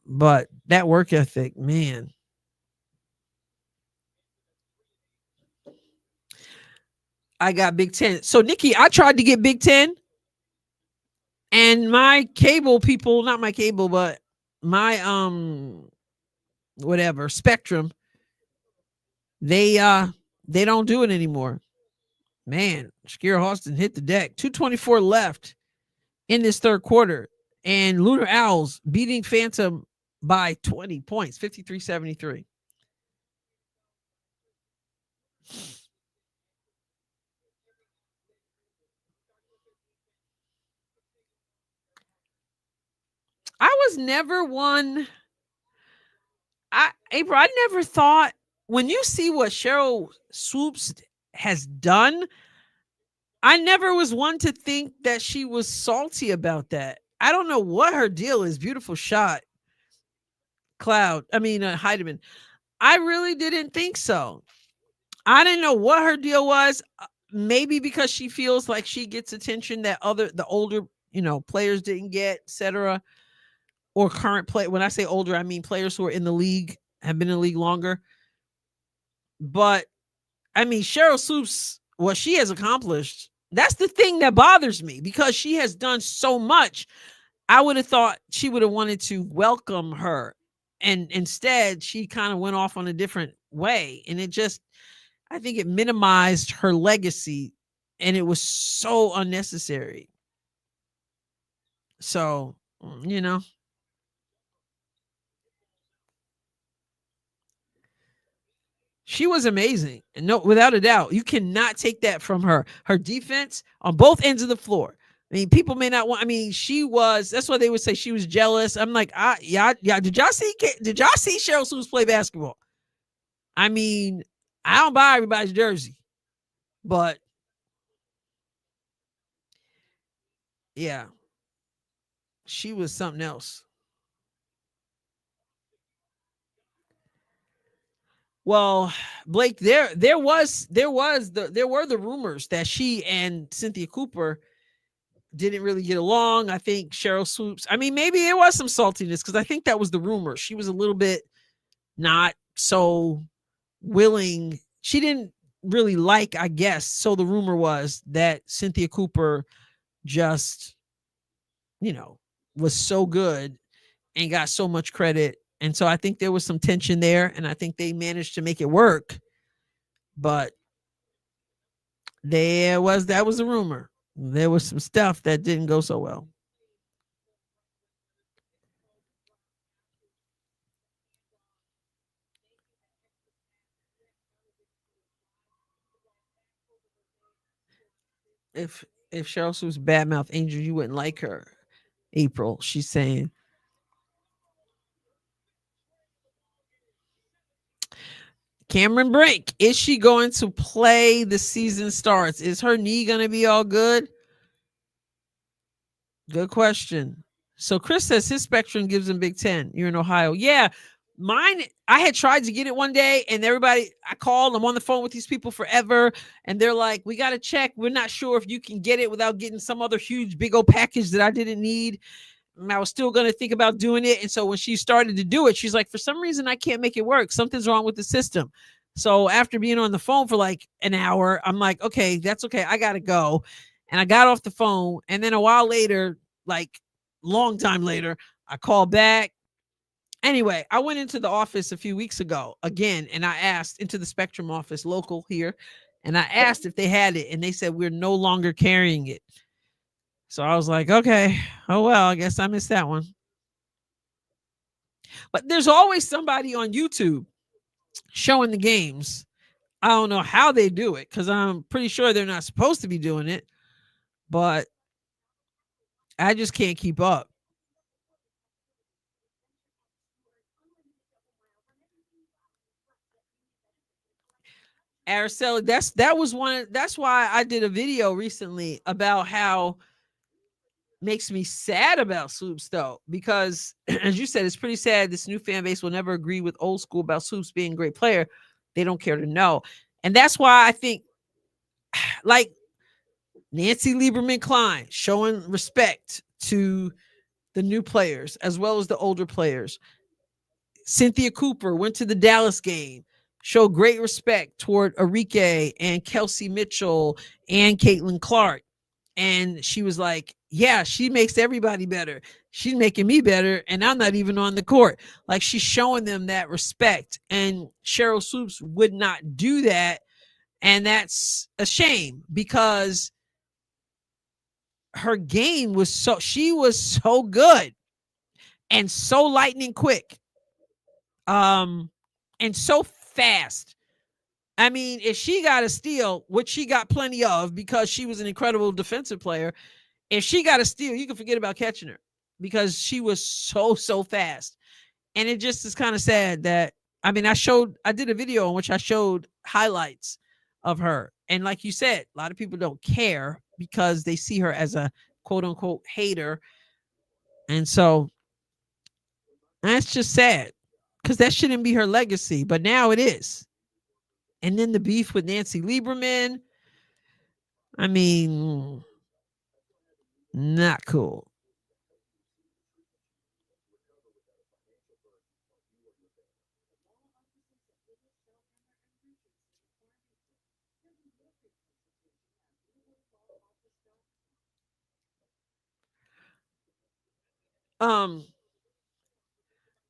But that work ethic, man. I got Big Ten. So Nikki, I tried to get Big Ten, and my cable people, not my cable, but my whatever Spectrum, they don't do it anymore. Man, Shakira Austin hit the deck. 2:24 left in this third quarter, and Lunar Owls beating Phantom by 20 points, 53-73. I was never one. April, I never thought, when you see what Cheryl Swoops has done, I never was one to think that she was salty about that. I don't know what her deal is. Beautiful shot, Heidemann. I really didn't think so. I didn't know what her deal was. Maybe because she feels like she gets attention that the older, you know, players didn't get, etc. Or current play. When I say older, I mean players who are in the league, have been in the league longer. But I mean, Cheryl Swoops, what she has accomplished, that's the thing that bothers me, because she has done so much. I would have thought she would have wanted to welcome her, and instead she kind of went off on a different way, and I think it minimized her legacy, and it was so unnecessary. So, you know, she was amazing. And no, without a doubt, you cannot take that from her. Her defense on both ends of the floor. I mean, people may not want, that's why they would say she was jealous. I'm like, yeah. Did y'all see Cheryl Swoops play basketball? I mean, I don't buy everybody's jersey, but yeah, she was something else. Well, Blake, there were the rumors that she and Cynthia Cooper didn't really get along. I think Cheryl Swoops, maybe there was some saltiness, because I think that was the rumor. She was a little bit not so willing. She didn't really like, I guess. So the rumor was that Cynthia Cooper just, was so good and got so much credit. And so I think there was some tension there, and I think they managed to make it work. But that was a rumor. There was some stuff that didn't go so well. If Cheryl Swoops badmouth Angel, you wouldn't like her. April, she's saying. Cameron Brink, is she going to play the season starts? Is her knee going to be all good? Good question. So Chris says his Spectrum gives him Big Ten. You're in Ohio. Yeah, mine, I had tried to get it one day, and I called, I'm on the phone with these people forever, and they're like, we got to check. We're not sure if you can get it without getting some other huge big old package that I didn't need. And I was still going to think about doing it. And so when she started to do it, she's like, for some reason, I can't make it work. Something's wrong with the system. So after being on the phone for like an hour, I'm like, okay, that's okay. I gotta go. And I got off the phone. And then a while later, like long time later, I called back. Anyway, I went into the office a few weeks ago again, and I asked into the Spectrum office local here, and I asked if they had it, and they said we're no longer carrying it. So I was like, okay, oh well, I guess I missed that one. But there's always somebody on YouTube showing the games. I don't know how they do it because I'm pretty sure they're not supposed to be doing it, but I just can't keep up. Araceli, that was one. That's why I did a video recently about how makes me sad about Swoops though, because as you said, it's pretty sad. This new fan base will never agree with old school about Swoops being a great player. They don't care to know, and that's why I think like Nancy Lieberman Klein showing respect to the new players as well as the older players. Cynthia Cooper went to the Dallas game, showed great respect toward Arike and Kelsey Mitchell and Caitlin Clark. And she was like, yeah, she makes everybody better. She's making me better. And I'm not even on the court. Like she's showing them that respect. And Cheryl Swoops would not do that. And that's a shame because her game was she was so good and so lightning quick. And so fast. I mean, if she got a steal, which she got plenty of because she was an incredible defensive player, if she got a steal, you can forget about catching her because she was so fast. And it just is kind of sad that I mean, I did a video in which I showed highlights of her. And like you said, a lot of people don't care because they see her as a quote unquote hater. And so that's just sad because that shouldn't be her legacy, but now it is. And then the beef with Nancy Lieberman. I mean, not cool. Um,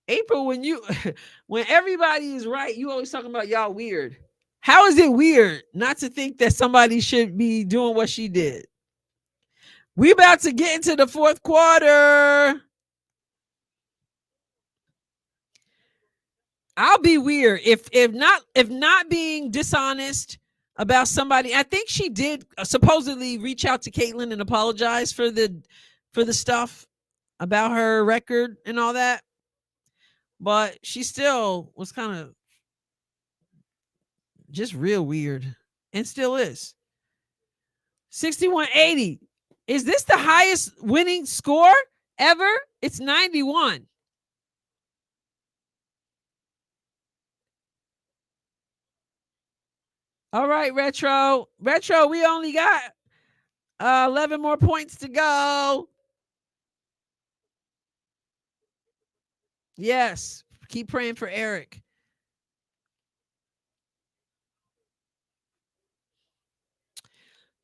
April, when you when everybody is right, you always talking about y'all weird. How is it weird not to think that somebody should be doing what she did? We about to get into the fourth quarter. I'll be weird if not being dishonest about somebody. I think she did supposedly reach out to Caitlyn and apologize for the stuff about her record and all that, but she still was kind of just real weird and still is. 6180. Is this the highest winning score ever? It's 91. All right, Retro. Retro, we only got 11 more points to go. Yes. Keep praying for Eric.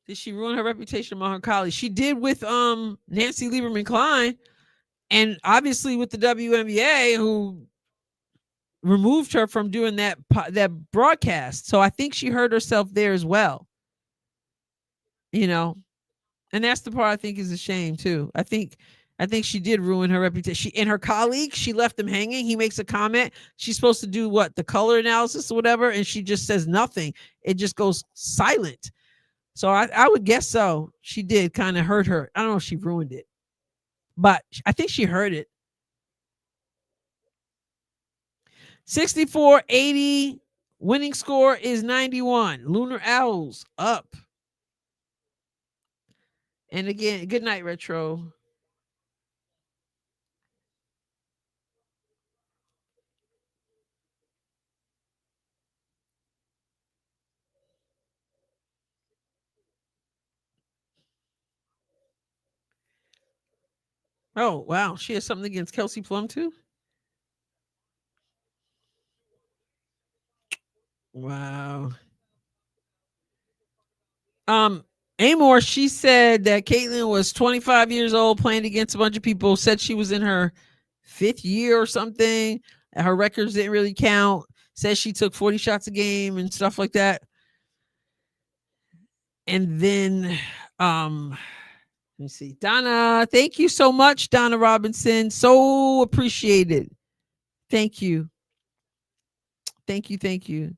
Did she ruin her reputation among her colleagues? She did with Nancy Lieberman Klein and obviously with the WNBA who removed her from doing that broadcast. So I think she hurt herself there as well. You know, and that's the part I think is a shame too. I think she did ruin her reputation. She and her colleagues, she left them hanging. He makes a comment. She's supposed to do what the color analysis or whatever, and she just says nothing. It just goes silent. So I would guess so. She did kind of hurt her. I don't know if she ruined it, but I think she hurt it. 64-80. Winning score is 91. Lunar Owls up. And again, good night, Retro. Oh, wow. She has something against Kelsey Plum, too? Wow. Um, Amor, she said that Caitlyn was 25 years old, playing against a bunch of people, said she was in her fifth year or something. Her records didn't really count. Says she took 40 shots a game and stuff like that. And then let me see. Donna, thank you so much, Donna Robinson. So appreciated. Thank you. Thank you. Thank you.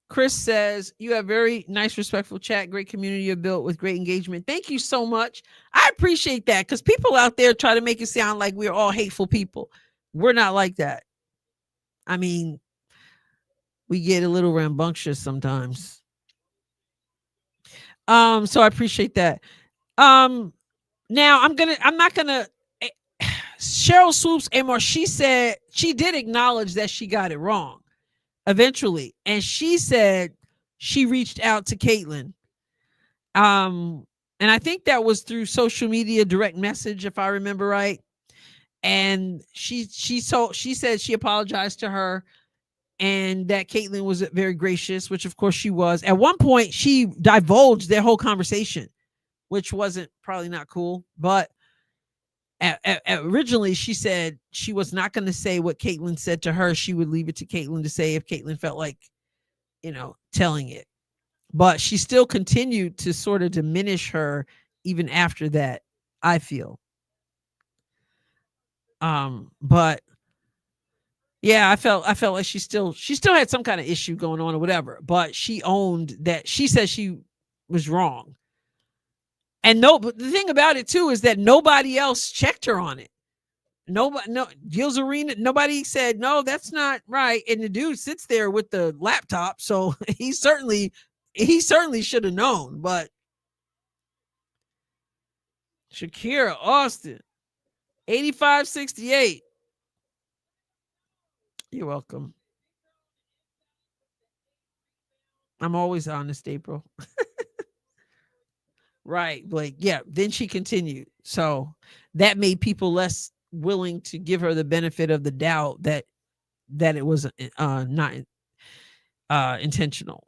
Chris says, you have very nice, respectful chat, great community you built with great engagement. Thank you so much. I appreciate that because people out there try to make it sound like we're all hateful people. We're not like that. I mean, we get a little rambunctious sometimes. So I appreciate that. Now I'm not gonna Cheryl Swoops Amor, she said she did acknowledge that she got it wrong eventually. And she said she reached out to Caitlyn. And I think that was through social media direct message, if I remember right. And she said she apologized to her and that Caitlyn was very gracious, which of course she was. At one point, she divulged their whole conversation, which wasn't probably not cool. But originally, she said she was not going to say what Caitlyn said to her. She would leave it to Caitlyn to say if Caitlyn felt like, telling it. But she still continued to sort of diminish her even after that, I feel. But yeah, I felt like she still had some kind of issue going on or whatever, but she owned that. She said she was wrong. And but the thing about it too is that nobody else checked her on it. Nobody, no, Gil's Arena, nobody said, no, that's not right. And the dude sits there with the laptop. So he certainly should have known. But Shakira Austin, 8568. You're welcome. I'm always honest, April. Right, Blake. Yeah. Then she continued. So that made people less willing to give her the benefit of the doubt that it was not intentional.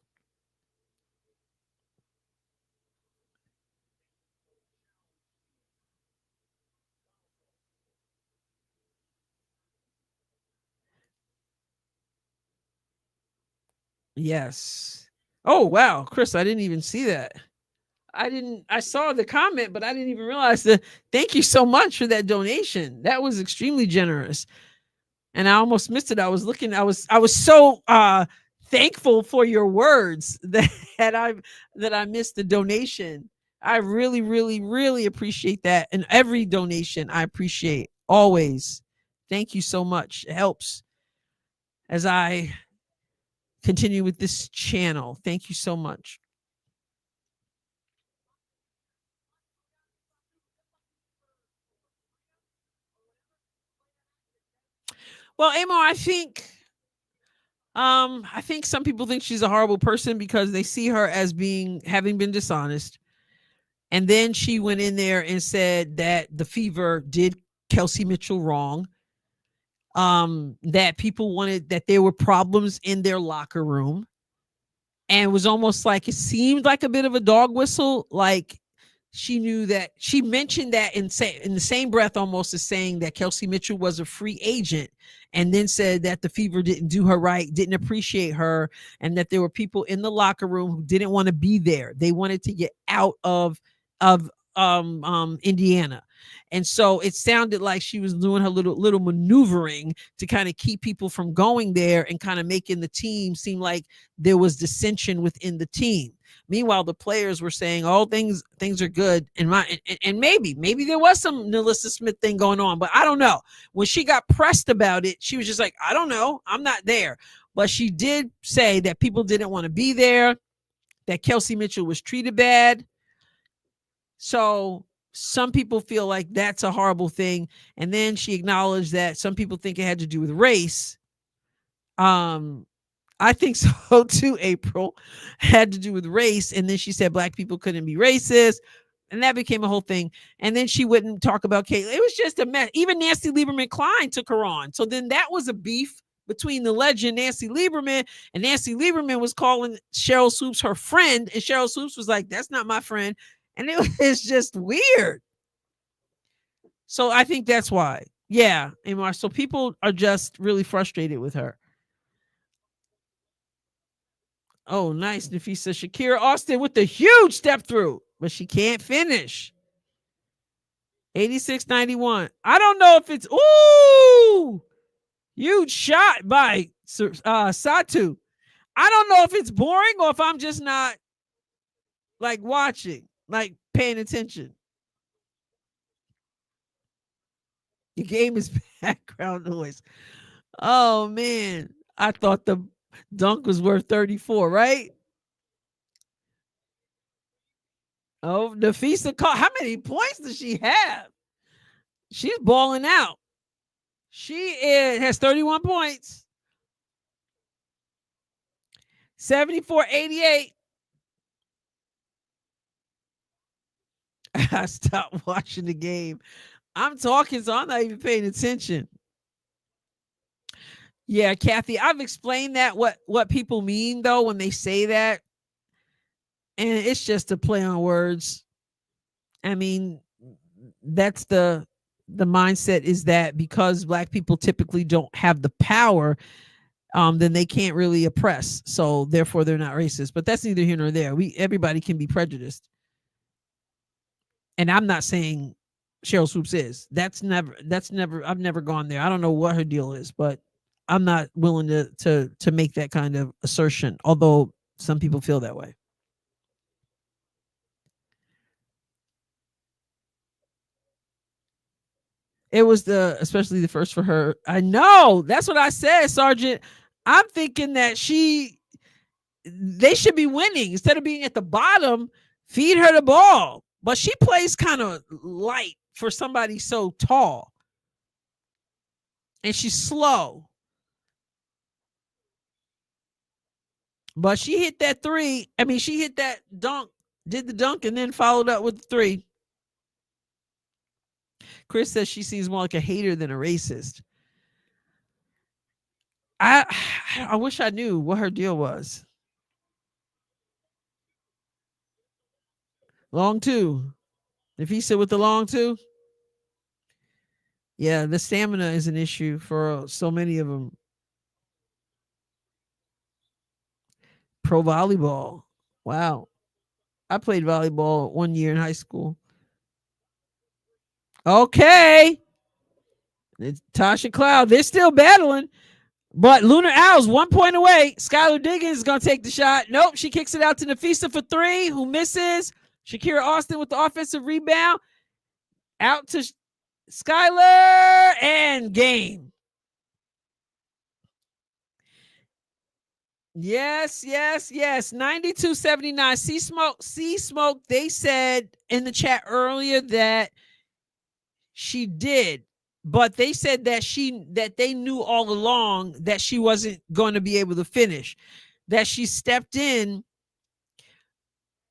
Yes. Oh wow, Chris, I didn't even see that. I saw the comment, but I didn't even realize that. Thank you so much for that donation. That was extremely generous. And I almost missed it. I was looking, I was so thankful for your words that I missed the donation. I really, really, really appreciate that. And every donation I appreciate always. Thank you so much. It helps as I continue with this channel. Thank you so much. Well, Amo, I think some people think she's a horrible person because they see her as having been dishonest. And then she went in there and said that the Fever did Kelsey Mitchell wrong. That people wanted, that there were problems in their locker room. And it was almost like it seemed like a bit of a dog whistle. Like she knew that, she mentioned that in the same breath almost as saying that Kelsey Mitchell was a free agent, and then said that the Fever didn't do her right, didn't appreciate her, and that there were people in the locker room who didn't want to be there. They wanted to get out of Indiana. And so it sounded like she was doing her little maneuvering to kind of keep people from going there and kind of making the team seem like there was dissension within the team. Meanwhile, the players were saying, "Oh, things are good." And maybe there was some Nalissa Smith thing going on, but I don't know. When she got pressed about it, she was just like, "I don't know. I'm not there." But she did say that people didn't want to be there, that Kelsey Mitchell was treated bad. So some people feel like that's a horrible thing. And then she acknowledged that some people think it had to do with race. I think so too, April. Had to do with race. And then she said black people couldn't be racist. And that became a whole thing. And then she wouldn't talk about Caitlyn. It was just a mess. Even Nancy Lieberman Klein took her on. So then that was a beef between the legend Nancy Lieberman, and Nancy Lieberman was calling Cheryl Swoops her friend, and Cheryl Swoops was like, "That's not my friend," and it was just weird. So I think that's why. Yeah, Amar. So people are just really frustrated with her. Oh, nice, Nafisa. Shakira Austin with the huge step through, but she can't finish. 86.91. I don't know if it's huge shot by Satu. I don't know if it's boring or if I'm just not like watching, like paying attention. The game is background noise. Oh man, I thought the dunk was worth 34, right? Oh, Nafisa caught. How many points does she have? She's balling out. She has 31 points. 74-88. I stopped watching the game. I'm talking, so I'm not even paying attention. Yeah, Kathy, I've explained that what people mean though when they say that, and it's just a play on words. I mean, that's the mindset is that because Black people typically don't have the power, then they can't really oppress. So therefore, they're not racist. But that's neither here nor there. Everybody can be prejudiced, and I'm not saying Cheryl Swoops is. That's never. I've never gone there. I don't know what her deal is, but I'm not willing to make that kind of assertion. Although some people feel that way. It was especially the first for her. I know. That's what I said, Sergeant. I'm thinking that they should be winning instead of being at the bottom. Feed her the ball, but she plays kind of light for somebody so tall, and she's slow. But she hit that three. I mean, she hit that dunk, did the dunk, and then followed up with the three. Chris says she seems more like a hater than a racist. I wish I knew what her deal was. Long two. If he said with the long two, yeah, the stamina is an issue for so many of them. Pro volleyball. Wow. I played volleyball 1 year in high school. Okay. It's Tasha Cloud. They're still battling. But Lunar Owls 1 point away. Skylar Diggins is going to take the shot. Nope. She kicks it out to Nafisa for three, who misses. Shakira Austin with the offensive rebound. Out to Skylar and game. Yes. 92-79. See Smoke. They said in the chat earlier that she did, but they said that they knew all along that she wasn't going to be able to finish. That she stepped in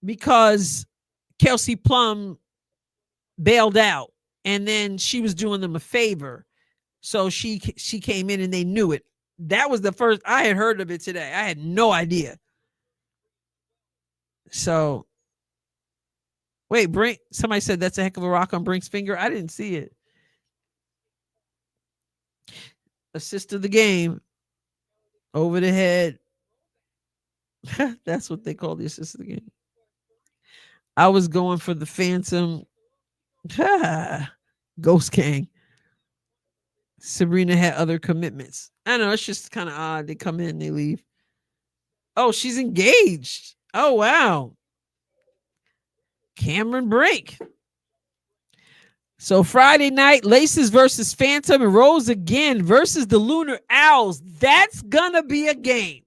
because Kelsey Plum bailed out, and then she was doing them a favor. So she came in and they knew it. That was the first I had heard of it today. I had no idea. So wait, Brink, somebody said that's a heck of a rock on Brink's finger. I didn't see it. Assist of the game. Over the head. That's what they call the assist of the game. I was going for the Phantom. Ghost Gang. Sabrina had other commitments. I don't know. It's just kind of odd. They come in, they leave. Oh, she's engaged. Oh, wow. Cameron Brink. So Friday night, Laces versus Phantom and Rose again versus the Lunar Owls. That's going to be a game.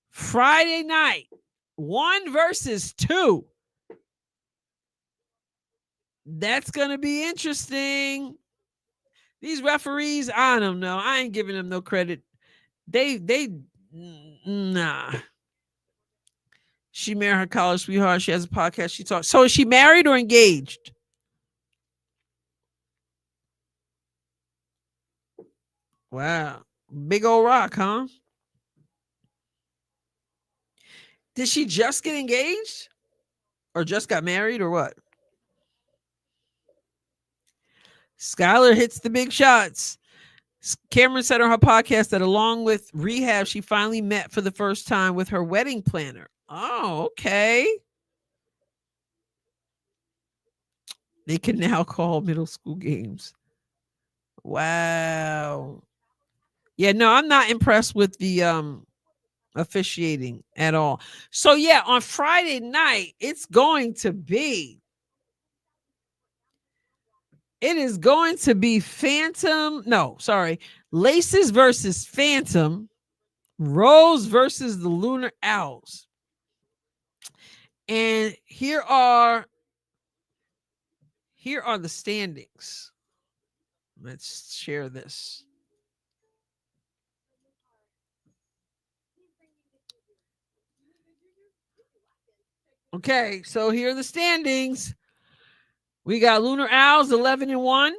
Friday night, 1 versus 2. That's going to be interesting. These referees, I don't know. I ain't giving them no credit. Nah. She married her college sweetheart. She has a podcast. She talks. So is she married or engaged? Wow. Big old rock, huh? Did she just get engaged? Or just got married or what? Skylar hits the big shots. Cameron said on her podcast that along with rehab, she finally met for the first time with her wedding planner. Oh, okay. They can now call middle school games. Wow. Yeah, no, I'm not impressed with the officiating at all. So yeah, on Friday night, it is going to be Laces versus Phantom, Rose versus the Lunar Owls. And here are the standings. Let's share this. Okay, so here are the standings. We got Lunar Owls 11-1.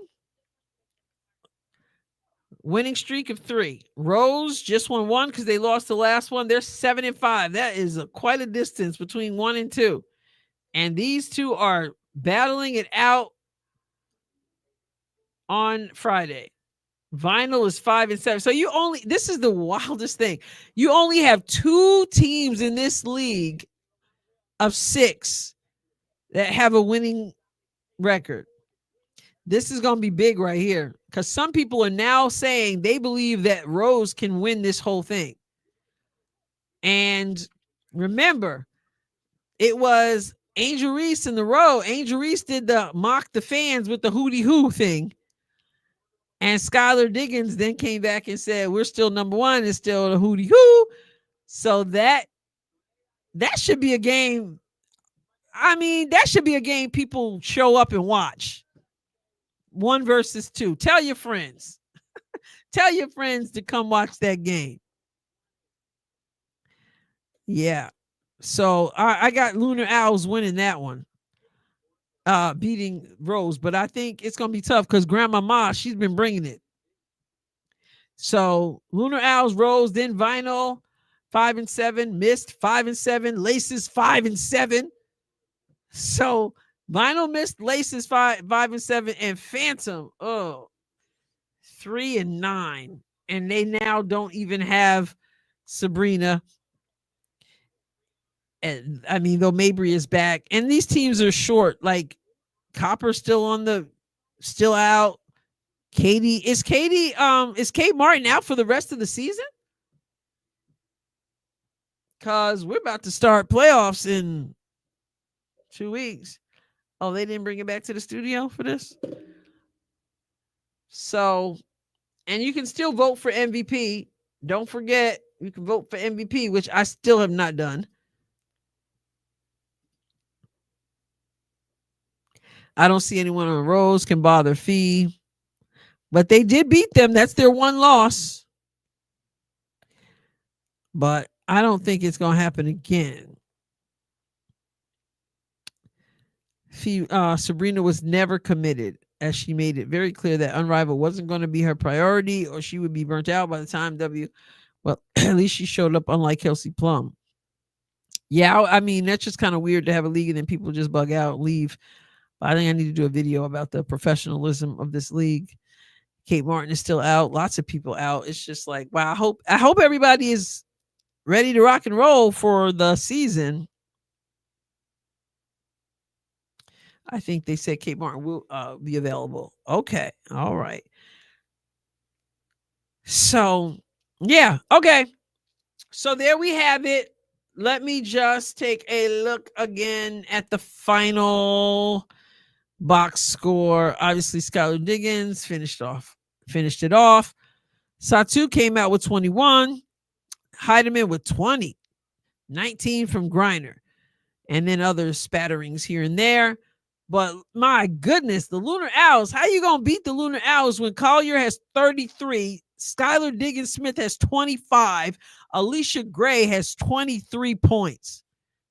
Winning streak of 3. Rose just won 1 because they lost the last one. They're 7-5. That is quite a distance between 1 and 2. And these two are battling it out on Friday. Vinyl is 5-7. So this is the wildest thing. You only have 2 teams in this league of 6 that have a winning record. This is going to be big right here because some people are now saying they believe that Rose can win this whole thing. And remember, it was Angel Reese in the row. Angel Reese did the mock the fans with the hootie hoo thing. And Skylar Diggins then came back and said, we're still number 1. It's still the hootie hoo. So that should be a game. I mean, that should be a game people show up and watch. 1 versus 2. Tell your friends. Tell your friends to come watch that game. Yeah. So I got Lunar Owls winning that one. Beating Rose. But I think it's going to be tough because Grandma Ma, she's been bringing it. So Lunar Owls, Rose, then Vinyl 5-7, Mist 5-7, Laces 5-7. So Vinyl, Mist, Laces 5-7, and Phantom 3-9, and they now don't even have Sabrina. And I mean, though Mabry is back, and these teams are short. Like Copper's still out. Is Kate Martin out for the rest of the season? Because we're about to start playoffs in 2 weeks. Oh, they didn't bring it back to the studio for this? So, and you can still vote for MVP. Don't forget, you can vote for MVP, which I still have not done. I don't see anyone on Rose can bother Fee. But they did beat them. That's their 1 loss. But I don't think it's going to happen again. Sabrina was never committed, as she made it very clear that Unrivaled wasn't going to be her priority or she would be burnt out by the time well, at least she showed up, unlike Kelsey Plum. Yeah, I mean, that's just kind of weird to have a league and then people just bug out, leave. But I think I need to do a video about the professionalism of this league. Kate Martin is still out. Lots of people out. It's just like, wow, I hope everybody is ready to rock and roll for the season. I think they said Kate Martin will be available. Okay. All right. So, yeah. Okay. So there we have it. Let me just take a look again at the final box score. Obviously, Skylar Diggins finished it off. Satu came out with 21. Heidemann with 20. 19 from Griner. And then other spatterings here and there. But my goodness, the Lunar Owls. How you going to beat the Lunar Owls when Collier has 33, Skylar Diggins Smith has 25, Alicia Gray has 23 points.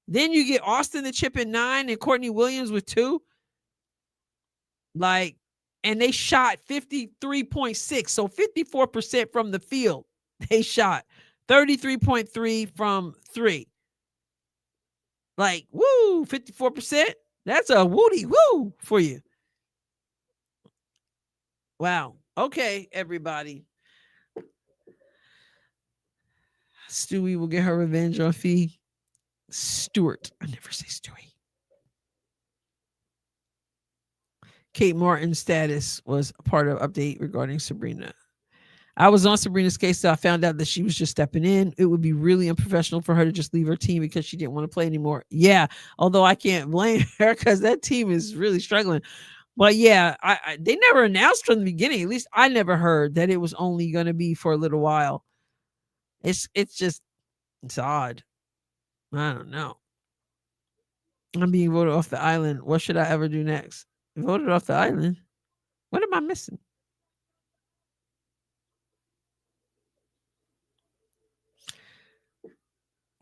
Then you get Austin the Chip at 9 and Courtney Williams with 2. And they shot 53.6, so 54% from the field. they shot. 33.3 from 3. Like, woo, 54%. That's a woody woo for you. Wow. Okay, everybody. Stewie will get her revenge on Fee. Stewart. I never say Stewie. Kate Martin's status was a part of update regarding Sabrina. I was on Sabrina's case, so I found out that she was just stepping in. It would be really unprofessional for her to just leave her team because she didn't want to play anymore. Yeah, although I can't blame her because that team is really struggling. But yeah, they never announced from the beginning. At least I never heard that it was only going to be for a little while. It's odd. I don't know. I'm being voted off the island. What should I ever do next? Voted off the island? What am I missing?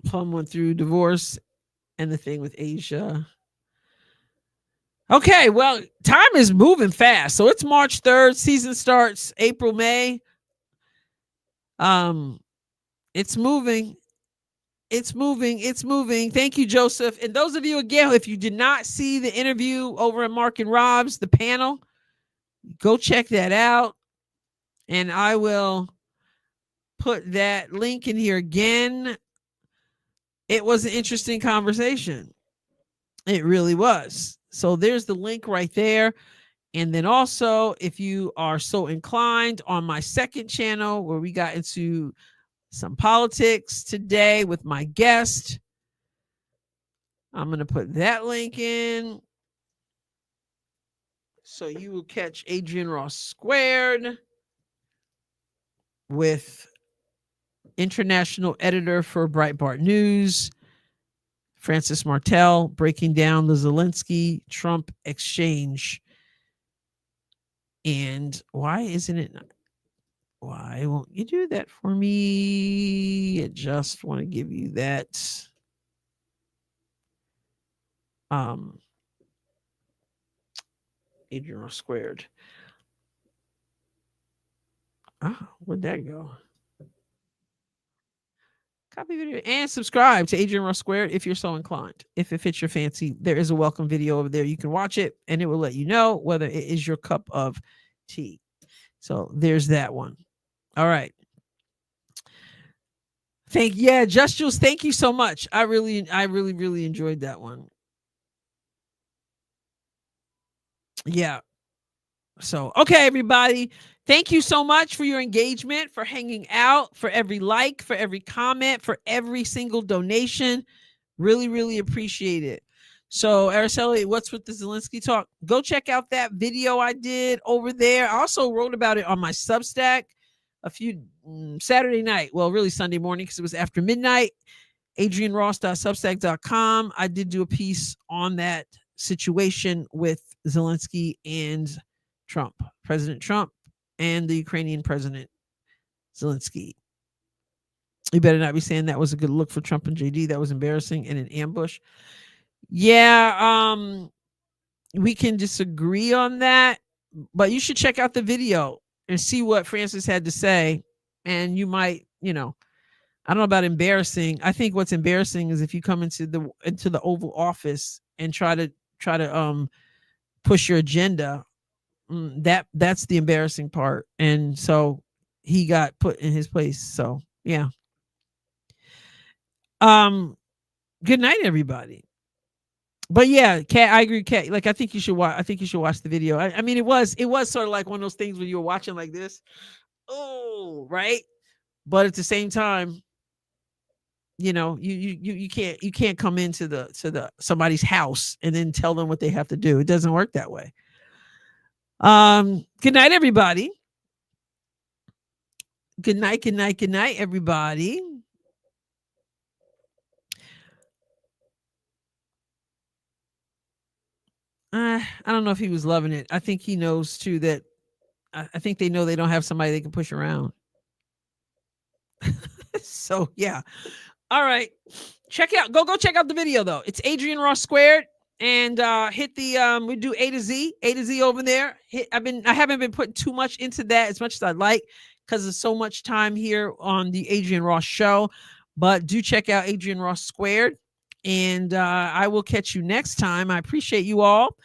Plum went through divorce and the thing with Asia. Okay, well, time is moving fast. So it's March 3rd. Season starts April, May. It's moving. It's moving. It's moving. Thank you, Joseph. And those of you, again, if you did not see the interview over at Mark and Rob's, the panel, go check that out. And I will put that link in here again. It was an interesting conversation. It really was. So there's the link right there. And then also, if you are so inclined, on my second channel where we got into some politics today with my guest, I'm going to put that link in. So you will catch Adrienne Ross Squared with international editor for Breitbart News, Francis Martel, breaking down the Zelensky-Trump exchange. And why isn't it? Why won't you do that for me? I just want to give you that. Adrienne Ross Squared. Where'd that go? Copy video and subscribe to Adrienne Ross Squared if you're so inclined. If it fits your fancy, there is a welcome video over there. You can watch it and it will let you know whether it is your cup of tea. So there's that one. All right. Just Jules, thank you so much. I really enjoyed that one. Yeah. So, okay, everybody. Thank you so much for your engagement, for hanging out, for every like, for every comment, for every single donation. Really appreciate it. So, Araceli, what's with the Zelensky talk? Go check out that video I did over there. I also wrote about it on my Substack a few Saturday night. Well, really Sunday morning because it was after midnight. AdrienneRoss.substack.com. I did do a piece on that situation with Zelensky and Trump, President Trump, and the Ukrainian President Zelensky. You better not be saying that was a good look for Trump and JD. That was embarrassing and an ambush. Yeah, we can disagree on that, but you should check out the video and see what Francis had to say. And you might, I don't know about embarrassing. I think what's embarrassing is if you come into the Oval Office and try to push your agenda. That's the embarrassing part. And so he got put in his place. So yeah. Good night, everybody. But yeah, Kat, I agree, Kat. Like I think you should watch the video. I mean, it was sort of like one of those things when you were watching like this. Oh, right. But at the same time, you can't come into the somebody's house and then tell them what they have to do. It doesn't work that way. Good night, everybody. Good night, everybody. I don't know if he was loving it. I think he knows too that I think they know they don't have somebody they can push around. So yeah. All right. Go check out the video though. It's Adrienne Ross Squared. And hit the we do A to Z over there. I haven't been putting too much into that as much as I'd like because there's so much time here on the Adrienne Ross Show. But do check out Adrienne Ross Squared. And I will catch you next time. I appreciate you all.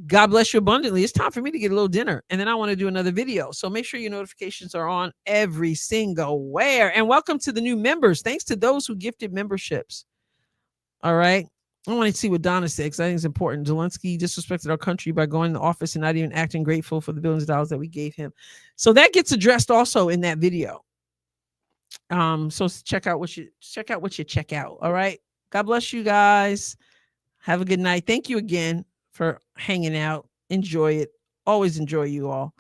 God bless you abundantly. It's time for me to get a little dinner, and then I want to do another video. So make sure your notifications are on every single where. And welcome to the new members. Thanks to those who gifted memberships. All right. I want to see what Donna said, because I think it's important. Zelensky disrespected our country by going to office and not even acting grateful for the billions of dollars that we gave him. So that gets addressed also in that video. So check out what you check out. All right. God bless you guys. Have a good night. Thank you again for hanging out. Enjoy it. Always enjoy you all.